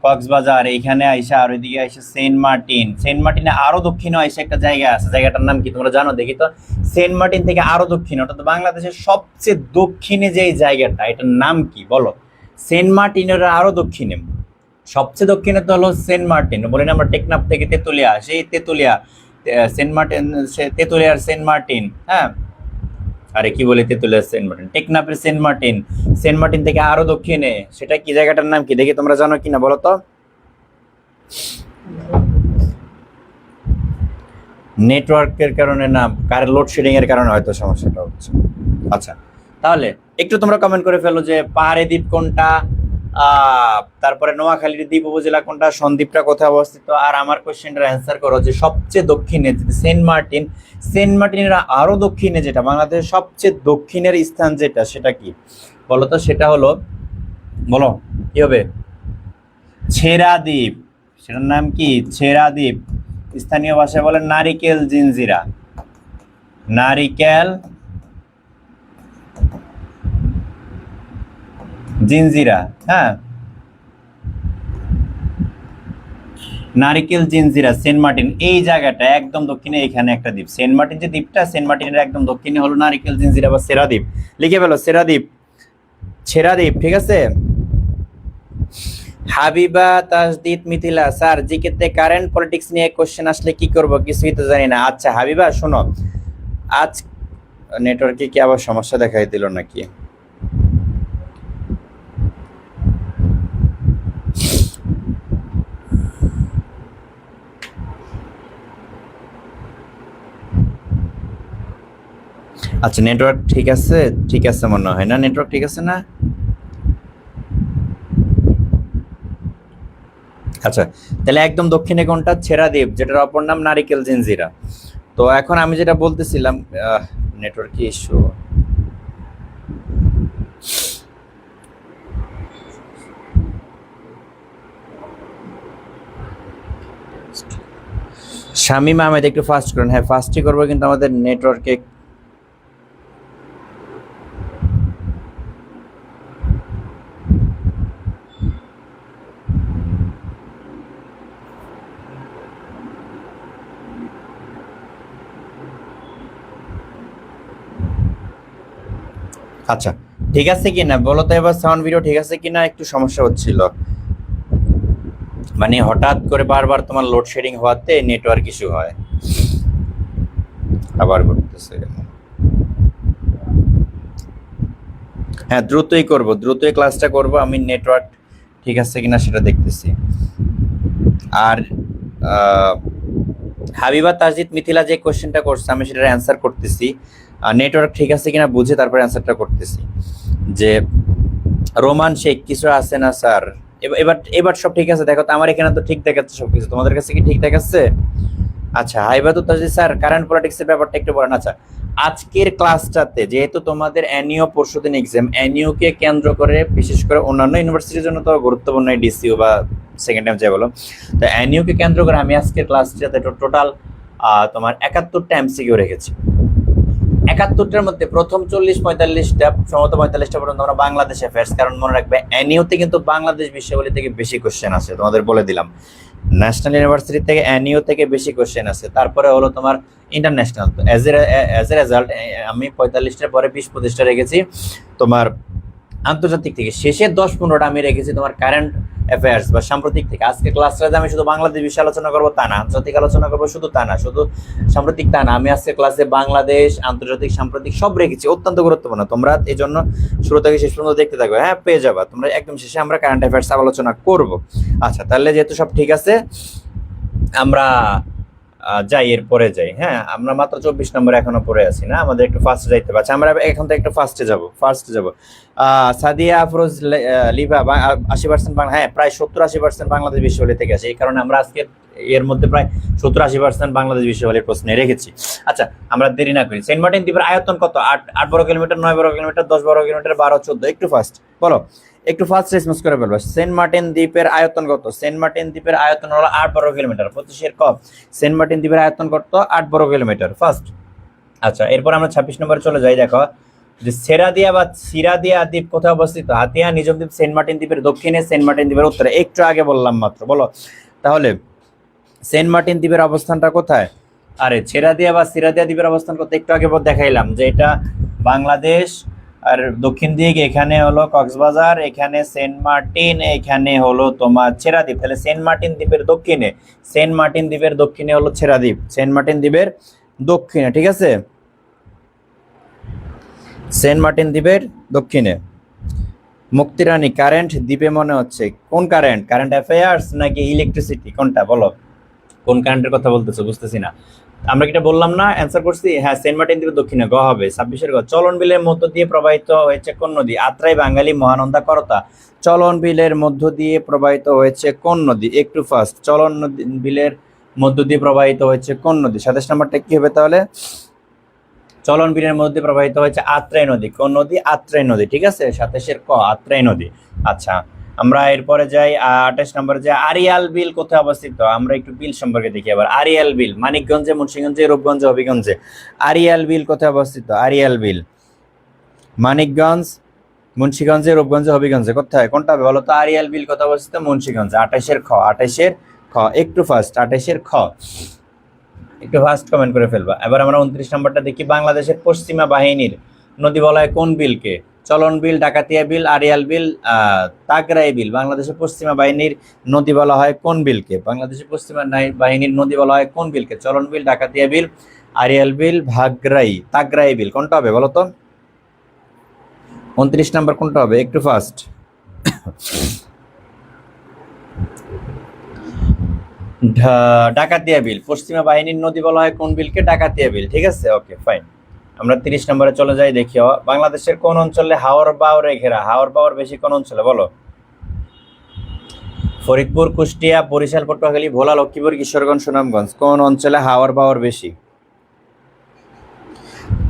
কক্সবাজার, এইখানে আইসা আর ওইদিকে আইসা সেন্ট মার্টিন। সেন্ট মার্টিনে আরো দক্ষিণে আইসা একটা জায়গা আছে, জায়গাটার নাম কি তোমরা জানো দেখি তো? সেন্ট মার্টিন থেকে আরো দক্ষিণে, অর্থাৎ বাংলাদেশের সবচেয়ে দক্ষিণে যে জায়গাটা, এটার নাম কি বলো? সেন্ট মার্টিনের আরো দক্ষিণে, সবচেয়ে দক্ষিণে তো হলো সেন্ট মার্টিন। বলি না আমরা টেকনাফ থেকে তেতুলিয়া, সেই তেতুলিয়া, সেন্ট মার্টিন, তেতুলিয়ার সেন্ট মার্টিন। হ্যাঁ, আরে কি বলে তেতুলিয়া সেন্ট মার্টিন, টেকনাফের সেন্ট মার্টিন। সেন্ট মার্টিন থেকে আরো দক্ষিণে, সেটা কি জায়গাটার নাম কি দেখি তোমরা জানো কিনা বলো তো? নেটওয়ার্কের কারণে না, কারেন্ট লোডশেডিং এর কারণে হয়তো সমস্যাটা হচ্ছে। আচ্ছা, তাহলে একটু তোমরা কমেন্ট করে ফেলো যে পাহাড়ি দ্বীপ কোনটা, তারপরে নোয়াখালীর দ্বীপ উপজেলা কোনটা, সন্দ্বীপটা কোথায় অবস্থিত। আর আমার কোশ্চেনটার অ্যান্সার করো যে সবচেয়ে দক্ষিণে সেন্ট মার্টিন, সেন্ট মার্টিনের আরো দক্ষিণে যেটা, বাংলাদেশের সবচেয়ে দক্ষিণের স্থান যেটা, সেটা কি বলো তো? সেটা হলো, বলো কি হবে? ছেড়া দ্বীপ। সেটার নাম কি? ছেড়া দ্বীপ। স্থানীয় ভাষায় বলে নারিকেল জিঞ্জিরা, নারিকেল জিঞ্জিরা। হ্যাঁ, নারিকেল জিঞ্জিরা, সেন্ট মার্টিন এই জায়গাটা একদম দক্ষিণে, এখানে একটা দ্বীপ সেন্ট মার্টিন, যে দ্বীপটা সেন্ট মার্টিনের একদম দক্ষিণে হলো নারিকেল জিঞ্জিরা বা সেরা দ্বীপ। লিখে ফেলো সেরা দ্বীপ, ছেড়া দ্বীপ। ঠিক আছে। হাবিবা তাসদিদ মিথিলা, স্যার জিকেতে কারেন্ট পলিটিক্স নিয়ে কোশ্চেন আসলে কি করব? কিছুই তো জানি না। আচ্ছা হাবিবা শোনো, আজ নেটওয়ার্কে কি আবার সমস্যা দেখাই দিল নাকি? আচ্ছা নেটওয়ার্ক ঠিক আছে মনে হয় না, নেটওয়ার্ক ঠিক আছে না? আচ্ছা, তাহলে একদম দক্ষিণে কোনটা? ছেড়া দ্বীপ, যেটার অপর নাম নারিকেল জিঞ্জিরা। তো এখন আমি যেটা বলতেছিলাম, নেটওয়ার্ক ইস্যু। শামীম আহমেদ একটু ফাস্ট করেন। হ্যাঁ ফাস্টই করবো, কিন্তু আমাদের নেটওয়ার্কে আচ্ছা ঠিক আছে কি না বলো তো এবার, সাউন্ড ভিডিও ঠিক আছে কি না? একটু সমস্যা হচ্ছিল, মানে হঠাৎ করে বারবার তোমার লোডশেডিং হওয়াতে নেটওয়ার্ক ইস্যু হয়, আবার করতেছে। হ্যাঁ দ্রুতই ক্লাসটা করব, আমি নেটওয়ার্ক ঠিক আছে কিনা সেটা দেখতেছি। আর আহ, হাবিবা তাজিদ মিথিলা যে কোশ্চেনটা করছে আমি সেটার অ্যান্সার করতেছি, নেটওয়ার্ক ঠিক আছে কিনা বুঝে তারপর অ্যান্সারটা করতেছি। যে রোমান শেখ কিছু আছে না স্যার? এবার এবার সব ঠিক আছে, দেখো তো আমার এখানে তো ঠিক দেখাচ্ছে সবকিছু, তোমাদের কাছে কি ঠিক দেখাচ্ছে? আচ্ছা হাইবাতুল তাজিদ স্যার, কারেন্ট পলিটিক্সের ব্যাপারটা একটু বলেন। আচ্ছা আজকের ক্লাসটাতে যেহেতু তোমাদের অ্যানিও পরশুদিন এক্সাম, অ্যানিও কে কেন্দ্র করে বিশেষ করে অন্যান্য ইউনিভার্সিটির জন্য তো গুরুত্বপূর্ণ ডিসিউ বা সেকেন্ড টাইম যাই বলো, তো অ্যানিও কে কেন্দ্র করে আমি আজকের ক্লাসটাতে টোটাল তোমার 71টা এমসিকিউ রেখেছি। 71টার মধ্যে প্রথম 40-45টা, সম্ভবত 45টা পর্যন্ত আমরা বাংলাদেশ অ্যাফেয়ার্স, কারণ মনে রাখবে অ্যানিওতে কিন্তু বাংলাদেশ বিষয়াবলী থেকে বেশি কোশ্চেন আছে, তোমাদের বলে দিলাম। ন্যাশনাল ইউনিভার্সিটি থেকে অ্যানিও থেকে বেশি কোশ্চেন আছে, তারপরে হলো তোমার ইন্টারন্যাশনাল। তো অ্যাজ এ রেজাল্ট আমি 45টার পরে 20-25টা রেখেছি তোমার আন্তর্জাতিক থেকে, শেষে 10-15টা আমি রেখেছি তোমার কারেন্ট অ্যাফেয়ার্স বা সাম্প্রতিক থেকে। আজকে ক্লাসটা আমি শুধু বাংলাদেশ বিষয়ে আলোচনা করবো তা না, আন্তর্জাতিক আলোচনা করবো শুধু তা না, শুধু সাম্প্রতিক তা না, আমি আজকে ক্লাসে বাংলাদেশ, আন্তর্জাতিক, সাম্প্রতিক সব রেখেছি, অত্যন্ত গুরুত্বপূর্ণ। তোমরা এই জন্য শুরু থেকে শেষ পর্যন্ত দেখতে থাকবে, হ্যাঁ পেয়ে যাবা তোমরা। একদম শেষে আমরা কারেন্ট অ্যাফেয়ার্স আলোচনা করব। আচ্ছা তাহলে যেহেতু সব ঠিক আছে, আমরা যাই, এর পরে যাই। হ্যাঁ আমরা মাত্র 24 নম্বর এখনো পড়ে আছি না, আমাদের একটু ফার্স্টে যাইতে পারছি, আমরা এখন তো একটু ফার্স্টে যাব। সাদিয়া আফরোজ লিভা 80% বাংলা, হ্যাঁ প্রায় 70-80% বাংলাদেশ বিশ্ববিদ্যালয় থেকে আসে, এই কারণে আমরা আজকে এর মধ্যে প্রায় 70-80% বাংলাদেশ বিশ্ববিদ্যালয়ের প্রশ্নে রেখেছি। আচ্ছা আমরা দেরি না করি, সেন্ট মার্টিন দ্বীপের আয়তন কত? 8 বর্গ কিলোমিটার, 9 বর্গ কিলোমিটার, 10 বর্গ কিলোমিটার, 12-14? একটু ফাস্ট বলো, একটু ফার্স্ট রেসপন্স করে ফেলবো। সেন্ট মার্টিন দ্বীপের আয়তন কত? সেন্ট মার্টিন দ্বীপের আয়তন হলো 8 বর্গ কিলোমিটার। 25-এর ক, সেন্ট মার্টিন দ্বীপের আয়তন কত? 8 বর্গ কিলোমিটার, ফার্স্ট। আচ্ছা এরপর আমরা 26 নম্বরে চলে যাই। দেখো যে সেরাদিয়া বা সিরাদিয়া দ্বীপ কোথায় অবস্থিত? হাতিয়া নিজম দ্বীপ সেন্ট মার্টিন দ্বীপের দক্ষিণে, সেন্ট মার্টিন দ্বীপের উত্তরে। একটু আগে বললাম মাত্র, বলো তাহলে সেন্ট মার্টিন দ্বীপের অবস্থানটা কোথায়? আরে ছেড়াদিয়া বা সিরাদিয়া দ্বীপের অবস্থান করতে একটু আগে দেখাইলাম যে এটা বাংলাদেশ, আর দক্ষিণ দিকে এখানে হলো কক্সবাজার, এখানে সেন্ট মার্টিন, এখানে হলো তোমার ছেড়াদ্বীপ। তাহলে সেন্ট মার্টিন দ্বীপের দক্ষিণে, সেন্ট মার্টিন দ্বীপের দক্ষিণে হলো ছেড়াদ্বীপ, সেন্ট মার্টিন দ্বীপের দক্ষিণে, ঠিক আছে? সেন্ট মার্টিন দ্বীপের দক্ষিণে। মুক্তিরানী কারেন্ট দ্বীপে মনে হচ্ছে কোন কারেন্ট? কারেন্ট অ্যাফেয়ার্স নাকি ইলেকট্রিসিটি, কোনটা বলো? কোন কারেন্টের কথা বলতেছো বুঝতেছি না। আমরা কিটা বললাম না, অ্যান্সার করছি, হ্যাঁ সেন্ট মার্টিন দ্বীপের দক্ষিণে, গ হবে 26-এর গ। চলন বিলের মধ্য দিয়ে প্রবাহিত হয়েছে কোন নদী? আত্রাই, বাঙালি, মহানন্দা, করতা। চলন বিলের মধ্য দিয়ে প্রবাহিত হয়েছে কোন নদী? একটু ফাস্ট, চলন বিলের মধ্য দিয়ে প্রবাহিত হয়েছে কোন নদী? 27 নম্বরটা কি হবে তাহলে? চলন বিলের মধ্যে প্রবাহিত হয়েছে আত্রাই নদী। কোন নদী? আত্রাই নদী, ঠিক আছে? 27-এর ক, আত্রাই নদী। আচ্ছা আমরা এরপরে যাই 28 নম্বরে, যে আরিয়াল বিল কোথায় অবস্থিত? আমরা একটু বিল সম্পর্কে দেখি আবার। আরিয়াল বিল মানিকগঞ্জে, মুন্সিগঞ্জে, রূপগঞ্জে, হবিগঞ্জে। আরিয়াল বিল কোথায় অবস্থিত? আরিয়াল বিল মানিকগঞ্জ, মুন্সিগঞ্জে, রূপগঞ্জে, হবিগঞ্জে, কোথায়? কোনটা হবে বলো তো? আরিয়াল বিল কোথায় অবস্থিত? মুন্সিগঞ্জ। 28-এর খ, 28-এর খ, একটু ফাস্ট, 28-এর খ, একটু ফাস্ট কমেন্ট করে ফেলবা। এবার আমরা 29 নম্বরটা দেখি, বাংলাদেশের পশ্চিমা বাহিনীর নদী বলা হয় কোন বিলকে? চলন বিল, ডাকাতিয়া বিল, আরিয়াল বিল, তাগরাই বিল। বাংলাদেশের পশ্চিমা বাহিনীর নদী বলা হয় কোন বিলকে? বাংলাদেশের পশ্চিমা বাহিনীর নদী বলা হয় কোন বিলকে? চলন বিল, ডাকাতিয়া বিল, আরিয়াল বিল, তাগরাই বিল, কোনটা হবে বলো তো? 29 নম্বর কোনটা হবে? একটু ফাস্ট। ডাকাতিয়া বিল, পশ্চিমা বাহিনীর নদী বলা হয় কোন বিলকে? ডাকাতিয়া বিল, ঠিক আছে? Okay fine. আমরা 30 নম্বরে চলে যাই, দেখিও বাংলাদেশের কোন অঞ্চলে হাওর বাওরে ঘেরা? হাওর বাওর বেশি কোন অঞ্চলে বলো? ফরিদপুর, কুষ্টিয়া, বরিশাল, পটুয়াখালী, ভোলা, লক্ষ্মীপুর, কিশোরগঞ্জ, সুনামগঞ্জ। কোন অঞ্চলে হাওর বাওর বেশি?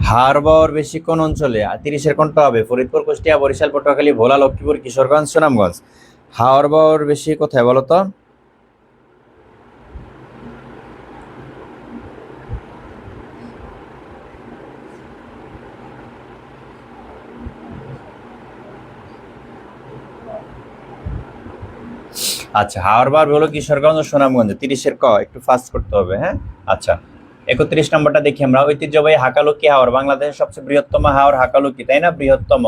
হাওর বাওর বেশি কোন অঞ্চলে? 30-এর কোনটা হবে? ফরিদপুর, কুষ্টিয়া, বরিশাল, পটুয়াখালী, ভোলা, লক্ষ্মীপুর, কিশোরগঞ্জ, সুনামগঞ্জ। হাওর বাওর বেশি কোথায় বলো তো? আচ্ছা, হাওর বাওর হলো কিশোরগঞ্জ ও সুনামগঞ্জে। 30-এর ক একটু ফাস্ট করতে হবে, হ্যাঁ। আচ্ছা, 31 নম্বরটা দেখি আমরা। ঐতিহ্যবাহী হাকালুকি হাওর। বাংলাদেশের সবচেয়ে বৃহত্তম হাওর হাকালুকি, তাই না? বৃহত্তম,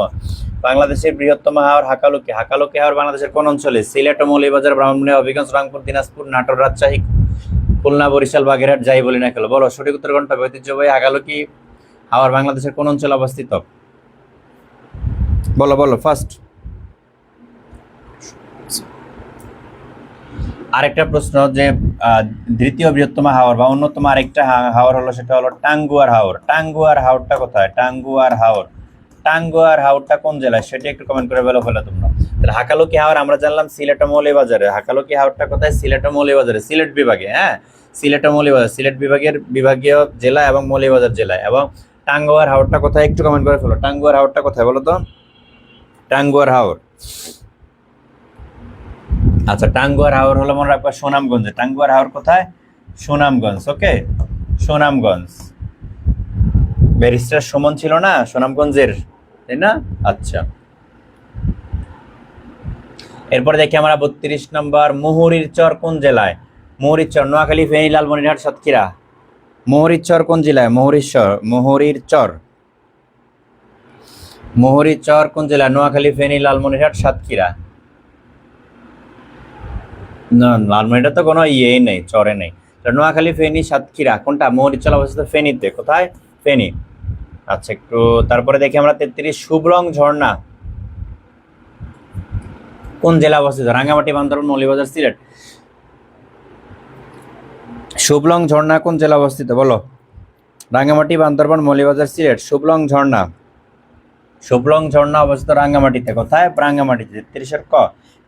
বাংলাদেশের বৃহত্তম হাওর হাকালুকি। হাকালুকি হাওর বাংলাদেশের কোন অঞ্চলে? সিলেট, মৌলভীবাজার, ব্রাহ্মণবাড়িয়া, হবিগঞ্জ, রংপুর, দিনাজপুর, নাটোর, রাজশাহী, খুলনা, বরিশাল, বাগেরহাট, যাই বলি না কেন বলো সঠিক উত্তর কোনটা? ঐতিহ্যবাহী হাকালুকি হাওর বাংলাদেশের কোন অঞ্চলে অবস্থিত? বলো বলো ফার্স্ট। আরেকটা প্রশ্ন যে দ্বিতীয় বৃহত্তম হাওর বা অন্যতম আরেকটা হাওর হলো, সেটা হলো টাঙ্গুয়ার হাওর। টাঙ্গুয়ার হাওরটা কোথায়? টাঙ্গুয়ার হাওর, টাঙ্গুয়ার হাওরটা কোন জেলায়? সেটা একটু কমেন্ট করে বলো ফেলে তোমরা। তাহলে হাকালুকি হাওর আমরা জানলাম সিলেট ও মৌলভীবাজারে। হাকালুকি হাওরটা কোথায়? সিলেট ও মৌলভীবাজারে, সিলেট বিভাগে, হ্যাঁ। সিলেট ও মৌলভীবাজার, সিলেট বিভাগের বিভাগীয় জেলা এবং মৌলভীবাজার জেলায়। এবং টাঙ্গুয়ার হাওরটা কোথায় একটু কমেন্ট করে ফেলো। টাঙ্গুয়ার হাওরটা কোথায় বলো তো? টাঙ্গুয়ার হাওর, আচ্ছা টাঙ্গুয়ার হাওর হলো মনে রাখবা সুনামগঞ্জে। টাঙ্গুয়ার হাওর কোথায়? সুনামগঞ্জ। ওকে, সুনামগঞ্জ। ব্যারিস্টার সুমন ছিল না সুনামগঞ্জের, তাই না? আচ্ছা, এরপর দেখি আমরা 32 নম্বর। মুহুরীর চর কোন জেলায়? মুহুরীর চর নোয়াখালী, ফেনী, লালমনিরহাট, সাতক্ষীরা। মুহুরীর চর কোন জেলায়? মুহুরীর চর, মুহুরীর চর, মুহুরীর চর কোন জেলায়? নোয়াখালী, ফেনী, লালমনিরহাট, সাতক্ষীরা। না, লালমনিরহাট তো কোনো ইয়েই নেই, চরে নেই। নোয়াখালী, ফেনী, সাতক্ষীরা কোনটা? মুহুরীর চর অবস্থিত ফেনীতে। কোথায়? ফেনী। আচ্ছা, একটু তারপরে দেখি আমরা 33। শুভরং ঝর্ণা কোন জেলা অবস্থিত? রাঙ্গামাটি, বান্দরবান, মৌলভীবাজার, সিলেট। শুভলং ঝর্ণা কোন জেলা অবস্থিত বলো? রাঙ্গামাটি, বান্দরবান, মৌলভীবাজার, সিলেট। শুভলং ঝর্ণা, শুভলং ঝর্ণা অবস্থিত রাঙ্গামাটিতে। কোথায়? রাঙ্গামাটিতে। 33-এর ক।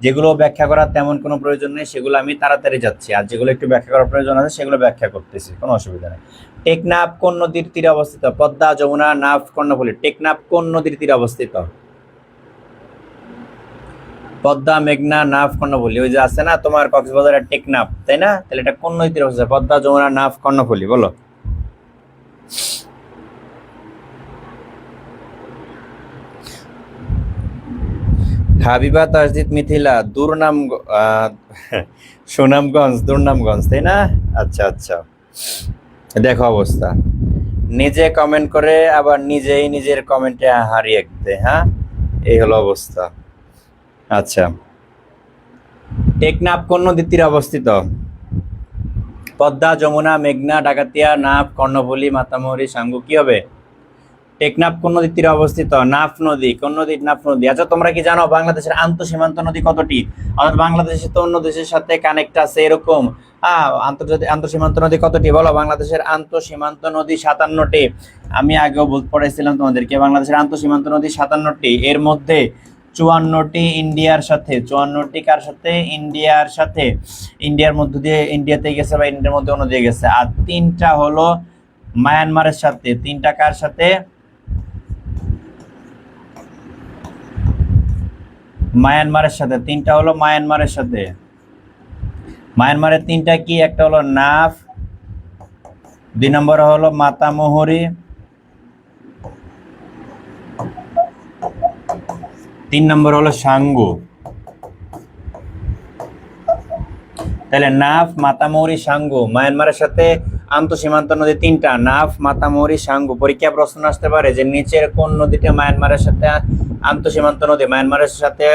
যেগুলো ব্যাখ্যা করার তেমন কোনো প্রয়োজন নেই সেগুলো আমি তাড়াতাড়ি যাচ্ছি, আর যেগুলো একটু ব্যাখ্যা করার প্রয়োজন আছে সেগুলো ব্যাখ্যা করতেছি, কোনো অসুবিধা নেই। টেকনাফ কোন নদীর তীরে অবস্থিত? পদ্মা, যমুনা, নাফ, কর্ণফুলী। টেকনাফ কোন নদীর তীরে অবস্থিত? পদ্মা, মেঘনা, নাফ, কর্ণফুলী। ওই যে আছে না তোমার কক্সবাজারের টেকনাফ, তাই না? তাহলে এটা কোন নদীর অবস্থিত? পদ্মা, যমুনা, নাফ, কর্ণফুলী, বলো। হাবিবা, তাসজিদ, মিথিলা, দুর্নাম, সুনামগঞ্জ, দুর্নামগঞ্জ, তাই না? আচ্ছা আচ্ছা, দেখো অবস্থা, নিজে কমেন্ট করে আবার নিজেই নিজের কমেন্টে হারিয়ে দেয়, হ্যাঁ, এই হলো অবস্থা। আচ্ছা, টেকনাফ কোন নদীর তীরে অবস্থিত? পদ্মা, যমুনা, মেঘনা, ডাকাতিয়া, নাফ, কর্ণফুলী, মাতামুহুরী, সাঙ্গু। কি হবে? টেকনাফ কোন নদীর তীরে অবস্থিত? নাফ নদী। কোন নদী? নাফ নদী। আচ্ছা, তোমরা কি জানো বাংলাদেশের আন্তঃসীমান্ত নদী কতটি? অর্থাৎ বাংলাদেশের তো অন্য দেশের সাথে কানেক্ট আছে এরকম আন্তর্জাতিক আন্তঃসীমান্ত নদী কতটি বলো? বাংলাদেশের আন্তঃসীমান্ত নদী 57টি। আমি আগেও পড়েছিলাম তোমাদেরকে, বাংলাদেশের আন্তঃসীমান্ত নদী 57টি। এর মধ্যে 54টি ইন্ডিয়ার সাথে। 54টি কার সাথে? ইন্ডিয়ার সাথে। ইন্ডিয়ার মধ্য দিয়ে ইন্ডিয়াতে গেছে বা ইন্ডিয়ার মধ্যে অন্য দিয়ে গেছে। আর 3টা হলো মায়ানমারের সাথে। 3টা কার সাথে? মায়ানমারের সাথে। 3টা হলো মায়ানমারের সাথে। মায়ানমারের 3টা কি? একটা হলো নাফ, 2 নম্বর হলো মাতামুহুরী, 3 নম্বর হলো সাঙ্গু। তাহলে নাফ, মাতামুহুরী, সাঙ্গু মায়ানমারের সাথে আন্তঃসীমান্ত নদী 3টা, নাফ, মাতামুহুরী, সাঙ্গু। পরীক্ষা প্রশ্ন আসতে পারে যে নিচের কোন নদীটা মায়ানমারের সাথে আন্তঃসীমান্ত নদী, মায়ানমারের সাথে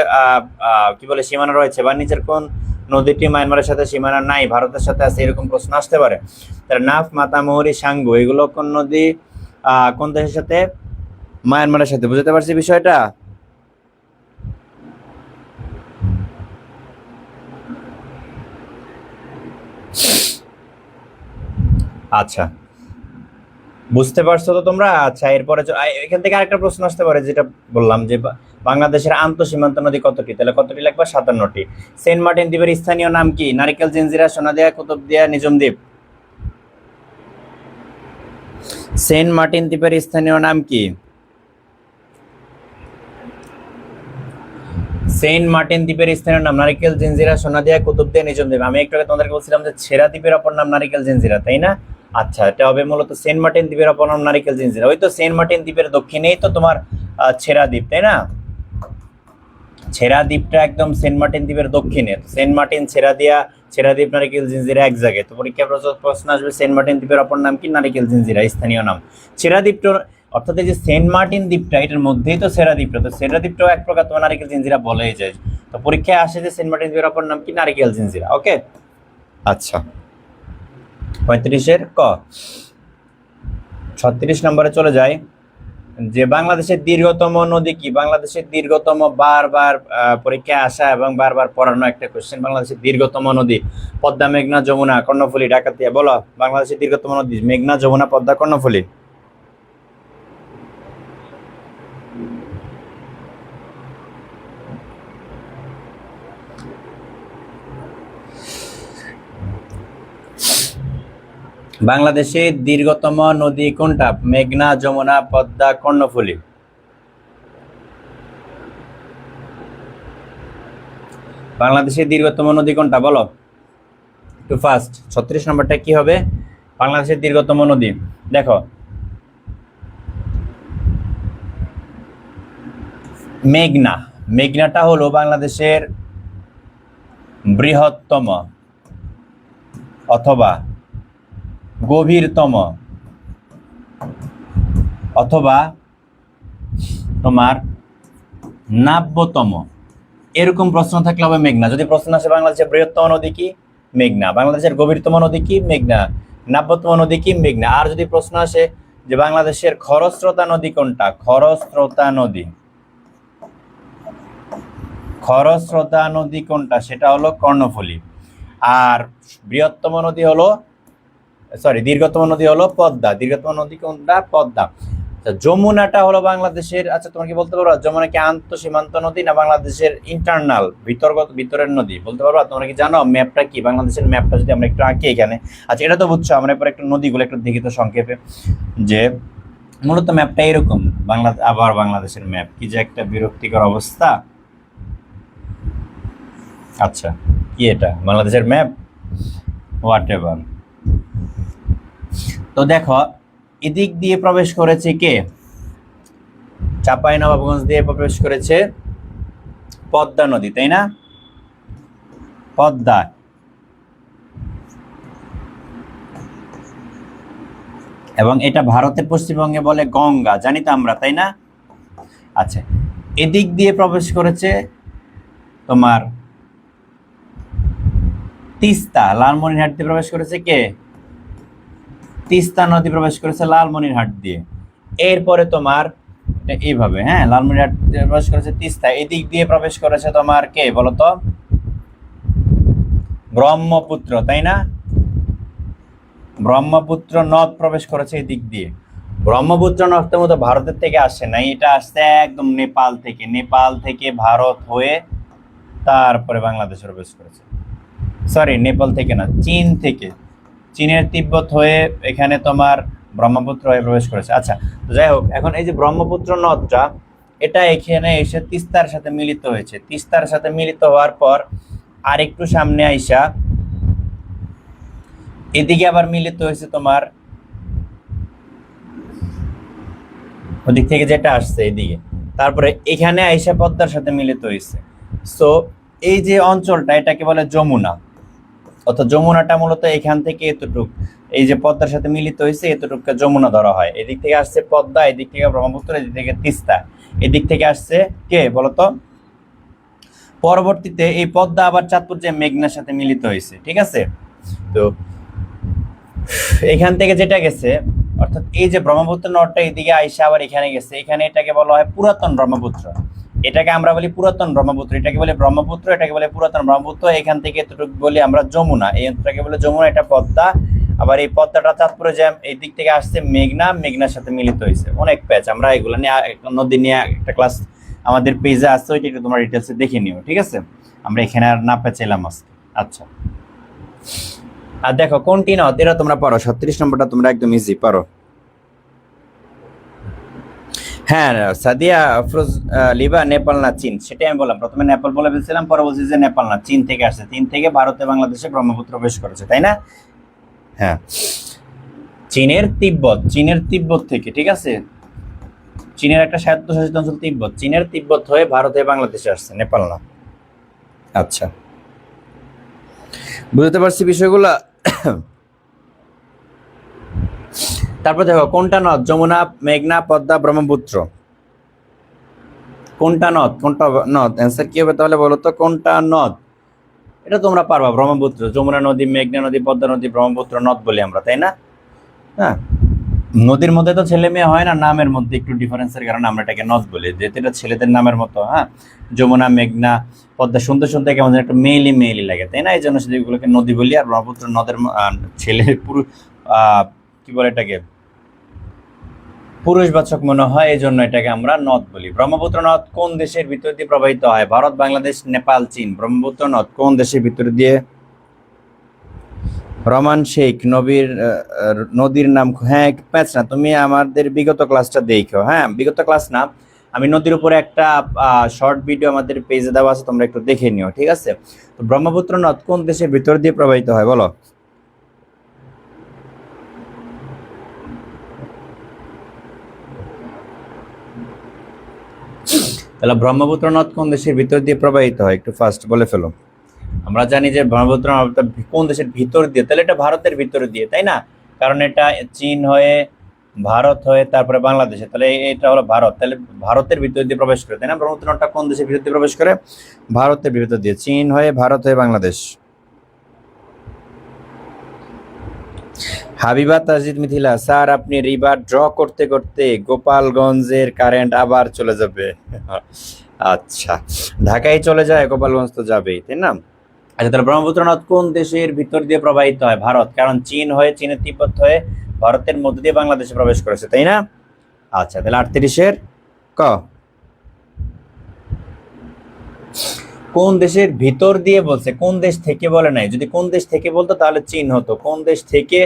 কি বলে সীমানা রয়েছে, বা নিচের কোন নদীটি মায়ানমারের সাথে সীমানা নাই, ভারতের সাথে আছে, এরকম প্রশ্ন আসতে পারে। তাহলে নাফ, মাতামুহুরী, সাঙ্গু এগুলো কোন নদী, কোন দেশের সাথে? মায়ানমারের সাথে। বুঝতে পারছি বিষয়টা? আচ্ছা, বুঝতে পারছো তো তোমরা? আচ্ছা, এরপরে এখান থেকে আরেকটা প্রশ্ন আসতে পারে, যেটা বললাম যে বাংলাদেশের আন্তঃসীমান্ত নদী কতটি, তাহলে কতটি লাগবে? 57টি। সেন্ট মার্টিন দ্বীপের স্থানীয় নাম কি? নারিকেল, জঞ্জিরা, সোনাদিয়া, কুতুবদিয়া, নিজম দ্বীপ। সেন্ট মার্টিন দ্বীপের স্থানীয় নাম কি? সেন্ট মার্টিন দ্বীপের স্থানীয় নাম নারিকেল, জঞ্জিরা, সোনাদিয়া, কুতুবদিয়া, নিজম দ্বীপ। আমি একটু আগে তোমাদেরকে বলছিলাম যে ছেড়া দ্বীপের অপর নাম নারিকেল, জঞ্জিরা, তাই না? আচ্ছা, এটা হবে মূলত সেন্ট মার্টিন দ্বীপের অপর নাম নারিকেল, জঞ্জিরা। ওই তো সেন্ট মার্টিন দ্বীপের দক্ষিণেই তো তোমার ছেড়া দ্বীপ, তাই না? ছেড়া দ্বীপটা একদম সেন্ট মার্টিন দ্বীপের দক্ষিণে। সেন্ট মার্টিন, ছেড়া দ্বীপ, নারিকেল, জিঞ্জিরা এক জায়গায়। তো পরীক্ষা প্রশ্ন আসবে সেন্ট মার্টিন দ্বীপের অপর নাম কি? নারিকেল, জিঞ্জিরা স্থানীয় নাম। ছেড়া দ্বীপটা অর্থাৎ এই যে সেন্ট মার্টিন দ্বীপটা, এটার মধ্যেই তো ছেড়া দ্বীপটা, তো ছেড়া দ্বীপটাও এক প্রকার তোমার নারিকেল, জিঞ্জিরা বলেই যায়। তো পরীক্ষায় আসে যে সেন্ট মার্টিন দ্বীপের অপর নাম কি? নারিকেল, জিঞ্জিরা। ওকে, আচ্ছা। 35-এর ক। 36 নম্বরে চলে যায় যে বাংলাদেশের দীর্ঘতম নদী কি? বাংলাদেশের দীর্ঘতম, বারবার পরীক্ষায় আসা এবং বারবার পড়ানো একটা কোশ্চেন। বাংলাদেশের দীর্ঘতম নদী পদ্মা, মেঘনা, যমুনা, কর্ণফুলী, ডাকাতিয়া। বলো বাংলাদেশের দীর্ঘতম নদী মেঘনা, যমুনা, পদ্মা, কর্ণফুলী। বাংলাদেশের দীর্ঘতম নদী কোনটা? মেঘনা, যমুনা, পদ্মা, কর্ণফুলী। বাংলাদেশের দীর্ঘতম নদী কোনটা বলো একটু ফাস্ট। 36 নম্বরটা কি হবে? বাংলাদেশের দীর্ঘতম নদী দেখো মেঘনা। মেঘনাটা হলো বাংলাদেশের বৃহত্তম অথবা গভীরতম অথবা তোমার নাব্যতম, এরকম প্রশ্ন থাকলে হবে মেঘনা। যদি প্রশ্ন আসে বাংলাদেশের বৃহত্তম নদী কি? মেঘনা। বাংলাদেশের গভীরতম নদী কি? মেঘনা। নাব্যতম নদী কি? মেঘনা। আর যদি প্রশ্ন আসে যে বাংলাদেশের খরস্রোতা নদী কোনটা? খরস্রোতা নদী, খরস্রোতা নদী কোনটা? সেটা হলো কর্ণফুলী। আর বৃহত্তম নদী হলো, সরি, দীর্ঘতম নদী হলো পদ্মা। দীর্ঘতম নদী কোনটা? পদ্মা। যমুনাটা হলো বাংলাদেশের, আচ্ছা তোমার কি বলতে পারো যমুনা কি আন্তঃসীমান্ত নদী না বাংলাদেশের ইন্টারনাল, ভিতরের নদী? বলতে পারবো? তোমরা কি জানো ম্যাপটা কি? বাংলাদেশের ম্যাপটা যদি আমরা একটু আঁকি এখানে। আচ্ছা, এটা তো বুঝছো। আমরা এরপর একটু নদীগুলো একটু দেখি তো সংক্ষেপে, যে মূলত ম্যাপটা এরকম। আবার বাংলাদেশের ম্যাপ কি যে একটা বিরক্তিকর অবস্থা। আচ্ছা, কি এটা? বাংলাদেশের ম্যাপ, হোয়াট এভার। তো দেখো, এদিক দিয়ে প্রবেশ করেছে কে? চাঁপাইনবাবগঞ্জ দিয়ে প্রবেশ করেছে পদ্মা নদী, তাই না? পদ্মা। এবং এটা ভারতের পশ্চিমবঙ্গে বলে গঙ্গা, জানি তো আমরা, তাই না? আচ্ছা, এদিক দিয়ে প্রবেশ করেছে তোমার তিস্তা। লালমনিরহাট দিয়ে প্রবেশ করেছে কে? তিস্তা নদী প্রবেশ করেছে লালমনিরহাট দিয়ে। এরপরে তোমার এইভাবে, হ্যাঁ, লালমনিরহাট প্রবেশ করেছে তিস্তা। এদিক দিয়ে প্রবেশ করেছে তোমার কে বলতো? ব্রহ্মপুত্র, তাই না? ব্রহ্মপুত্র নদ প্রবেশ করেছে এদিক দিয়ে। ব্রহ্মপুত্র নদটা মতো ভারতের থেকে আসে নাই, এটা আসছে একদম নেপাল থেকে। নেপাল থেকে ভারত হয়ে তারপরে বাংলাদেশে প্রবেশ করেছে। সরি, নেপাল থেকে না, চীন থেকে। চীনের তিব্বত হয়ে এখানে তোমার ব্রহ্মপুত্র হয়ে প্রবেশ করেছে। আচ্ছা, যাই হোক, এখন এই যে ব্রহ্মপুত্র নদটা, এটা এখানে এসে তিস্তার সাথে মিলিত হয়েছে। তিস্তার সাথে মিলিত হওয়ার পর আর একটু সামনে আইসা এদিকে আবার মিলিত হয়েছে তোমার ওদিক থেকে যেটা আসছে এদিকে, তারপরে এখানে আইসা পদ্মার সাথে মিলিত হয়েছে। সো এই যে অঞ্চলটা, এটাকে বলে যমুনা। অর্থাৎ যমুনাটা মূলত এখান থেকে এতটুক, এই যে পদ্মার সাথে মিলিত হয়েছে এতটুককে যমুনা ধরা হয়। এদিক থেকে আসছে পদ্মা, এদিক থেকে ব্রহ্মপুত্র, এদিক থেকে তিস্তা, এদিক থেকে আসছে কে বলতো? পরবর্তীতে এই পদ্মা আবার চাঁদপুর যে মেঘনার সাথে মিলিত হয়েছে, ঠিক আছে? তো এখান থেকে যেটা গেছে, অর্থাৎ এই যে ব্রহ্মপুত্র নদটা এদিকে আইসা আবার এখানে গেছে, এখানে এটাকে বলা হয় পুরাতন ব্রহ্মপুত্র। এটাকে আমরা বলি পুরাতন ব্রহ্মপুত্র, এটাকে বলে ব্রহ্মপুত্র, এটাকে বলে পুরাতন ব্রহ্মপুত্র। এখান থেকে এতটুকু বলি আমরা যমুনা, এই অঞ্চলটাকে বলে যমুনা, এটা পদ্মা। আবার এই পদ্মাটা চাঁদপুরে যে এই দিক থেকে আসছে মেঘনা, মেঘনার সাথে মিলিত হয়েছে, অনেক প্যাচ। আমরা এগুলো নিয়ে নদী নিয়ে একটা ক্লাস আমাদের পেজে আসছে, ওইটা একটু তোমরা ডিটেলসে দেখে নিও, ঠিক আছে? আমরা এখানে আর না পেঁচাইলাম আজকে। আচ্ছা, আর দেখো কোনটি নদ, এটা তোমরা পারো, 37 নম্বরটা তোমরা একদম ইজি পারো। হ্যাঁ সাদিয়া আফরোজ লিবা, নেপাল না চীন, সেটাই আমি বললাম। প্রথমে নেপাল বলে ফেলছিলাম, পরে বলছি যে নেপাল না, চীন থেকে আসছে। চীন থেকে ভারতে বাংলাদেশে ব্রহ্মপুত্র প্রবেশ করেছে, তাই না? হ্যাঁ, চীনের তিব্বত, চীনের তিব্বত থেকে, ঠিক আছে? চীনের একটা স্বায়ত্তশাসিত অঞ্চল তিব্বত, চীনের তিব্বত হয়ে ভারতে বাংলাদেশে আসছে, নেপাল না। আচ্ছা, বুঝতে পারছি বিষয়গুলো। তারপর দেখো কোনটা নদ, যমুনা, মেঘনা, পদ্মা, ব্রহ্মপুত্র, কোনটা নদ? কোনটা নদ? অ্যান্সার কি হবে তাহলে বলো তো, কোনটা নদ? এটা তোমরা পারবা, ব্রহ্মপুত্র। যমুনা নদী, মেঘনা নদী, পদ্মা নদী, ব্রহ্মপুত্র নদ বলি আমরা, তাই না? হ্যাঁ, নদীর মধ্যে তো ছেলে মেয়ে হয় না, নামের মধ্যে একটু ডিফারেন্সের কারণে আমরা এটাকে নদ বলি, যেহেতু এটা ছেলেদের নামের মতো। হ্যাঁ, যমুনা, মেঘনা, পদ্মা শুনতে শুনতে কেমন যেন একটা মেইলি মেইলি লাগে, তাই না? এই জন্য সেগুলোকে নদী বলি। আর ব্রহ্মপুত্র নদের ছেলে পুরুষ, কি বলে এটাকে, পুরুষবাচক মনে হয়, এই জন্য এটাকে আমরা নদ বলি। ব্রহ্মপুত্র নদ কোন দেশের ভিতর দিয়ে প্রবাহিত হয়? ভারত, বাংলাদেশ, নেপাল, চীন। ব্রহ্মপুত্র নদ কোন দেশের ভিতর দিয়ে? রমান শেখ নদীর নাম। হ্যাঁ, প্যাচ না, তুমি আমাদের বিগত ক্লাসটা দেখো। হ্যাঁ, বিগত ক্লাস না, আমি নদীর উপরে একটা শর্ট ভিডিও আমাদের পেজে দেওয়া আছে, তোমরা একটু দেখে নিও, ঠিক আছে? তো ব্রহ্মপুত্র নদ কোন দেশের ভিতর দিয়ে প্রবাহিত হয় বলো? তাহলে ব্রহ্মপুত্র নদ কোন দেশের ভিতর দিয়ে প্রবাহিত হয়, একটু ফাস্ট বলে ফেলো। আমরা জানি যে ব্রহ্মপুত্র নদটা কোন দেশের ভিতর দিয়ে, তাহলে এটা ভারতের ভিতরে দিয়ে, তাই না? কারণ এটা চীন হয়ে, ভারত হয়ে, তারপরে বাংলাদেশে, তাহলে এটা হলো ভারত, তাহলে ভারতের ভিতর দিয়ে প্রবেশ করে, তাই না? ব্রহ্মপুত্র নদটা কোন দেশের ভিতর দিয়ে প্রবেশ করে? ভারতের ভিতর দিয়ে, চীন হয়ে, ভারত হয়ে, বাংলাদেশ। হাবিবা তাজিদ মিথিলা, স্যার আপনি রিভার ড্র করতে করতে গোপালগঞ্জের কারেন্ট আবার চলে যাবে। আচ্ছা, ঢাকায় চলে যায়, গোপালগঞ্জ তো যাবেই, তাই না? আচ্ছা, তাহলে ব্রহ্মপুত্র নদ কোন দেশের ভিতর দিয়ে প্রবাহিত হয়? ভারত, কারণ চীন হয়ে, চীনের তিব্বত হয়ে, ভারতের মধ্য দিয়ে বাংলাদেশে প্রবেশ করেছে, তাই না? আচ্ছা, তাহলে 38-এর ক, কোন দেশের ভিতর দিয়ে বলছে, কোন দেশ থেকে বলে নাই। যদি কোন দেশ থেকে বলতো তাহলে চীন হতো, কোন দেশ থেকে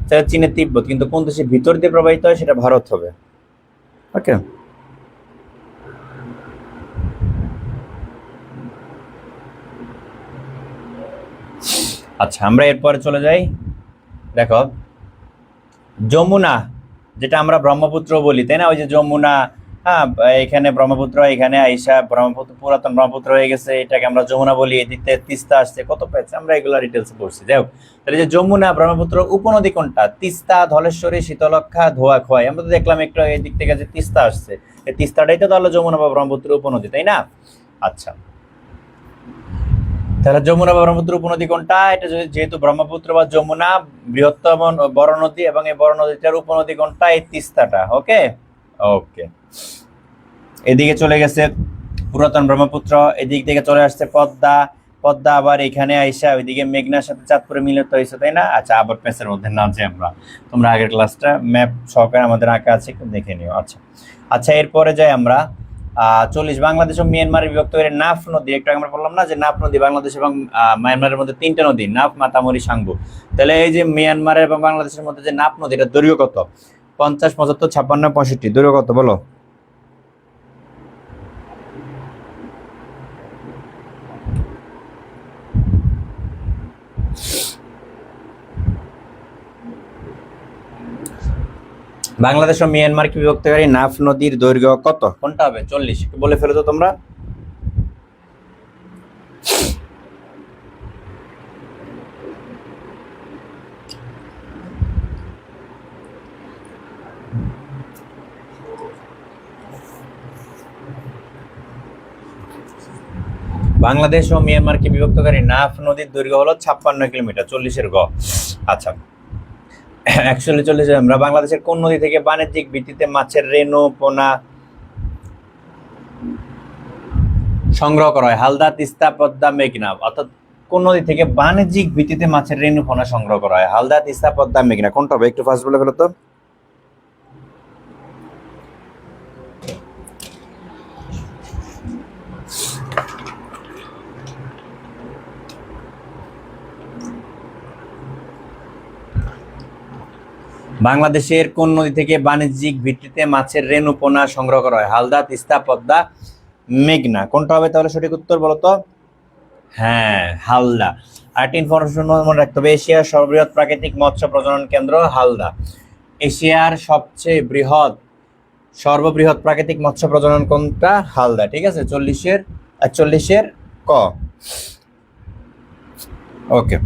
তাহলে চীনের তিব্বত, কিন্তু কোন দেশের ভিতর দিয়ে প্রবাহিত হয় সেটা ভারত হবে। ওকে, আচ্ছা, আমরা এরপরে চলে যাই। দেখো, যমুনা, যেটা আমরা ব্রহ্মপুত্র বলি, তাই না? ওই যে যমুনা, হ্যাঁ, এখানে ব্রহ্মপুত্র, এখানে আইসা ব্রহ্মপুত্র, পুরাতন ব্রহ্মপুত্র হয়ে গেছে, এটাকে আমরা যমুনা বলি। এদিক থেকে তিস্তা আসছে, কত পেয়েছে, আমরা এগুলো ডিটেলস পড়ছি। যাই হোক, তাহলে যে যমুনা, ব্রহ্মপুত্র উপনদী কোনটা? তিস্তা, ধলেশ্বরী, শীতলক্ষা, ধোয়াখোয়াই। আমরা তো দেখলাম একটু এই দিক থেকে যে তিস্তা আসছে, এই তিস্তাটাই তো তাহলে যমুনা বা ব্রহ্মপুত্র উপনদী, তাই না? আচ্ছা, তাহলে যমুনা বা ব্রহ্মপুত্র উপনদী কোনটা? এটা যেহেতু ব্রহ্মপুত্র বা যমুনা বৃহত্তম বড় নদী, এবং এই বড় নদীটার উপনদী কোনটা? এই তিস্তাটা। ওকে, ওকে, এদিকে চলে গেছে পুরাতন ব্রহ্মপুত্র, এদিক থেকে চলে আসছে পদ্মা, পদ্মা আবার এখানে আইসা ওইদিকে মেঘনার সাথে চাঁদপুরে মিলিত হয়েছে, তাই না? আচ্ছা, আবার পেসের মধ্যে না যে আমরা, তোমরা আগের ক্লাসটা ম্যাপ সহকারে আমাদের আঁকা আছে, একটু দেখে নিও। আচ্ছা, আচ্ছা, এরপরে যাই আমরা 40, বাংলাদেশ ও মিয়ানমারের বিভক্ত করে নাফ নদী। একটু আমরা বললাম না যে নাফ নদী বাংলাদেশ এবং মায়ানমারের মধ্যে 3টা নদী, নাফ, মাতামরি, সাঙ্গু। তাহলে এই যে মিয়ানমারের এবং বাংলাদেশের মধ্যে যে নাফ নদী, এটা দৈর্ঘ্য কত? 50, 75, 56, 65, দৈর্ঘ্য কত বলো? বাংলাদেশ ও মিয়ানমারকে বিভক্তকারী নাফ নদীর দৈর্ঘ্য কত? কোনটা হবে? 40, একটু বলে ফেলো তো তোমরা। বাংলাদেশ ও মিয়ানমারকে বিভক্তকারী নাফ নদীর দৈর্ঘ্য হলো 56 কিলোমিটার, 40-এর গ। আচ্ছা, অ্যাকচুয়ালি চলে যাই আমরা, বাংলাদেশের কোন নদী থেকে বাণিজ্যিক ভিত্তিতে মাছের রেণু, পোনা সংগ্রহ করা হয়? হালদা, তিস্তা, পদ্মা, মেঘনা। অর্থাৎ কোন নদী থেকে বাণিজ্যিক ভিত্তিতে মাছের রেণু পোনা সংগ্রহ করা হয়? হালদা, তিস্তা, পদ্মা, মেঘনা, কোনটা হবে? একটু ফার্স্ট বলে ফেলো তো। বাংলাদেশের কোন নদী থেকে বাণিজ্যিক ভিত্তিতে মাছের রেণু পোনা সংগ্রহ করা হয়? হালদা, তিস্তা, পদ্মা, মেঘনা, কোনটা হবে তাহলে সঠিক উত্তর বলো তো? হ্যাঁ, হালদা। আরেকটা ইনফরমেশন মনে রাখতে হবে, এশিয়ার সর্ববৃহৎ প্রাকৃতিক মৎস্য প্রজনন কেন্দ্র হালদা। এশিয়ার সর্ববৃহৎ প্রাকৃতিক মৎস্য প্রজনন কোনটা? হালদা। ঠিক আছে, 41-এর ক। ওকে,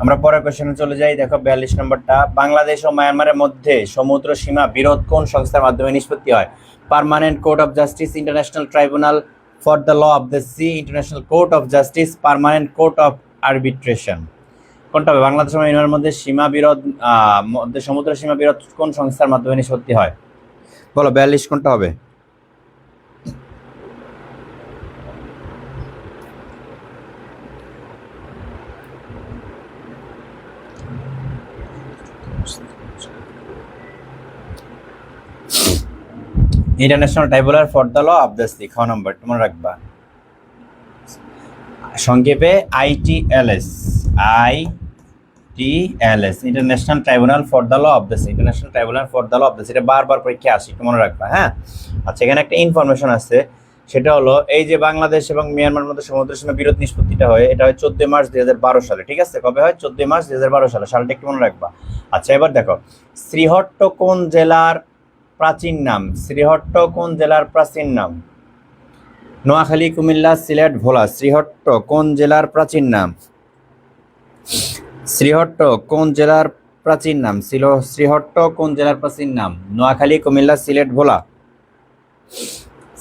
আমরা পরের কোশ্চেনে চলে যাই। দেখো 42 নম্বরটা, বাংলাদেশ ও মায়ানমারের মধ্যে সমুদ্র সীমা বিরোধ কোন সংস্থার মাধ্যমে নিষ্পত্তি হয়? Permanent court of justice, international tribunal for the law of the sea, international court of justice, permanent court of arbitration, কোনটা হবে? বাংলাদেশ ও মায়ানমারের মধ্যে সমুদ্র সীমা বিরোধ কোন সংস্থার মাধ্যমে নিষ্পত্তি হয়? বলো 42 কোনটা হবে? International tribunal for the law of the sea, খ নম্বর, মনে রাখবা সংক্ষেপে ITLS. International tribunal for the law of the sea, international tribunal for the law of the sea, এটা বারবার পরীক্ষায় আসে, একটু মনে রাখবা। হ্যাঁ, আচ্ছা, এখানে একটা ইনফরমেশন আছে, সেটা হলো এই যে বাংলাদেশ এবং মিয়ানমার মধ্যে সমুদ্র সীমা বিরোধ নিষ্পত্তিটা হয়, এটা হয় 14 মার্চ 2012 সালে। ঠিক আছে, কবে হয়? 14 মার্চ 2012 সালে, সালটা একটু মনে রাখবা। আচ্ছা, এবার দেখো, শ্রীহট্ট কোন জেলার প্রাচীন নাম? শ্রীহট্ট কোন জেলার প্রাচীন নাম? নোয়াখালী, কুমিল্লা, সিলেট, ভোলা। শ্রীহট্ট কোন জেলার প্রাচীন নাম? শ্রীহট্ট কোন জেলার প্রাচীন নাম? শ্রীহট্ট কোন জেলার প্রাচীন নাম? নোয়াখালী, কুমিল্লা, সিলেট, ভোলা।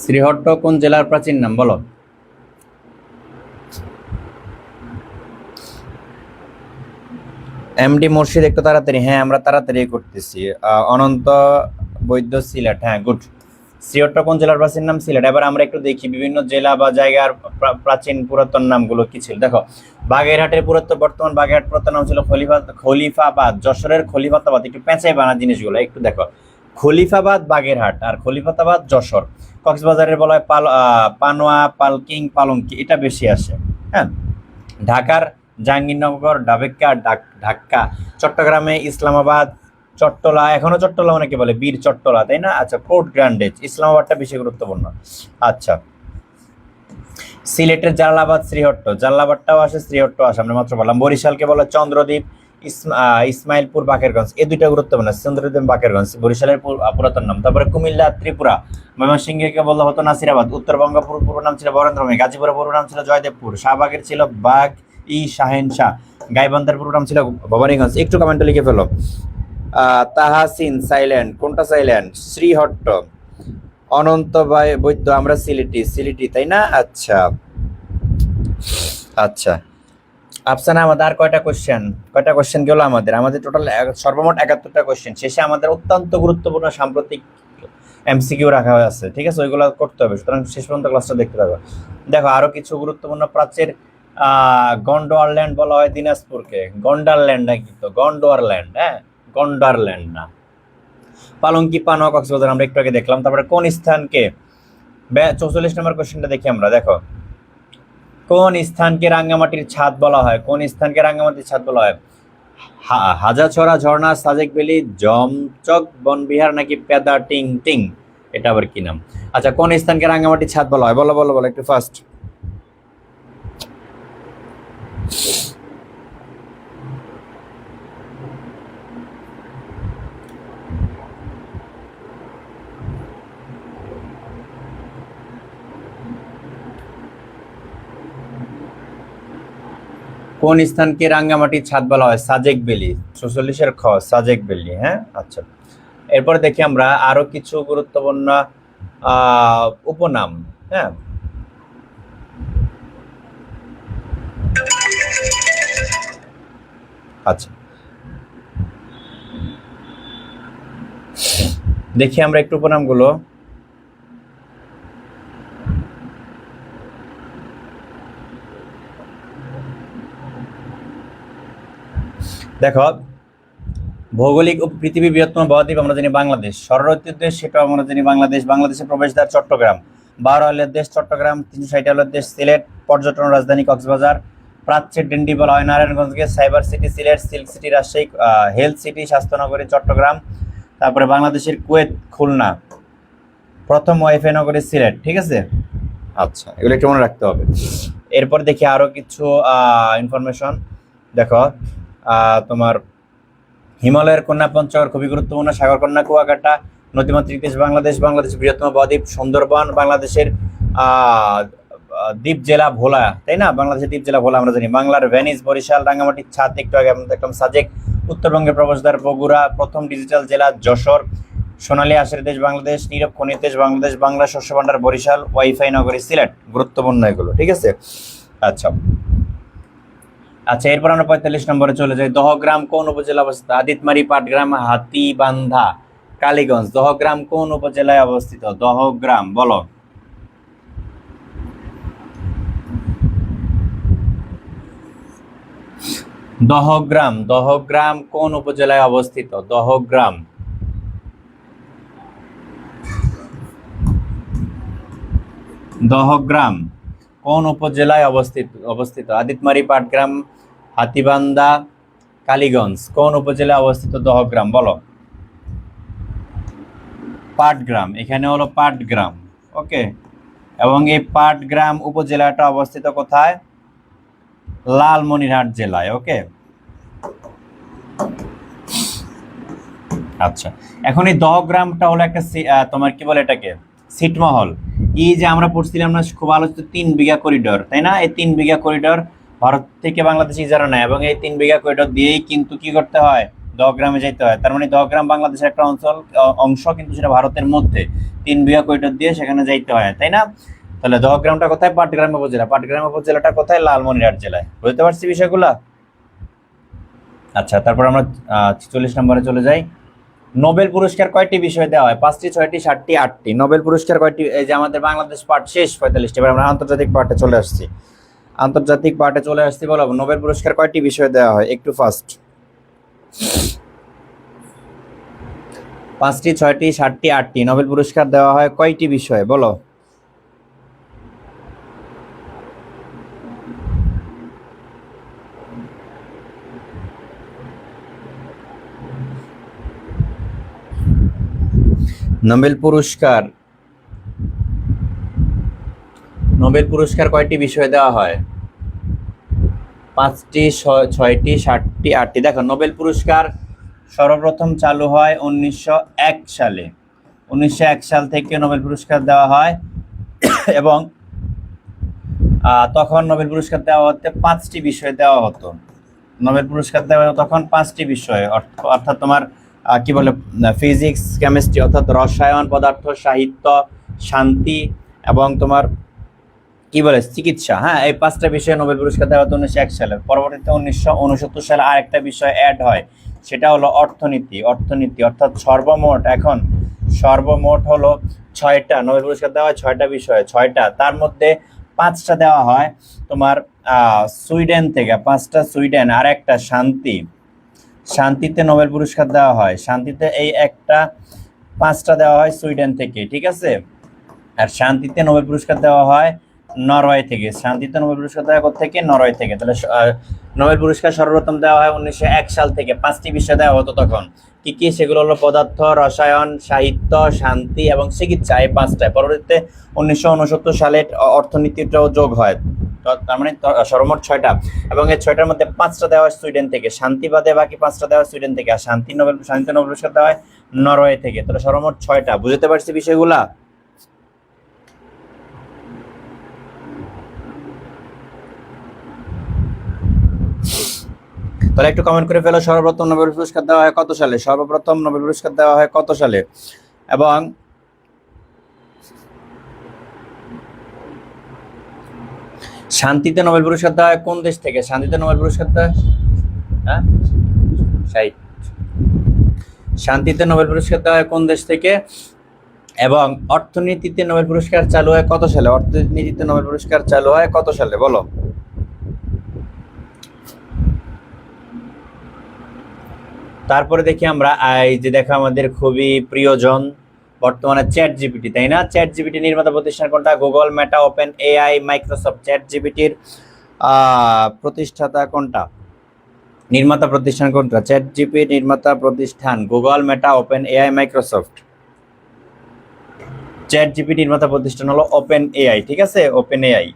শ্রীহট্ট কোন জেলার প্রাচীন নাম বলো? এমডি মুর্শিদ, একটু তাড়াতাড়ি। হ্যাঁ, আমরা তাড়াতাড়ি করতেছি। অনন্ত বৈদ্য, সিলেট। হ্যাঁ, গুড। শ্রীহট্ট কোন জেলার প্রাচীন নাম? সিলেট। এবার আমরা একটু দেখি বিভিন্ন জেলা বা জায়গার প্রাচীন পুরাতন নামগুলো কি ছিল। দেখো, বাগেরহাটের বর্তমান বাগেরহাট পুরাতন নাম ছিল খলিফাবাদ। যশোরের খলিফাতাবাদ। একটু পেঁচাই বানা জিনিসগুলো একটু দেখো, খলিফাবাদ বাগেরহাট আর খলিফাতাবাদ যশোর। কক্সবাজারের বলা হয় পানোয়া, পালকিং, পালঙ্কি, এটা বেশি আসে। হ্যাঁ, ঢাকার জাহাঙ্গীরনগর, ডাবেক্কা, ঢাকা। চট্টগ্রামে ইসলামাবাদ, চট্টলা, এখনো চট্টলা অনেকে বলে, বীর চট্টলা, তাই না? আচ্ছা, কোর্ট গ্রান্ডেজ, ইসলামাবাদটা বেশি গুরুত্বপূর্ণ। আচ্ছা, সিলেটের জালালাবাদ, শ্রীহট্ট, জালালাবাদটাও আসে, শ্রীহট্ট আসে, আমরা মাত্র বললাম। বরিশালকে বলে চন্দ্রদ্বীপ, ইসমাইলপুর, বাকেরগঞ্জ, এই দুইটা গুরুত্বপূর্ণ। চন্দ্রদ্বীপ, বাকেরগঞ্জ বরিশালের পুরাতন নাম। তারপরে কুমিল্লা, ত্রিপুরা। ময়মনসিংহকে বলা হতো নাসিরাবাদ। উত্তরবঙ্গ পূর্ব নাম ছিল বরেন্দ্রভূমি। গাজীপুরের পূর্ব নাম ছিল জয়দেবপুর। শাহবাগের ছিল শাহেন শাহ। গাইবান্ধার পূর্ব নাম ছিল ভবানীগঞ্জ। একটু কমেন্টে লিখে ফেলো। তাহাসিন সাইল্যান্ড, কোনটা সাইল্যান্ড? শ্রীহট্ট। অনন্ত বৈদ্য, আমরা সিলেটি, তাই না? আচ্ছা আচ্ছা, আফসানা, আমাদের আর কয়টা কোশ্চেন গেল? আমাদের টোটাল সর্বমোট 71টা কোশ্চেন। শেষে আমাদের অত্যন্ত গুরুত্বপূর্ণ সাম্প্রতিক এমসিকিউ রাখা আছে। ঠিক আছে, ওইগুলো করতে হবে, সুতরাং শেষ পর্যন্ত ক্লাসটা দেখতে থাকো। দেখো, আরো কিছু গুরুত্বপূর্ণ প্রাচ্যের গন্ডোয়ারল্যান্ড বলা হয় দিনাজপুরকে। গন্ডারল্যান্ড না, কিন্তু গন্ডোয়ারল্যান্ড। হ্যাঁ, গন্ডারল্যান্ড না। পালঙ্কি, পানোয়া, কক্সবাজার আমরা একটু আগে দেখলাম। তারপরে কোন স্থানকে 44 নম্বর কোশ্চেনটা দেখি আমরা। দেখো, কোন স্থানকে রাঙ্গামাটির ছাদ বলা হয়? কোন স্থানকে রাঙ্গামাটির ছাদ বলা হয়? হাজাছড়া ঝর্ণা, সাজেক ভ্যালি, জমচক বনবিহার, নাকি পেদা টিং টিং, এটা আবার কি নাম? আচ্ছা, কোন স্থানকে রাঙ্গামাটির ছাদ বলা হয়? বলো বলো বলো একটু ফার্স্ট। কোন স্থানকে রাঙ্গামাটির ছাদ বলা হয়? সাজেক ভ্যালি। 46-এর খ, সাজেক ভ্যালি। হ্যাঁ, আচ্ছা, এরপরে দেখি আমরা আরো কিছু গুরুত্বপূর্ণ উপনাম। হ্যাঁ, আচ্ছা, দেখি আমরা একটু উপনামগুলো। দেখো, ভৌগোলিক ও পৃথিবীর বৃহত্তম বদ্বীপ আমরা জানি বাংলাদেশ, ষড়ঋতুর দেশ সেটাও আমরা জানি বাংলাদেশ, বাংলাদেশের প্রবেশদ্বার চট্টগ্রাম, 12 আইলের দেশ চট্টগ্রাম, 360 আইলের দেশ সিলেট, পর্যটন রাজধানী কক্সবাজার, প্রাচ্যের ডিন্ডি বলা হয় নারায়ণগঞ্জকে, cyber city Sylhet, silk city Rajshahi, health city স্বাস্থ্যনগরী চট্টগ্রাম, তারপরে বাংলাদেশের কুয়েত খুলনা, প্রথম ওয়াইফাই নগরী সিলেট। ঠিক আছে, আচ্ছা, এগুলো একটু মনে রাখতে হবে। এরপর দেখি আরো কিছু ইনফরমেশন। দেখো, তোমার হিমালয়ের কন্যা পঞ্চগড় খুবই গুরুত্বপূর্ণ, সাগরকন্যা কুয়াকাটা, নদীমাতৃক দেশ বাংলাদেশ, বাংলাদেশের বৃহত্তম বদ্বীপ সুন্দরবন, বাংলাদেশের দ্বীপ জেলা ভোলা, তাই না? বাংলাদেশের দ্বীপ জেলা ভোলা আমরা জানি, বাংলার ভেনিস, বরিশাল, রাঙ্গামাটি, ছাদ একটু আগে আমরা দেখলাম, সাজেক, উত্তরবঙ্গের প্রবেশদ্বার বগুড়া, প্রথম ডিজিটাল জেলা যশোর, সোনালী আঁশের দেশ বাংলাদেশ, নীরব খনির দেশ বাংলাদেশ, বাংলা শস্য ভান্ডার বরিশাল, ওয়াইফাই নগরী সিলেট। গুরুত্বপূর্ণ এগুলো, ঠিক আছে। আচ্ছা আচ্ছা, এরপর আমরা 45 নম্বরে চলে যাই। দহগ্রাম কোন উপজেলা অবস্থিত? আদিতমারি, পাটগ্রাম, হাতীবান্ধা, কালীগঞ্জ। দহগ্রাম কোন উপজেলায় অবস্থিত? দহগ্রাম বলো। দহগ্রাম, দহগ্রাম কোন উপজেলায় অবস্থিত? দহগ্রাম। দহগ্রাম কোন উপজেলায় অবস্থিত? আদিতমারি, পাটগ্রাম, হাতীবান্ধা, কালীগঞ্জ। কোন উপজেলায় অবস্থিত দহগ্রাম বলো? পাটগ্রাম, এখানে হলো পাটগ্রাম। ওকে, এবং এই পাটগ্রাম উপজেলাটা অবস্থিত কোথায়? লালমনিরহাট জেলায়। ওকে, আচ্ছা, এখন এই দহগ্রামটা হলো একটা তোমার কি বলে এটাকে, ছিটমহল। এই যে আমরা পড়ছিলাম না খুব আলোচিত 3 বিঘা করিডোর, তাই না? এই 3 বিঘা করিডোর ভারত থেকে বাংলাদেশ ইজারা নেয়, এবং এই 3 বিঘা করিডোর দিয়েই কিন্তু কি করতে হয়? দহগ্রামে যেতে হয়। তার মানে দহগ্রাম বাংলাদেশের একটা অংশ, কিন্তু সেটা ভারতের মধ্যে 3 বিঘা করিডোর দিয়ে সেখানে যাইতে হয়, তাই না? তাহলে দহগ্রামটা কোথায়? পাটগ্রাম উপজেলা। পাটগ্রাম উপজেলাটা কোথায়? লালমনিরহাট জেলায়। বুঝতে পারছি বিষয়গুলো? আচ্ছা, তারপর আমরা 46 নম্বরে চলে যাই। নোবেল পুরস্কার কয়টি বিষয়ে দেওয়া হয়? 5টি, 6টি, 7টি, 8টি। নোবেল পুরস্কার কয়টি? এই যে আমাদের বাংলাদেশ পার্ট শেষ 45টি, এবার আমরা আন্তর্জাতিক পার্টে চলে আসছি। আন্তর্জাতিক পার্টে চলে আসছি, বলো নোবেল পুরস্কার কয়টি বিষয়ে দেওয়া হয়? একটু ফাস্ট। 5টি, 6টি, 7টি, 8টি। নোবেল পুরস্কার দেওয়া হয় কয়টি বিষয়ে বলো? নোবেল পুরস্কার, নোবেল পুরস্কার কয়টি বিষয়ে দেওয়া হয়? 5টি, 6টি, 7টি, 8টি। দেখো, নোবেল পুরস্কার সর্বপ্রথম চালু হয় 1901 সালে। 1901 সাল থেকে নোবেল পুরস্কার দেওয়া হয়, এবং তখন নোবেল পুরস্কার দেওয়া হতে 5টি বিষয়ে দেওয়া হতো। নোবেল পুরস্কার দেওয়া তখন 5টি বিষয়ে, অর্থাৎ তোমার কি বলে, ফিজিক্স, কেমিস্ট্রি অর্থাৎ রসায়ন, পদার্থ, সাহিত্য, শান্তি, এবং তোমার কি বলে চিকিৎসা। হ্যাঁ, এই 5টা বিষয়ে নোবেল পুরস্কার দেওয়া হতো 1901 সালে। পরবর্তীতে 1969 সালে আরেকটা বিষয় অ্যাড হয়, সেটা হলো অর্থনীতি। অর্থনীতি অর্থাৎ সর্বমোট হলো 6টা নোবেল পুরস্কার দেওয়া হয়, 6টা বিষয়ে, 6টা। তার মধ্যে 5টা দেওয়া হয় তোমার সুইডেন থেকে, 5টা সুইডেন, আর একটা শান্তিতে নোবেল পুরস্কার দেওয়া হয়। শান্তিতে এই একটা 5টা দেওয়া হয় সুইডেন থেকে, ঠিক আছে। আর শান্তিতে নোবেল পুরস্কার দেওয়া হয় নরওয়ে থেকে। শান্তিতে নোবেল পুরস্কার দেওয়া থেকে নরওয়ে থেকে। তাহলে নোবেল পুরস্কার সর্বপ্রথম দেওয়া হয় 1901 সাল থেকে। 5টি বিষয় দেওয়া হতো তখন। কি কি সেগুলো হলো পদার্থ, রসায়ন, সাহিত্য, শান্তি এবং চিকিৎসা, এই 5টায়। পরবর্তীতে 1969 সালে অর্থনীতিটাও যোগ হয়। তার মানে সর্বমোট 6টা, এবং এই 6টার মধ্যে 5টা দেওয়া হয় সুইডেন থেকে, শান্তি বাদে বাকি 5টা দেওয়া হয় সুইডেন থেকে, আর শান্তিতে নোবেল পুরস্কার দেওয়া হয় নরওয়ে থেকে। তাহলে সর্বমোট 6টা। বুঝতে পারছি বিষয়গুলা? তাহলে একটু কমেন্ট করে ফেলো, সর্বপ্রথম নোবেল পুরস্কার দেওয়া হয় কত সালে? সর্বপ্রথম নোবেল পুরস্কার দেওয়া হয় কত সালে? এবং শান্তিতে নোবেল পুরস্কার দেওয়া হয় কোন দেশ থেকে? শান্তিতে নোবেল পুরস্কার দেওয়া হ্যাঁ শান্তিতে নোবেল পুরস্কার দেওয়া হয় কোন দেশ থেকে? এবং অর্থনীতিতে নোবেল পুরস্কার চালু হয় কত সালে? অর্থনীতিতে নোবেল পুরস্কার চালু হয় কত সালে বলো? তারপরে দেখি আমরা এই যে দেখো আমাদের খুবই প্রিয়জন বর্তমানে চ্যাট জিপিটি, তাই না? চ্যাট জিপিটি নির্মাতা প্রতিষ্ঠান কোনটা? Google, Meta, open AI, Microsoft. Chat জিপিটির প্রতিষ্ঠাতা কোনটা? নির্মাতা প্রতিষ্ঠান কোনটা? চ্যাট জিপি নির্মাতা প্রতিষ্ঠান Google, Meta, open AI, Microsoft. Chat GP নির্মাতা প্রতিষ্ঠান হলো ওপেন এআই, ঠিক আছে? Open AI.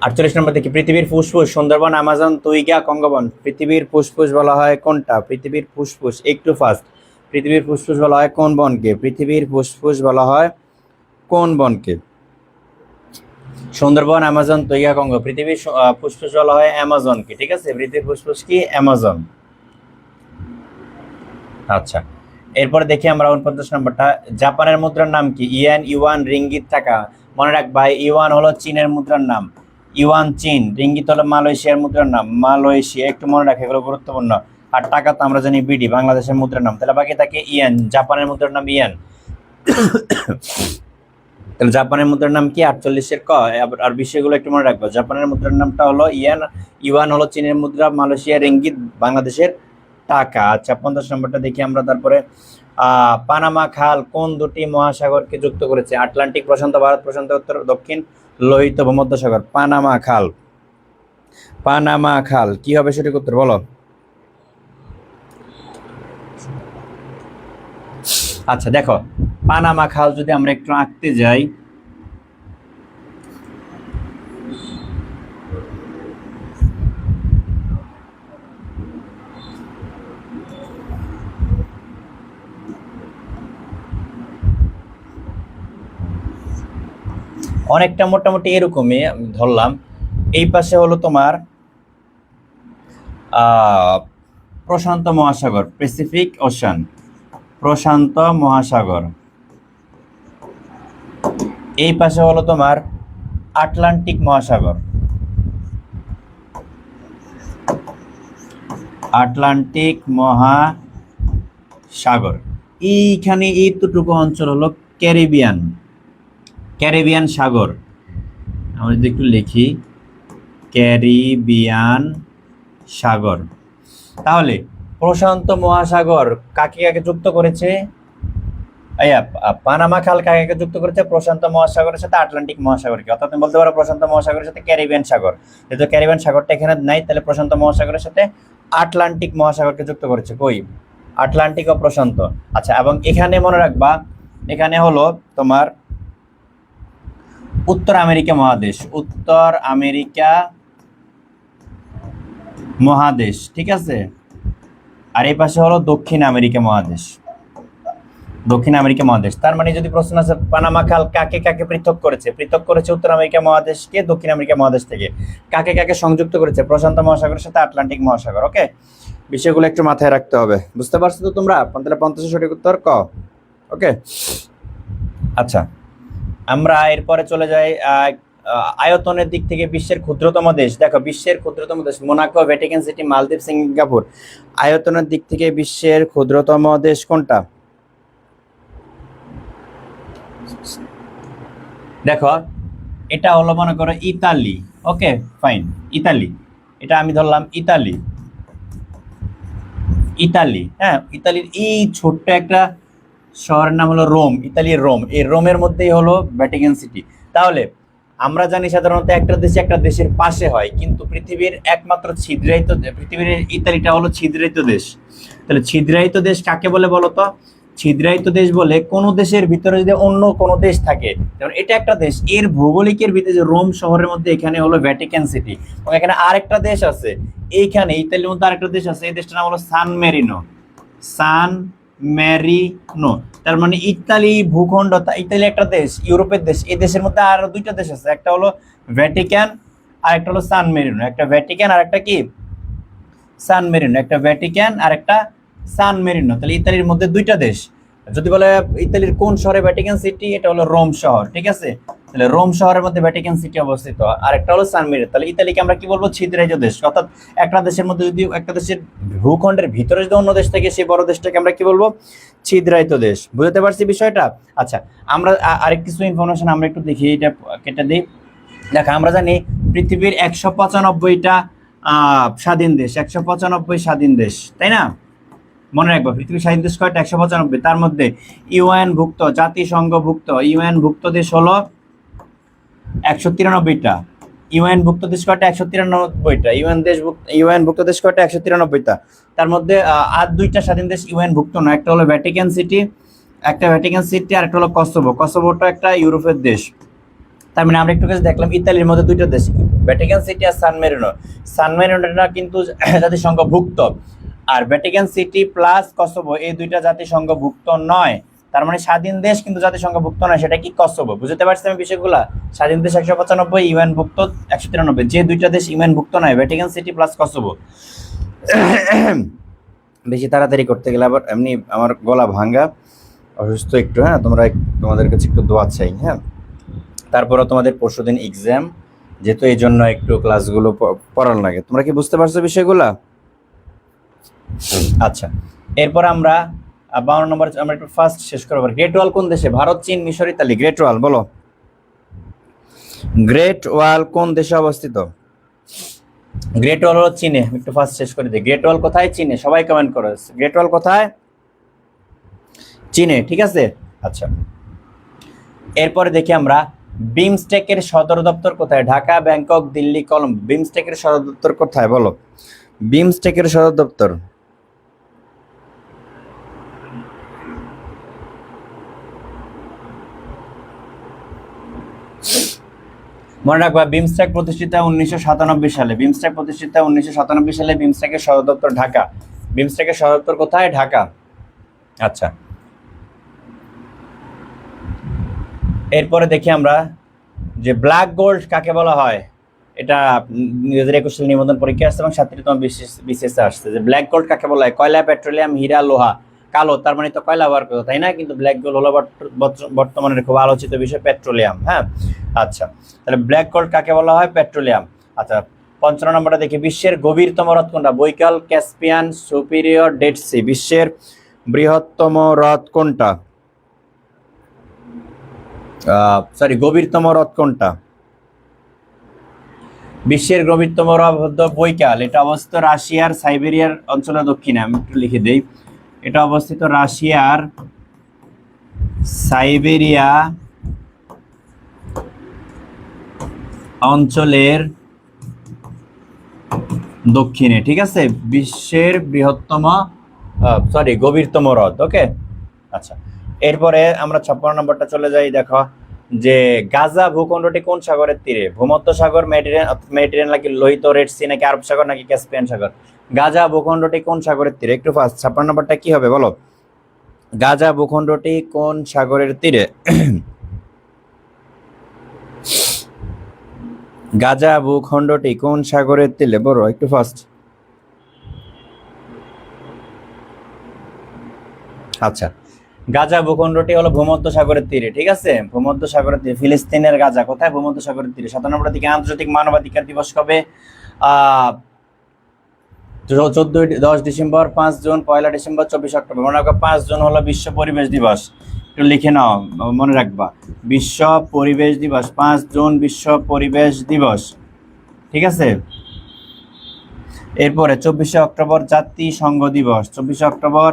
48 নম্বর দেখি, পৃথিবীর ফুসফুস সুন্দরবন, আমাজন, তুইগা, কঙ্গবন। পৃথিবীর ফুসফুস বলা হয় কোনটা? পৃথিবীর ফুসফুস, একটু ফাস্ট। পৃথিবীর ফুসফুস বলা হয় কোন বনকে? পৃথিবীর ফুসফুস বলা হয় কোন বনকে? Sundarban, Amazon, taiga, Congo. পৃথিবীর ফুসফুস বলা হয় অ্যামাজনকে, ঠিক আছে? পৃথিবীর ফুসফুস কি? অ্যামাজন। আচ্ছা, এরপরে দেখি আমরা 49 নম্বরটা, জাপানের মুদ্রার নাম কি? ইয়েন, ইউয়ান, রিঙ্গিত, টাকা। মনে রাখবা, ইউয়ান হলো চীনের মুদ্রার নাম, ইউয়ান চীন। রিঙ্গিত হলো মালয়েশিয়ার মুদ্রার নাম, মালয়েশিয়া। একটু মনে রাখে, এগুলো গুরুত্বপূর্ণ। আর টাকা তো আমরা জানি বিডি, বাংলাদেশের মুদ্রার নাম। তাহলে বাকি থাকে ইয়েন, জাপানের মুদ্রার নাম ইয়েন। তাহলে জাপানের মুদ্রার নাম কি? 48-এর ক। আর বিষয়গুলো একটু মনে রাখবো, জাপানের মুদ্রার নামটা হলো ইয়েন, ইউয়ান হলো চীনের মুদ্রা, মালয়েশিয়া রিঙ্গিত, বাংলাদেশের টাকা। আচ্ছা, 50 নম্বরটা দেখি আমরা। তারপরে পানামা খাল কোন দুটি মহাসাগরকে যুক্ত করেছে? আটলান্টিক, প্রশান্ত, ভারত প্রশান্ত, উত্তর দক্ষিণ, লোহিত, ভূমধ্যসাগর। পানামা খাল, পানামা খাল কি হবে সঠিক উত্তর বলো? আচ্ছা দেখো, পানামা খাল যদি আমরা একটু আঁকতে যাই, অনেকটা মোটামুটি এরকমই ধরলাম। এই পাশে হলো তোমার প্রশান্ত মহাসাগর, প্যাসিফিক ওশান, প্রশান্ত মহাসাগর। এই পাশে হলো তোমার আটলান্টিক মহাসাগর, আটলান্টিক মহাসাগর। এইখানে এইটুকু অঞ্চল হলো ক্যারিবিয়ান, ক্যারিবিয়ান সাগর। আমরা যদি একটু লিখি ক্যারিবিয়ান সাগর, তাহলে প্রশান্ত মহাসাগর কাকে কাকে যুক্ত করেছে? পানামা খাল কাকে কাকে যুক্ত করেছে? প্রশান্ত মহাসাগরের সাথে আটলান্টিক মহাসাগরকে। অর্থাৎ তুমি বলতে পারো প্রশান্ত মহাসাগরের সাথে ক্যারিবিয়ান সাগর। যেহেতু ক্যারিবিয়ান সাগরটা এখানে নাই, তাহলে প্রশান্ত মহাসাগরের সাথে আটলান্টিক মহাসাগরকে যুক্ত করেছে। কই? আটলান্টিক ও প্রশান্ত। আচ্ছা, এবং এখানে মনে রাখবা, এখানে হলো তোমার উত্তর আমেরিকা মহাদেশ, উত্তর আমেরিকা মহাদেশ, ঠিক আছে? আর এই পাশে হলো দক্ষিণ আমেরিকা মহাদেশ, দক্ষিণ আমেরিকা মহাদেশ। তার মানে যদি প্রশ্ন আছে পানামা খাল কাকে কাকে পৃথক করেছে? পৃথক করেছে উত্তর আমেরিকা মহাদেশকে দক্ষিণ আমেরিকা মহাদেশ থেকে। কাকে কাকে সংযুক্ত করেছে? প্রশান্ত মহাসাগরের সাথে আটলান্টিক মহাসাগর। ওকে, বিষয়গুলো একটু মাথায় রাখতে হবে। বুঝতে পারছো তো তোমরা? তাহলে 50 সঠিক উত্তর ক। ওকে, আচ্ছা, আমরা এরপরে চলে যাই আয়তনের দিক থেকে বিশ্বের ক্ষুদ্রতম দেশ। দেখো, বিশ্বের ক্ষুদ্রতম দেশ মোনাকো, ভ্যাটিকান সিটি, মালদ্বীপ, সিঙ্গাপুর। আয়তনের দিক থেকে বিশ্বের ক্ষুদ্রতম দেশ কোনটা? দেখো, এটা হলো মনে করো ইতালি। Okay fine, Italy. এটা আমি ধরলাম ইতালি, ইতালি। হ্যাঁ, ইতালির এই ছোট্ট একটা শহরের নাম হলো রোম, ইতালির রোম। এই রোমের মধ্যেই হলো ভ্যাটিকান সিটি। তাহলে আমরা জানি সাধারণত একটা দেশ একটা দেশের পাশে হয়, কিন্তু পৃথিবীর একমাত্র ছিদ্রায়িত, পৃথিবীর ইতালিটা হলো ছিদ্রায়িত দেশ। তাহলে ছিদ্রায়িত দেশ কাকে বলে বলো তো? ছিদ্রায়িত দেশ বলে কোন দেশের ভিতরে যদি অন্য কোনো দেশ থাকে, যেমন এটা একটা দেশ, এর ভৌগোলিকের ভিতরে যে রোম শহরের মধ্যে এখানে হলো ভ্যাটিকান সিটি, এবং এখানে আরেকটা দেশ আছে, এইখানে ইতালির মধ্যে আরেকটা দেশ আছে, এই দেশটার নাম হলো সান মেরিনো, সান মেরিনো। তার মানে ইতালি ভূখণ্ড, ইতালি একটা দেশ, ইউরোপের দেশ। এই দেশের মধ্যে আরো দুইটা দেশ আছে, একটা হলো ভ্যাটিকান আর একটা হলো সান মেরিনো। একটা ভ্যাটিকান আর একটা কি? সান মেরিনো। একটা ভ্যাটিকান আর একটা সান মেরিনো। তাহলে ইতালির মধ্যে দুইটা দেশ। যদি বলে ইতালির কোন শহরে ভ্যাটিকান সিটি, এটা হলো রোম শহর, ঠিক আছে? তাহলে রোম শহরের মধ্যে ভ্যাটিকান সিটি অবস্থিত, আর একটা হলো সান মেরিনো। তাহলে ইতালিকে আমরা কি বলবো? ছিদ্রায়িত দেশ। অর্থাৎ একটা দেশের মধ্যে যদি একটা দেশের ভূখণ্ডের ভিতরে যদি অন্য দেশ থাকে, সেই বড় দেশটাকে আমরা কি বলবো? ছিদ্রায়িত দেশ। বুঝতে পারছি বিষয়টা? আচ্ছা, আমরা আরেক কিছু ইনফরমেশন আমরা একটু দেখি, এটা কেটে দিই। দেখো, আমরা জানি পৃথিবীর 195টা স্বাধীন দেশ, 195 স্বাধীন দেশ, তাই না? মনে রাখবো পৃথিবীর স্বাধীন দেশ কয়টা? 195। তার মধ্যে ইউএন ভুক্ত, জাতিসংঘ ভুক্ত, ইউএন ভুক্ত দেশ হলো 193টা। ইউএন ভুক্ত দেশ কয়টা? 193টা। ইউএন ভুক্ত দেশ কয়টা? 193টা। তার মধ্যে আর 2টা স্বাধীন দেশ ইউএন ভুক্ত না, একটা হলো ভ্যাটিকান সিটি, আর একটা হলো কসোভো। কসোভোটা একটা ইউরোপের দেশ। তার মানে আমরা একটু কাছে দেখলাম ইতালির মধ্যে 2টা দেশ, ভ্যাটিকান সিটি আর সান মেরিনো। সান মেরিনোটা কিন্তু জাতিসংঘ ভুক্ত, আর ভ্যাটিকান সিটি প্লাস কসোভো এই 2টা জাতিসংঘ ভুক্ত নয়। তার মানে স্বাধীন দেশ কিন্তু জাতিসংঘ ভুক্ত নয়, সেটা কি? কসোভো। বুঝতে পারছি আমি বিষয়গুলা? স্বাধীন দেশ 195, ইউএন ভুক্ত 193। যে 2টা দেশ ইউএন ভুক্ত নয়, ভ্যাটিকান সিটি প্লাস কসোভো। বেশি তাড়াতাড়ি করতে গেলে আবার এমনি আমার গলা ভাঙ্গা, অসুস্থ একটু। হ্যাঁ, তোমাদের কাছে একটু দোয়া চাই। হ্যাঁ, তারপরও তোমাদের পরশুদিন এক্সাম, যেহেতু এই জন্য একটু ক্লাসগুলো পড়ার লাগে। তোমরা কি বুঝতে পারছো বিষয়গুলা? আচ্ছা, এরপর আমরা 52 নম্বর আমরা একটু ফার্স্ট শেষ করবো। গ্রেট ওয়াল কোন দেশে? ভারত, চীন, মিশর, ইতালি। গ্রেট ওয়াল বলো। গ্রেট ওয়াল কোন দেশে অবস্থিত? গ্রেট ওয়াল হলো চীনে। একটু ফার্স্ট শেষ করে দিই। গ্রেট ওয়াল কোথায়? চীনে। সবাই কমেন্ট করো, গ্রেট ওয়াল কোথায়? চীনে। ঠিক আছে, আচ্ছা। এরপরে দেখি আমরা বিমস্টেকের সদর দপ্তর কোথায়? ঢাকা, ব্যাংকক, দিল্লি, কলম্বো। বিমস্টেকের সদর দপ্তর কোথায় বলো? বিমস্টেকের সদর দপ্তর মনে রাখবা, বিমস্টেক প্রতিষ্ঠিত 1997 সালে। বিমস্টেক প্রতিষ্ঠিত 1997 সালে। বিমস্টেকের সদর দপ্তর ঢাকা। বিমস্টেকের সদর দপ্তর কোথায়? ঢাকা। আচ্ছা, এরপরে দেখি আমরা যে ব্ল্যাক গোল্ড কাকে বলা হয়। এটা 2021 সালে নিবন্ধন পরীক্ষা আসছে এবং 7তম বিসিএস আসছে। যে ব্ল্যাক গোল্ড কাকে বলা হয়? কয়লা, পেট্রোলিয়াম, হীরা, লোহা। কালো, তার মানে তো কয়লা হওয়ার কথা, তাই না? কিন্তু ব্ল্যাক গোল্ড হলো বর্তমানের খুব আলোচিত বিষয়, পেট্রোলিয়াম। হ্যাঁ, আচ্ছা, তাহলে ব্ল্যাক গোল্ড কাকে বলা হয়? পেট্রোলিয়াম। আচ্ছা, 55 নম্বরটা দেখি। বিশ্বের গভীরতম হ্রদ কোনটা? বৈকাল, ক্যাসপিয়ান, সুপিরিয়র, ডেড সি। বিশ্বের বৃহত্তম হ্রদ কোনটা? গভীরতম হ্রদ কোনটা? বিশ্বের গভীরতম হ্রদ বৈকাল। এটা অবস্থিত রাশিয়ার সাইবেরিয়ার অঞ্চলের দক্ষিণে। আমি একটু লিখে দেই, এটা অবস্থিত রাশিয়ার সাইবেরিয়া অঞ্চলের দক্ষিণে। ঠিক আছে, বিশ্বের বৃহত্তম গভীরতম হ্রদ। ওকে, আচ্ছা। এরপরে আমরা 56 নম্বরটা চলে যাই। দেখো যে গাজা ভূখণ্ডটি কোন সাগরের তীরে? ভূমধ্য সাগর, মেডিটেরিয়ান নাকি লোহিত, রেড সি নাকি আরব সাগর নাকি ক্যাসপিয়ান সাগর? গাজা ভূখণ্ডটি কোন সাগরের তীরে? একটু ফার্স্ট 56 নম্বরটা কি হবে বলো? গাজা ভূখণ্ডটি কোন সাগরের তীরে? গাজা ভূখণ্ডটি কোন সাগরের তীরে বলো একটু ফার্স্ট। আচ্ছা, গাজা ভূখণ্ডটি হলো ভূমধ্য সাগরের তীরে। ঠিক আছে, ভূমধ্য সাগরের তীরে। ফিলিস্তিনের গাজা কোথায়? ভূমধ্য সাগরের তীরে। 57 নম্বরের দিকে আন্তর্জাতিক মানবাধিকার দিবস কবে? 10 ডিসেম্বর, 5 জুন, 1 ডিসেম্বর, 24 অক্টোবর। মনে রাখবা 5 জুন হলো বিশ্ব পরিবেশ দিবস। একটু লিখে নাও, মনে রাখবা বিশ্ব পরিবেশ দিবস। 5 জুন বিশ্ব পরিবেশ দিবস। ঠিক আছে, এরপরে 24 অক্টোবর জাতিসংঘ দিবস। 24 অক্টোবর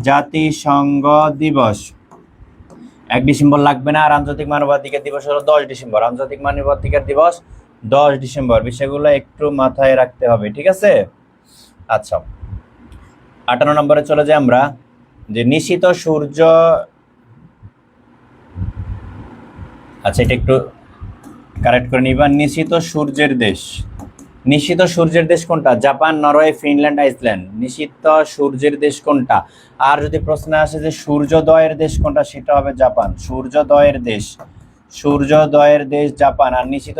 জাতিসংঘ দিবস। 1 ডিসেম্বর লাগবে না। আর আন্তর্জাতিক মানবাধিকার দিবস হলো 10 ডিসেম্বর। আন্তর্জাতিক মানবাধিকার দিবস 10 ডিসেম্বর। বিষয়গুলো একটু মাথায় রাখতে হবে। ঠিক আছে, আচ্ছা। 58 নম্বরে চলে যাই আমরা, যে নিশিত সূর্য। আচ্ছা, এটা একটু কারেক্ট করে নিবা। নিশিত সূর্যের দেশ। নিশিত সূর্যের দেশ কোনটা? Japan, Norway, Finland, Iceland. নিশিত সূর্যের দেশ কোনটা? আর যদি প্রশ্ন আসে যে সূর্যোদয়ের দেশ কোনটা, সেটা হবে জাপান। সূর্যোদয়ের দেশ, সূর্যোদয়ের দেশ জাপান। আর নিশিত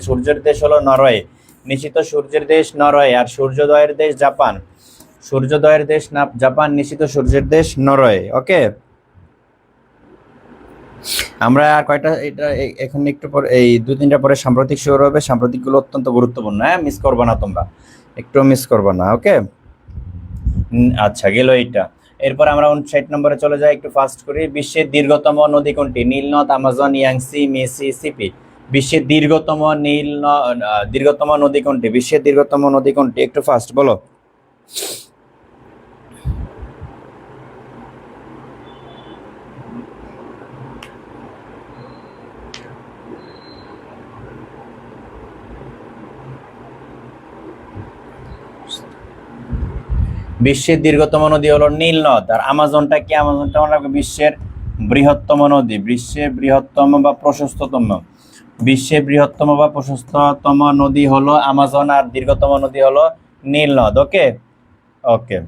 সূর্যের দেশ হলো নরওয়ে। নিশিত সূর্যের দেশ নরওয়ে, আর সূর্যোদয়ের দেশ জাপান। সূর্যোদয়ের দেশ না জাপান, নিশিত সূর্যের দেশ নরওয়ে। ওকে, আমরা আর কয়টা, এটা এখন একটু পর এই 2-3টা পরে সাম্প্রতিক শুরু হবে। সাম্প্রতিকগুলো অত্যন্ত গুরুত্বপূর্ণ। হ্যাঁ, মিস করবে না তোমরা, একটু মিস করবে না। ওকে, আচ্ছা, গেল এইটা। এরপর আমরা 59 নম্বরে চলে যাই, একটু ফাস্ট করি। বিশ্বের দীর্ঘতম নদী কোনটি? নীল নদ, আমাজন, ইয়াংসি, মিসিসিপি। বিশ্বের দীর্ঘতম নদী কোনটি? বিশ্বের দীর্ঘতম নদী কোনটি? একটু ফাস্ট বলো। বিশ্বের দীর্ঘতম নদী হলো নীল নদ। আর আমাজনটা কি? আমাজনটা মনে রাখবে বিশ্বের বৃহত্তম নদী, বিশ্বের বৃহত্তম বা প্রশস্ততম নদী হলো আমাজন, আর দীর্ঘতম নদী হলো নীল নদ। ওকে ওকে।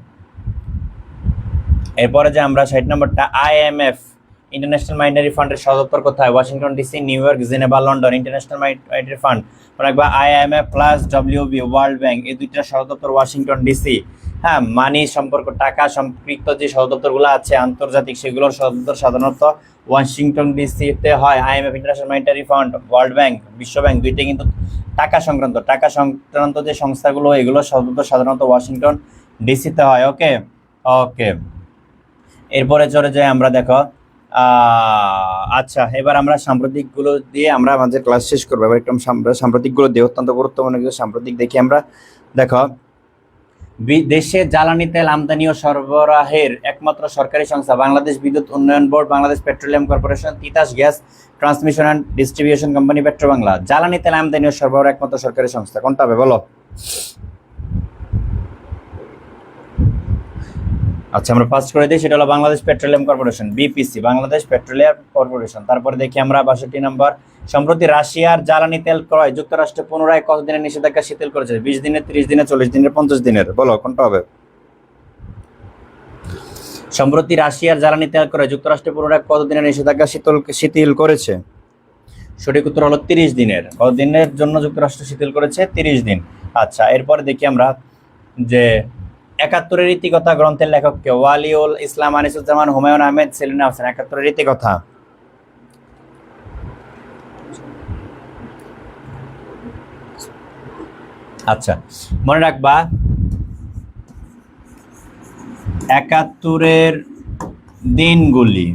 এরপরে যে আমরা 60 নম্বরটা, IMF ইন্টারন্যাশনাল মনিটারি ফান্ডের সদর দপ্তর কোথায়? Washington DC, new York, Geneva, London. International monetary fund মনে রাখবা IMF plus WB world bank, এই দুইটা সদর দপ্তর ওয়াশিংটন ডিসি। হ্যাঁ, মানি সম্পর্ক, টাকা সম্পৃক্ত যে সদর দপ্তরগুলো আছে আন্তর্জাতিক, সেগুলোর সদর দপ্তর সাধারণত ওয়াশিংটন ডিসিতে হয়। IMF international monetary fund, world bank, বিশ্ব ব্যাংক, দুইটাই কিন্তু টাকা সংক্রান্ত যে সংস্থাগুলো, এগুলো সদর দপ্তর সাধারণত ওয়াশিংটন ডিসিতে হয়। ওকে ওকে। এরপরে চলে যাই আমরা, দেখো আচ্ছা, এবার আমরা সাম্প্রতিকগুলো দিয়ে আমরা আমাদের ক্লাস শেষ করবো। এবার একদম সাম্প্রতিকগুলো দিয়ে অত্যন্ত গুরুত্বপূর্ণ কিছু সাম্প্রতিক দেখি আমরা। দেখো, দেশে জ্বালানি তেল আমদানি ও সরবরাহের একমাত্র সরকারি সংস্থা বাংলাদেশ বিদ্যুৎ উন্নয়ন board, Bangladesh petroleum corporation, Titas gas transmission and distribution company, Petrobangla. জ্বালানি তেল আমদানি ও সরবরাহের একমাত্র সরকারি সংস্থা কোনটা হবে বলো? আচ্ছা, আমরা ফার্স্ট করে দিই, সেটা হলো Bangladesh petroleum corporation, BPC, Bangladesh petroleum corporation. তারপরে দেখি আমরা 62 নম্বর, সম্প্রতি রাশিয়ার জ্বালানি তেল ক্রয় যুক্তরাষ্ট্র পুনরায় কতদিনের নিষেধাজ্ঞা শিথিল করেছে? 20 দিনের, 30 দিনের, 40 দিনের, 50 দিনের? বলো কোনটা হবে? সম্প্রতি রাশিয়ার জ্বালানি তেল ক্রয় যুক্তরাষ্ট্র পুনরায় কতদিনের নিষেধাজ্ঞা শিথিল করেছে? সঠিক উত্তর হলো 30 দিনের। কতদিনের জন্য যুক্তরাষ্ট্র শিথিল করেছে? 30 দিন। আচ্ছা, এরপরে দেখি আমরা যে 71-এর রীতিকথা গ্রন্থের লেখককে? ওয়ালিউল ইসলাম, আনিসুজ্জামান, হুমায়ুন আহমেদ, সেলিনা হোসেন। 71-এর রীতিকথা, আচ্ছা মনে রাখবা 71-এর দিনগুলি,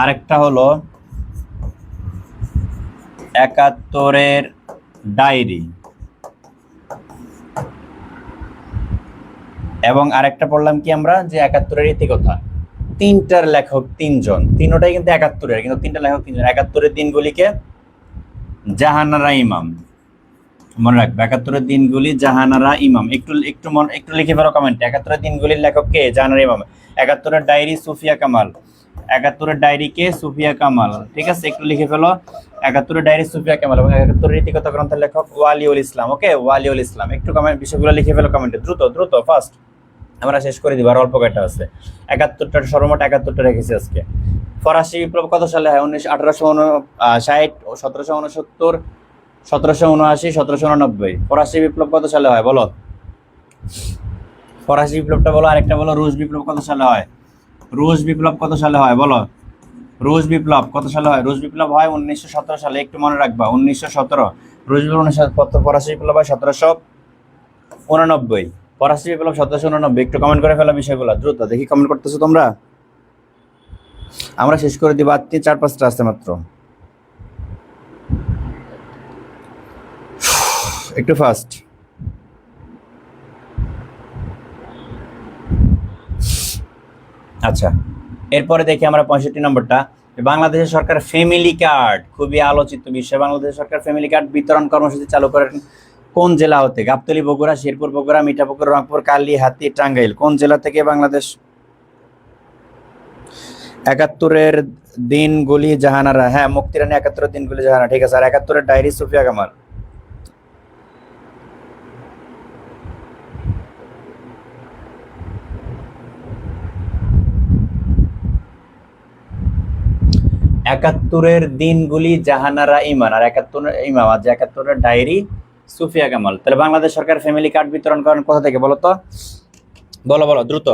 আরেকটা হলো 71-এর ডায়েরি, এবং আরেকটা পড়লাম কি আমরা, যে 71-এর ইতিকথা। তিনটার লেখক তিনজন, তিনটাই কিন্তু 71-এর, কিন্তু তিনটা লেখক তিনজন। 71-এর দিনগুলিকে জাহানারা ইমাম, মনে রাখবে 71-এর দিনগুলি জাহানারা ইমাম। একটু লিখে ফেলো কমেন্টে, 71-এর দিনগুলির লেখক কে? জাহানারা ইমাম। 71-এর ডায়েরি সুফিয়া কামাল, 71-এর ডায়েরি কে? সুফিয়া কামাল। ঠিক আছে, একটু লিখে ফেলো, 71-এর ডায়েরি সুফিয়া কামাল, এবং 71-এর রীতিকথা গ্রন্থের লেখক ওয়ালিউল ইসলাম। ওকে, ওয়ালিউল ইসলাম। একটু কমেন্ট বিষয়গুলো লিখে ফেলো কমেন্টে, দ্রুত দ্রুত ফাস্ট, আমরা শেষ করে দিব, আর অল্প কয়টা আছে। 71টা, সর্বমোট 71টা রেখেছি আজকে। ফরাসি বিপ্লব কত সালে হয়? 1860, 1769, 1779, 1789। ফরাসি বিপ্লব কত সালে হয় বলো? ফরাসি বিপ্লবটা বলো। আরেকটা বলো, রুশ বিপ্লব কত সালে হয়? রুশ বিপ্লব কত সালে হয় বলো? রুশ বিপ্লব কত সালে হয়? রুশ বিপ্লব হয় 1917 সালে, একটু মনে রাখবা, 1917। রুশ বিপ্লব 1917, ফরাসি বিপ্লব হয় 1789। ফরাসি বিপ্লব 1789। একটু কমেন্ট করে ফেলা বিষয়গুলো দ্রুত, দেখি কমেন্ট করতেছো তোমরা। আমরা শেষ করে দিব, 4-5টা আছে মাত্র, একটু ফাস্ট। আচ্ছা, এরপরে দেখি আমরা 65 নম্বরটা, বাংলাদেশের সরকার ফ্যামিলি কার্ড, খুবই আলোচিত বিষয়। বাংলাদেশের সরকার ফ্যামিলি কার্ড বিতরণ কর্মসূচি চালু করেন কোন জেলা হতে? গাবতলী, বগুড়া, শেরপুর, বগুড়া, মিঠাপুকুর, রংপুর, কালিহাতী, টাঙ্গাইল। কোন জেলা থেকে বাংলাদেশ? 71-এর দিনগুলি জাহানারা, হ্যাঁ মুক্তিরানী 71-এর দিনগুলি জাহানারা, ঠিক আছে। আর 71-এর ডায়েরি সুফিয়া কামাল। একাত্তরের দিনগুলি জাহানারা ইমান, আর 71-এর ইমাম, আর 71-এর ডায়েরি সুফিয়া কামাল। তাহলে বাংলাদেশ সরকার ফ্যামিলি কার্ড বিতরণ করেন কোথা থেকে বলো তো? বলো বলো দ্রুত।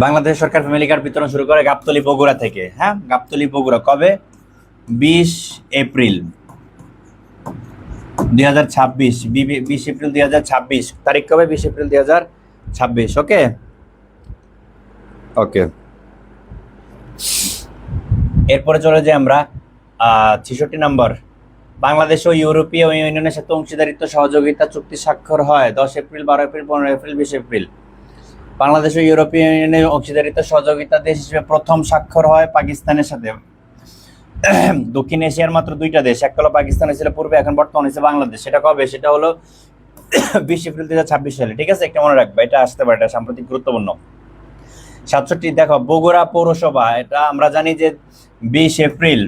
বাংলাদেশ সরকার ফ্যামিলি কার্ড বিতরণ শুরু করে গাবতলী বগুড়া থেকে। হ্যাঁ, গাবতলী বগুড়া কবে? 20 এপ্রিল 2026। 20 এপ্রিল 2026 তারিখ কবে? 20 এপ্রিল 2026। ওকে ওকে। এরপরে চলে যাই আমরা 66 নম্বর। বাংলাদেশ ও ইউরোপীয় ইউনিয়নের সাথে অংশীদারিত্ব সহযোগিতা চুক্তি স্বাক্ষর হয় 10 April, 12 April, 15 April, 20 April. Bangladesh ও ইউরোপীয় ইউনিয়নের অংশীদারিত্ব সহযোগিতা দেশ হিসেবে প্রথম স্বাক্ষর হয় পাকিস্তানের সাথে। দক্ষিণ এশিয়ার মাত্র দুইটা দেশ, একটা হলো পাকিস্তান ছিল পূর্বে, এখন বর্তমান হচ্ছে বাংলাদেশ। সেটা কবে? সেটা হলো 20 এপ্রিল 2026 সালে। ঠিক আছে, একটা মনে রাখবা, এটা আসতে পারে, এটা সাম্প্রতিক গুরুত্বপূর্ণ। 67 দেখো বগুড়া পৌরসভা, এটা আমরা জানি যে 20 এপ্রিল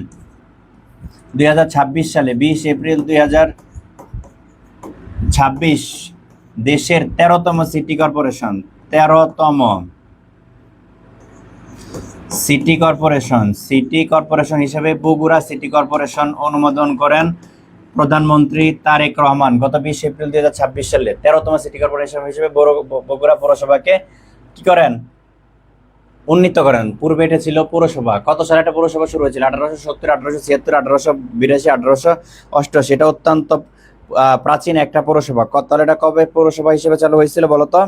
2026 সালে, 20 এপ্রিল 2026 দেশের 13তম সিটি কর্পোরেশন, 13তম সিটি কর্পোরেশন হিসেবে বগুড়া সিটি কর্পোরেশন অনুমোদন করেন প্রধানমন্ত্রী তারেক রহমান গত 20 এপ্রিল 2026 সালে। 13তম সিটি কর্পোরেশন হিসেবে বগুড়া পৌরসভাকে কি করেন? উন্নীত করেন। পূর্বে এটা ছিল পৌরসভা। কত সালে এটা পৌরসভা শুরু হয়েছিল? 1870, 1876, 1882, 1888। এটা অত্যন্ত প্রাচীন একটা পৌরসভা। তাহলে এটা কবে পৌরসভা হিসেবে চালু হয়েছিল বলতো?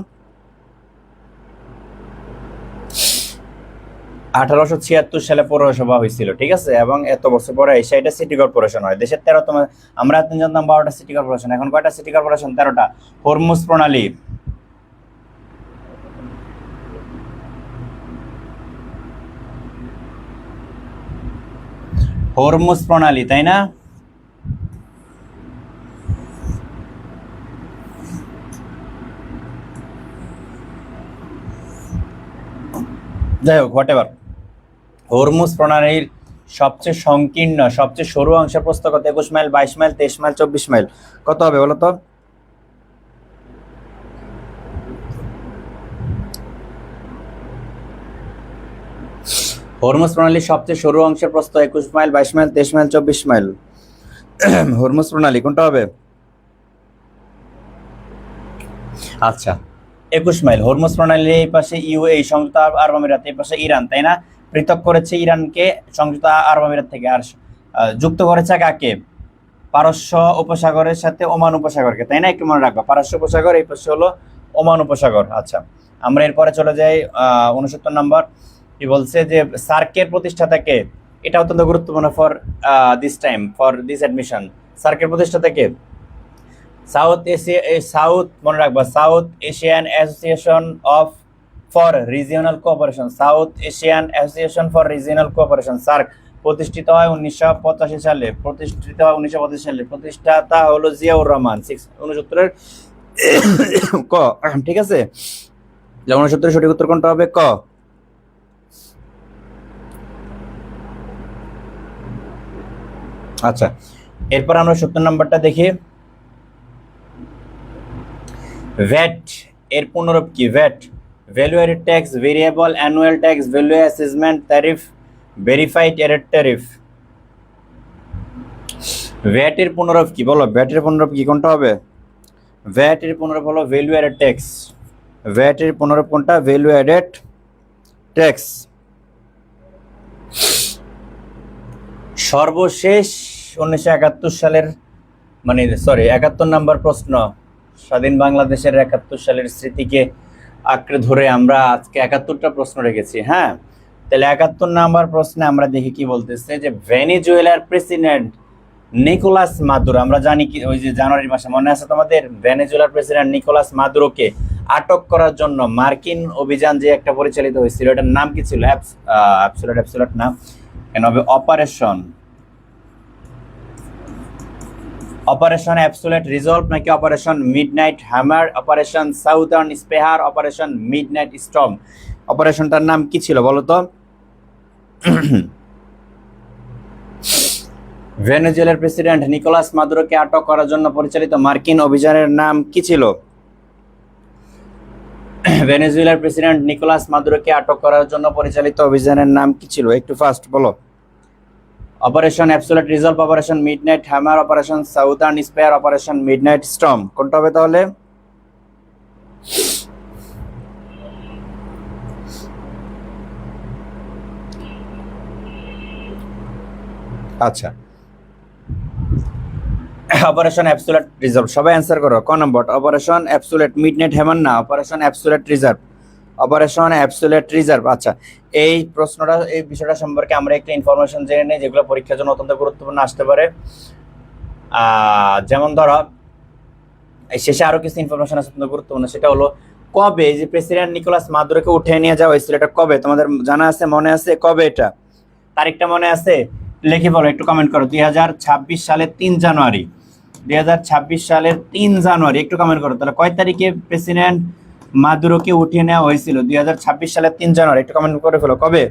1876 সালে পৌরসভা হয়েছিল। ঠিক আছে, এবং এত বছর পরে এসে এটা সিটি কর্পোরেশন হয়। দেশের 13তম। আমরা এতদিন জানতাম 12টা সিটি কর্পোরেশন, এখন কয়টা সিটি কর্পোরেশন? 13টা। হরমুজ প্রণালী, হরমুজ প্রণালী, তাই না? যাই হোক, হোয়াট এভার। হরমুজ প্রণালীর সবচেয়ে সংকীর্ণ, সবচেয়ে সরু অংশের প্রস্থ কত? 21 মাইল, 22 মাইল, 23 মাইল, 24 মাইল। কত হবে বলো তো? হরমুজ প্রণালীর সবচেয়ে সরু অংশের প্রস্থ 21 mile, 22 mile, 23 mile, 24 mile. Hormuz প্রণালী কোনটা হবে? আচ্ছা, 21 মাইল। হরমুজ প্রণালীর এই পাশে ইউএই সংযুক্ত আরব আমিরাত, এই পাশে ইরান, তাই না? পৃথক করেছে ইরানকে সংযুক্ত আরব আমিরাত থেকে, আর যুক্ত করেছে কাকে? পারস্য উপসাগরের সাথে ওমান উপসাগরকে, তাই না? একটু মনে রাখবা, পারস্য উপসাগর, এই পাশে হলো ওমান উপসাগর। আচ্ছা, আমরা এরপরে চলে যাই 69 নম্বর। কি বলছে যে সার্কের প্রতিষ্ঠাতাকে? এটা অত্যন্ত গুরুত্বপূর্ণ for this time, for this admission. সার্কের প্রতিষ্ঠাতাকে? সাউথ মনে রাখবা, south Asian association of for regional cooperation, south Asian association for regional cooperation, SAARC. প্রতিষ্ঠিত হয় 1985 সালে, প্রতিষ্ঠাতা হলো জিয়াউর রহমান। 69 ক। ঠিক আছে, 69 সঠিক উত্তর কোনটা হবে? ক। আচ্ছা, এরপর আমরা 70 নম্বরটা দেখি। ভ্যাট এর পুনরূপ কি? VAT, value added tax, variable annual tax, value assessment tariff, verified added tariff. VAT এর পুনরূপ কি বলো? ভ্যাট এর পুনরূপ কি কোনটা হবে? ভ্যাট এর পুনরূপ হলো ভ্যালু এডেড ট্যাক্স। ভ্যাট এর পুনরূপ কোনটা? Value added tax. সর্বশেষ 1971 সালের, মানে সরি 71 নম্বর প্রশ্ন, স্বাধীন বাংলাদেশের 71 সালের স্মৃতিকে আঁকড়ে ধরে আমরা আজকে 71টা প্রশ্ন রেখেছি। হ্যাঁ, তাহলে 71 নম্বর প্রশ্নে আমরা দেখি কি বলতেছে, যে ভেনেজুয়েলার প্রেসিডেন্ট নিকোলাস মাদুরো, আমরা জানি কি ওই যে জানুয়ারি মাসে, মনে আছে তোমাদের? ভেনেজুয়েলার প্রেসিডেন্ট নিকোলাস মাদুরোকে আটক করার জন্য মার্কিন অভিযান যে একটা পরিচালিত হয়েছিল, এটার নাম কি ছিল? অ্যাবসোলিউট না, কেন হবে? অপারেশন অ্যাবসোলিউট রিজলভ, নাকি operation midnight hammer, operation southern spear, operation midnight storm? অপারেশনটার নাম কি ছিল বলো তো? ভেনেজুয়েলার প্রেসিডেন্ট নিকোলাস মাদুরোকে আটক করার জন্য পরিচালিত মার্কিন অভিযানের নাম কি ছিল? ভেনেজুয়েলার প্রেসিডেন্ট নিকোলাস মাদুরোকে আটক করার জন্য পরিচালিত অভিযানের নাম কি ছিল? একটু ফাস্ট বলো। Operation absolute resolve, operation midnight hammer, operation southern spear, operation midnight storm. কোনটা হবে তাহলে? আচ্ছা, অপারেশন অ্যাবসোলিউট রিজার্ভ, সবাই অ্যান্সার করো। ক number? Operation absolute, midnight hammer না, operation absolute reserve, operation absolute reserve. আচ্ছা, এই প্রশ্নটা, এই বিষয়টা সম্পর্কে আমরা একটু ইনফরমেশন জেনে নিই, যেগুলো পরীক্ষার জন্য অত্যন্ত গুরুত্বপূর্ণ আসতে পারে। যেমন ধরো, এই শেষে আরো কিছু ইনফরমেশন আছে অত্যন্ত গুরুত্বপূর্ণ, সেটা হলো কবে যে প্রেসিডেন্ট নিকোলাস মাদুরোকে উঠে নিয়ে যাওয়া হয়েছিল, এটা কবে? তোমাদের জানা আছে, মনে আছে কবে? এটা তারিখটা মনে আছে? লিখে বলো, একটু কমেন্ট করো। 2026 সালের 3 জানুয়ারি, 2026 সালের 3 জানুয়ারি, একটু কমেন্ট করো। তাহলে কয় তারিখে প্রেসিডেন্ট মাদুরোকে উঠিয়ে নেওয়া হয়েছিল? 2026 সালের 3 জানুয়ারি, একটু কমেন্ট করে ফেলো। কবে?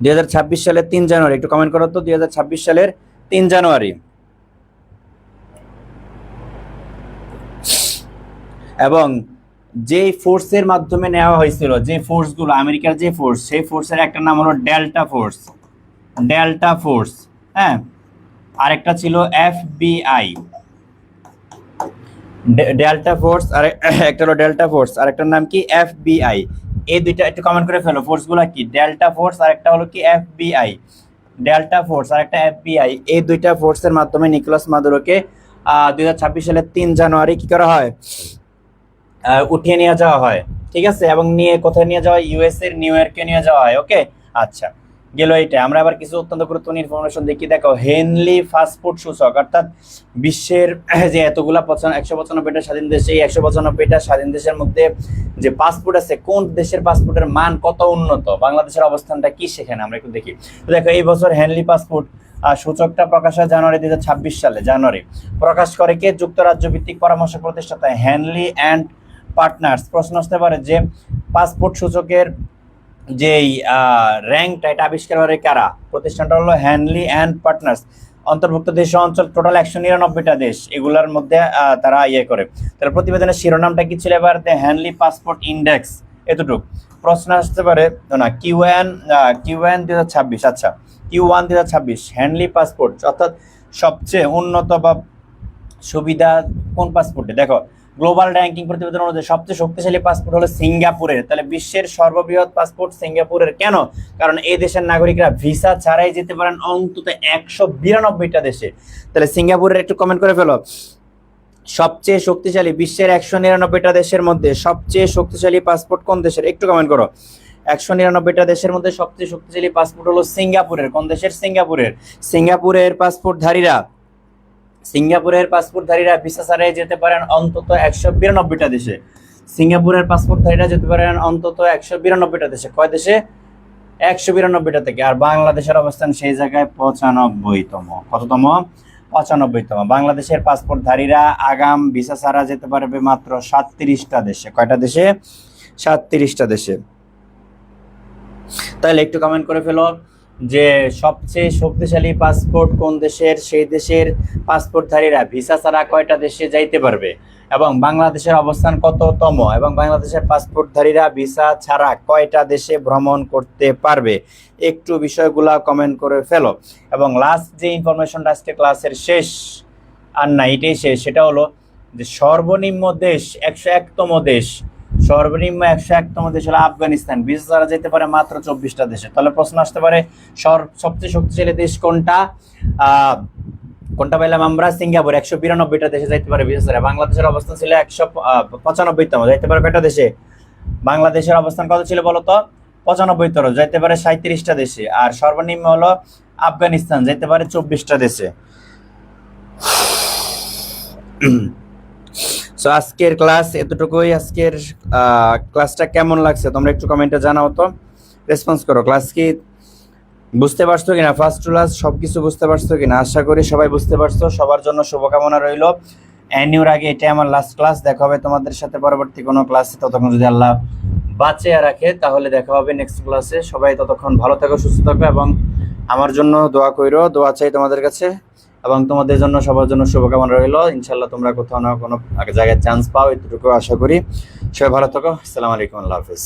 2026 সালের 3 জানুয়ারি, একটু কমেন্ট করো তো। 2026 সালের 3 জানুয়ারি। এবং যে ফোর্সের মাধ্যমে নেওয়া হয়েছিল, যে ফোর্সগুলো, আমেরিকার যে ফোর্স, সেই ফোর্সের একটা নাম হলো ডেল্টা ফোর্স, ডেল্টা ফোর্স, হ্যাঁ। আরেকটা ছিল এফবিআই, ডেল্টা ফোর্স, আর একটা হলো ডেল্টা ফোর্স, আর একটার নাম কি? এফবিআই। এই দুইটা একটু কমেন্ট করে ফেলো, ফোর্সগুলো কি? ডেল্টা ফোর্স আর একটা হলো কি? এফবিআই। ডেল্টা ফোর্স আর একটা এফবিআই, এই দুইটা ফোর্সের মাধ্যমে নিকোলাস মাদুরোকে 2026 সালের 3 জানুয়ারি কি করা হয়? উঠিয়ে নিয়ে যাওয়া হয়, ঠিক আছে। এবং নিয়ে কোথায় নিয়ে যাওয়া হয়? ইউএস এর নিউ ইয়র্কে নিয়ে যাওয়া হয়। ওকে, আচ্ছা, গেল এইটা। আমরা আবার কিছু অত্যন্ত গুরুত্বপূর্ণ ইনফরমেশন দেখি। দেখো, হেনলি ফাস্টফুড সূচক, অর্থাৎ বিশ্বের যে এতগুলা 195টা স্বাধীন দেশ, এই 195টা স্বাধীন দেশের মধ্যে যে পাসপোর্ট আছে, কোন দেশের পাসপোর্টের মান কত উন্নত, বাংলাদেশের অবস্থানটা কি, সেখানে আমরা একটু দেখি। তো দেখো, এই বছর হেনলি পাসপোর্ট সূচকটা প্রকাশ হয় জানুয়ারি 2026 সালে। জানুয়ারি প্রকাশ করে কে? যুক্তরাজ্য ভিত্তিক পরামর্শ প্রতিষ্ঠাতা হ্যানলি অ্যান্ড পার্টনার্স। প্রশ্ন আসতে পারে যে পাসপোর্ট সূচকের যেই র্যাঙ্কটা, এটা আবিষ্কার করে কারা? প্রতিষ্ঠানটা হলো হ্যানলি অ্যান্ড পার্টনার্স। অন্তর্ভুক্ত দেশ অঞ্চল টোটাল 199টা দেশ, এগুলোর মধ্যে তারা ইয়ে করে। তাহলে প্রতিবেদনের শিরোনামটা কি ছিল এবার? দ্য হ্যানলি পাসপোর্ট ইন্ডেক্স, এতটুকু। প্রশ্ন আসতে পারে না, কিউএন 2026, আচ্ছা, Q1 2026 হ্যানলি পাসপোর্ট, অর্থাৎ সবচেয়ে উন্নত বা সুবিধা কোন পাসপোর্টে? দেখো, গ্লোবাল র্যাঙ্কিং প্রতিবেদন অনুযায়ী সবচেয়ে শক্তিশালী পাসপোর্ট হলো সিঙ্গাপুরের। তাহলে বিশ্বের সর্ববৃহৎ পাসপোর্ট সিঙ্গাপুরের। কেন? কারণ এই দেশের নাগরিকরা ভিসা ছাড়াই যেতে পারেন অন্তত 192টা দেশে। তাহলে সিঙ্গাপুরের একটু কমেন্ট করে ফেলো। সবচেয়ে শক্তিশালী, বিশ্বের 199টা দেশের মধ্যে সবচেয়ে শক্তিশালী পাসপোর্ট কোন দেশের? একটু কমেন্ট করো। 199টা দেশের মধ্যে সবচেয়ে শক্তিশালী পাসপোর্ট হলো সিঙ্গাপুরের। কোন দেশের? সিঙ্গাপুরের। সিঙ্গাপুরের পাসপোর্টধারীরা ভিসা ছাড়াই যেতে পারেন অন্তত 192টা দেশে। সিঙ্গাপুরের পাসপোর্টধারীরা যেতে পারেন অন্তত 192টা দেশে। কয় দেশে? 192টা থেকে। আর বাংলাদেশের অবস্থান সেই জায়গায় 95তম। কততম? 95তম। বাংলাদেশের পাসপোর্টধারীরা আগাম ভিসা ছাড়া যেতে পারবে মাত্র 37টা দেশে। কয়টা দেশে? 37টা দেশে। তাহলে একটু কমেন্ট করে ফেলো যে সবচেয়ে শক্তিশালী পাসপোর্ট কোন দেশের, সেই দেশের পাসপোর্টধারীরা ভিসা ছাড়া কয়টা দেশে যাইতে পারবে, এবং বাংলাদেশের অবস্থান কততম, এবং বাংলাদেশের পাসপোর্টধারীরা ভিসা ছাড়া কয়টা দেশে ভ্রমণ করতে পারবে। একটু বিষয়গুলা কমেন্ট করে ফেলো। এবং লাস্ট যে ইনফরমেশনটা আজকে ক্লাসের শেষ, আর না এটাই শেষ, সেটা হলো যে সর্বনিম্ন দেশ, 101তম দেশ, সর্বনিম্ন 101তম দেশ হলো আফগানিস্তান। ভিসা ছাড়া যেতে পারে মাত্র 24টা দেশে। তাহলে প্রশ্ন আসতে পারে সবচেয়ে শক্তিশালী দেশ কোনটা? কোনটা পাইলাম আমরা? সিঙ্গাপুর। 192টা দেশে যাইতে পারে ভিসা ছাড়া। বাংলাদেশের অবস্থান ছিল 195তম, যাইতে পারে কয়টা দেশে? বাংলাদেশের অবস্থান কত ছিল বলো তো? 95তম, যাইতে পারে 37টা দেশে। আর সর্বনিম্ন হলো আফগানিস্তান, যাইতে পারে 24টা দেশে। সো আজকের ক্লাস এতটুকুই। আজকের ক্লাসটা কেমন লাগছে তোমরা একটু কমেন্টে জানাও তো, রেসপন্স করো। ক্লাস কি বুঝতে পারছো কিনা? ফার্স্ট ক্লাস সবকিছু বুঝতে পারছো কিনা? আশা করি সবাই বুঝতে পারছো। সবার জন্য শুভকামনা রইল। এর আগে এটা আমার লাস্ট ক্লাস। দেখা হবে তোমাদের সাথে পরবর্তী কোনো ক্লাসে। ততক্ষণ যদি আল্লাহ বাঁচে রাখে তাহলে দেখা হবে নেক্সট ক্লাসে। সবাই ততক্ষণ ভালো থাকো, সুস্থ থাকো, এবং আমার জন্য দোয়া কইরো। দোয়া চাই তোমাদের কাছে, এবং তোমাদের জন্য, সবার জন্য শুভকামনা রইল। ইনশাল্লাহ তোমরা কোথাও না কোনো জায়গায় চান্স পাও, এতটুকু আশা করি। সবাই ভালো থাকো। আসসালামু আলাইকুম, আল্লাহ হাফেজ।